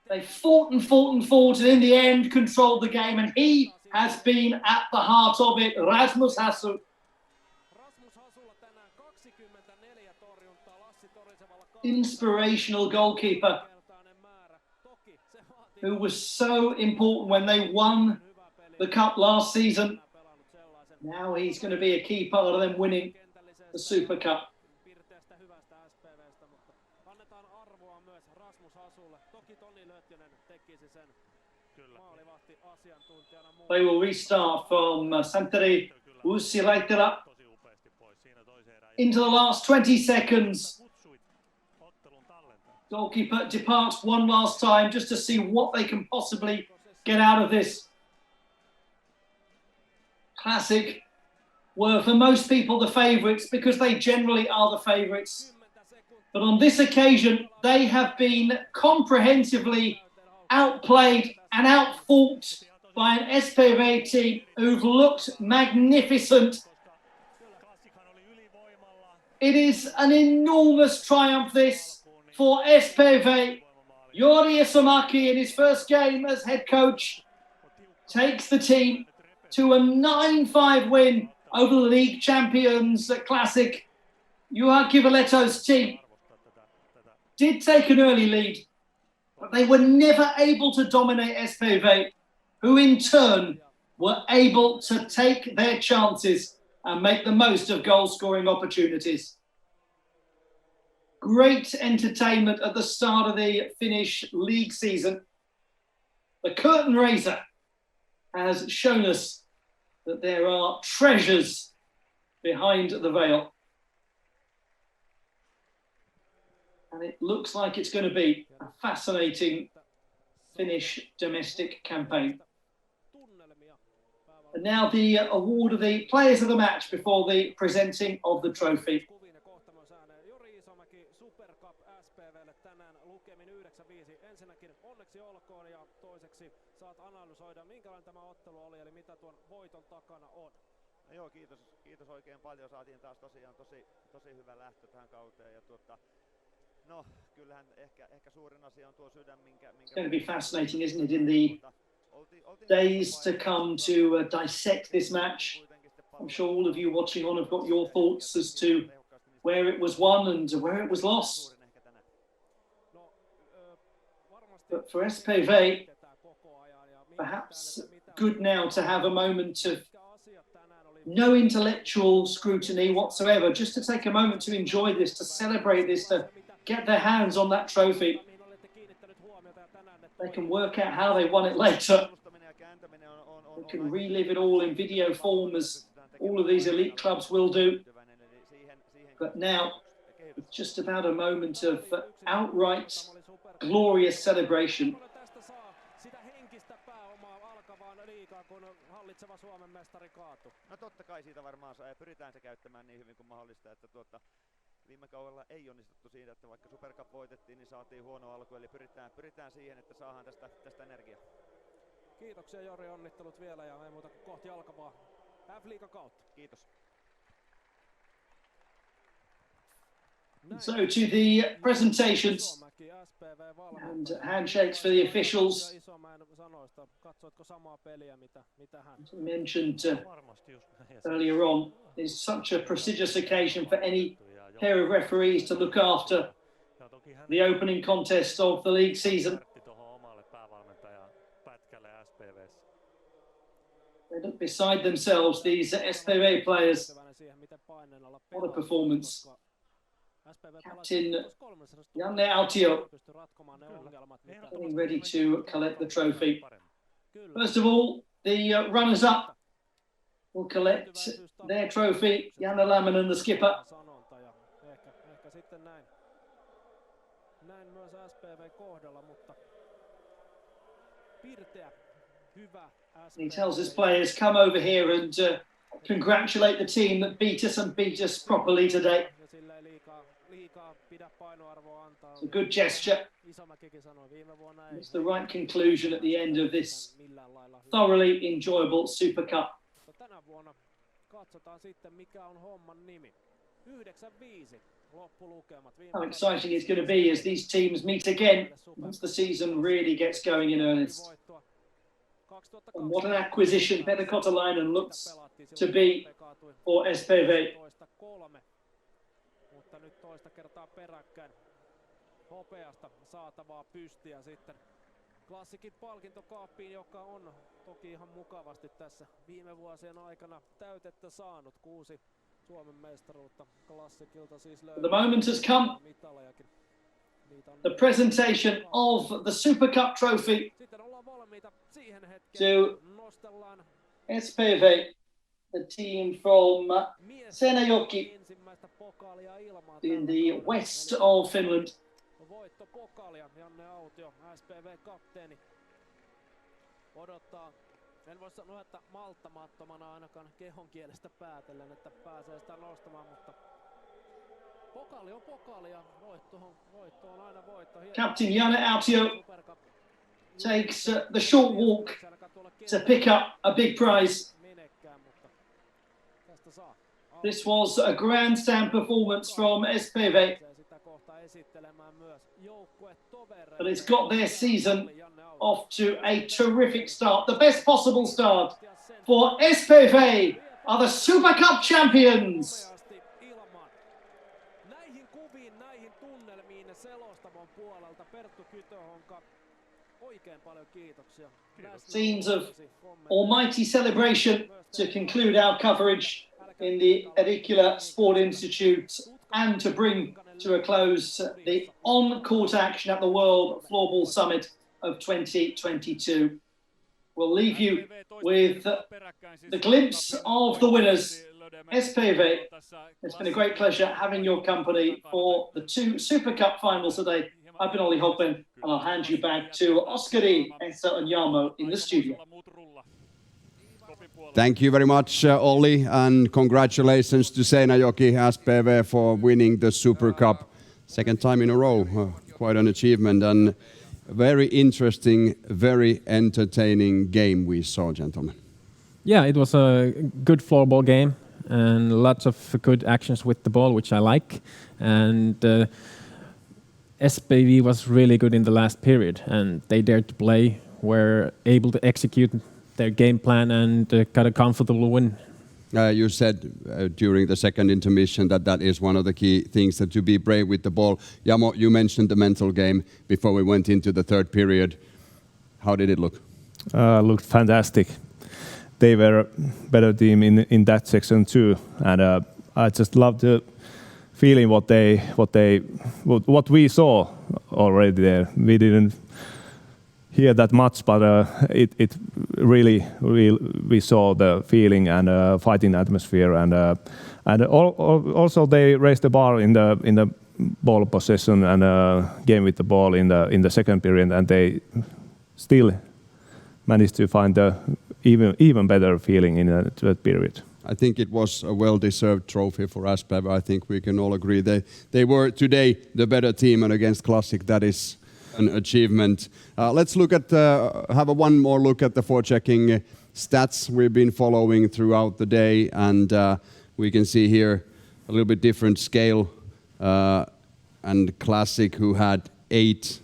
They fought and fought and fought, and in the end controlled the game, and he has been at the heart of it, Rasmus Hassu. Inspirational goalkeeper who was so important when they won the cup last season. Now he's going to be a key part of them winning the Super Cup. They will restart from Santeri Eerikkilä into the last 20 seconds. Goalkeeper departs one last time just to see what they can possibly get out of this. Classic were for most people the favourites because they generally are the favourites. But on this occasion, they have been comprehensively outplayed and outfought by an SPV team who've looked magnificent. It is an enormous triumph this for SPV. Jori Isomaki in his first game as head coach takes the team to a 9-5 win over the league champions Classic. Juha Kiviletto's team did take an early lead, but they were never able to dominate SPV, who in turn were able to take their chances and make the most of goal-scoring opportunities. Great entertainment at the start of the Finnish league season. The curtain raiser has shown us that there are treasures behind the veil. And it looks like it's going to be a fascinating Finnish domestic campaign. And now the award of the players of the match before the presenting of the trophy. Jori Isomäki Super Cup SPVlle tänään lukemin 9-5. Ensinnäkin onneksi olkoon ja toiseksi saat analysoida, minkälainen tämä ottelu oli, eli mitä tuon voiton takana on. No joo, kiitos oikein paljon. Saatiin taas tosiaan tosi hyvä lähtö tähän kauteen ja no kyllähän ehkä suurin asia on tuo sydän, minkä It's going to be fascinating, isn't it, in the days to come to dissect this match. I'm sure all of you watching on have got your thoughts as to where it was won and where it was lost. But for SPV, perhaps good now to have a moment of no intellectual scrutiny whatsoever, just to take a moment to enjoy this, to celebrate this, to get their hands on that trophy. They can work out how they won it later. They can relive it all in video form, as all of these elite clubs will do. But now, it's just about a moment of outright glorious celebration. No totta kai siitä varmaan pyritään se käyttämään niin hyvin kuin mahdollista, että viime kaudella ei onnistuttu siitä, että vaikka Super Cup voitettiin, niin saatiin huono alku, eli pyritään siihen, että saadaan tästä energiaa. Kiitoksia Jori, onnittelut vielä ja ei muuta kuin kohti alkavaa F-liigan kautta. Kiitos. So to the presentations and handshakes for the officials. As we mentioned earlier on, it's such a prestigious occasion for any pair of referees to look after the opening contest of the league season. They look beside themselves, these SPV players. What a performance. Captain Janne Autio getting ready to collect the trophy. First of all, the runners-up will collect their trophy. Janne Lamminen, the skipper. He tells his players, come over here and congratulate the team that beat us and beat us properly today. It's a good gesture. It's the right conclusion at the end of this thoroughly enjoyable Super Cup. How exciting it's going to be as these teams meet again once the season really gets going in earnest. And what an acquisition Peter Cotyle looks to be for SPV. Mutta nyt toista kertaa peräkkäin hopeasta saatavaa pystiä sitten Classicin palkintokaappiin, joka on toki ihan mukavasti tässä viime vuosien aikana täytettä saanut. 6 Suomen mestaruutta Classicilta siis löytyy. The moment has come. The presentation of the Super Cup trophy to SPV, the team from Seinäjoki in the west of Finland. Voittopokalia Janne Autio, SPV-kapteeni, odottaa. En voi sanoa, että malttamattomana ainakaan kehon kielestä päätellen, että pääsee sitä nostamaan, mutta pokaali on pokaali ja voitto on aina voitto. Captain Janne Autio takes the short walk to pick up a big prize. This was a grandstand performance from SPV, but it's got their season off to a terrific start. The best possible start for SPV are the Super Cup champions. Näihin kuviin, näihin tunnelmiin selostamon puolelta Perttu Kytöhonka. Oikein paljon kiitoksia. Scenes of almighty celebration to conclude our coverage in the Eerikkilä Sport Institute and to bring to a close the on-court action at the World Floorball Summit of 2022. We'll leave you with the glimpse of the winners, SPV. It's been a great pleasure having your company for the 2 Super Cup finals today. I've been Olli Hoppen, and I'll hand you back to Oskari, Esa and Jarmo in the studio. Thank you very much, Olli, and congratulations to Seinäjoki SPV for winning the Super Cup second time in a row. Quite an achievement, and very interesting, very entertaining game we saw, gentlemen. Yeah, it was a good floorball game and lots of good actions with the ball, which I like. And SPV was really good in the last period, and they dared to play, were able to execute their game plan and got a comfortable win. You said during the second intermission that is one of the key things, that to be brave with the ball. Jarmo, you mentioned the mental game before we went into the third period. How did it look? Looked fantastic. They were a better team in that section too, and I just loved the feeling what we saw already there. We didn't hear that much, but it really we saw the feeling and fighting atmosphere, and also they raised the bar in the ball possession and game with the ball in the second period, and they still managed to find the even better feeling in the third period. I think it was a well-deserved trophy for SPV. I think we can all agree they were today the better team, and against Classic that is an achievement. Let's look at have one more look at the forechecking stats we've been following throughout the day, and we can see here a little bit different scale. And Classic, who had 8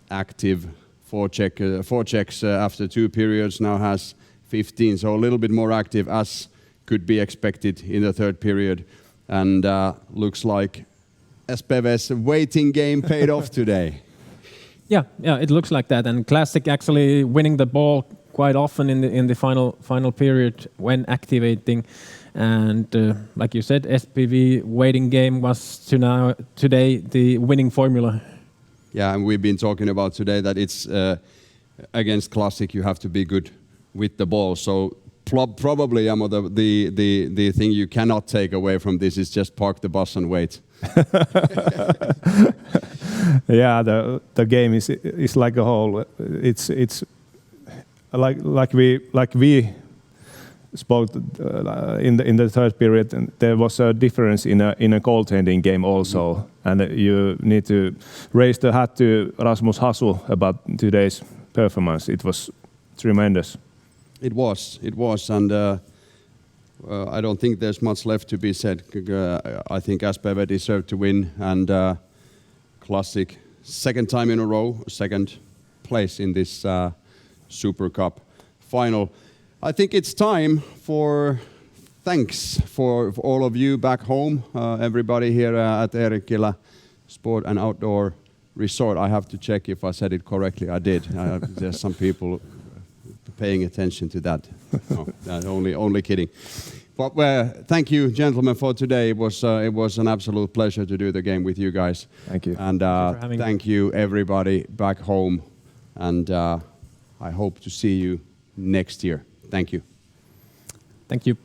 active forechecks after 2 periods, now has 15, so a little bit more active as could be expected in the third period, and looks like SPV's waiting game paid off today. Yeah, it looks like that, and Classic actually winning the ball quite often in the final period when activating, and like you said, SPV waiting game was today the winning formula. Yeah, and we've been talking about today that it's against Classic you have to be good with the ball. So probably the thing you cannot take away from this is just park the bus and wait. Yeah, the game is like a whole. It's like we spoke in the third period, and there was a difference in a goaltending game also, and you need to raise the hat to Rasmus Hasu about today's performance. It was tremendous. It was, and I don't think there's much left to be said. I think SPV deserved to win, and Classic second time in a row, second place in this Super Cup final. I think it's time for thanks for all of you back home, everybody here at Eerikkilä Sport and Outdoor Resort. I have to check if I said it correctly. I did. There's some people paying attention to that. No, only kidding. But thank you, gentlemen, for today. It was an absolute pleasure to do the game with you guys. Thank you. And thank you, everybody back home. And I hope to see you next year. Thank you. Thank you.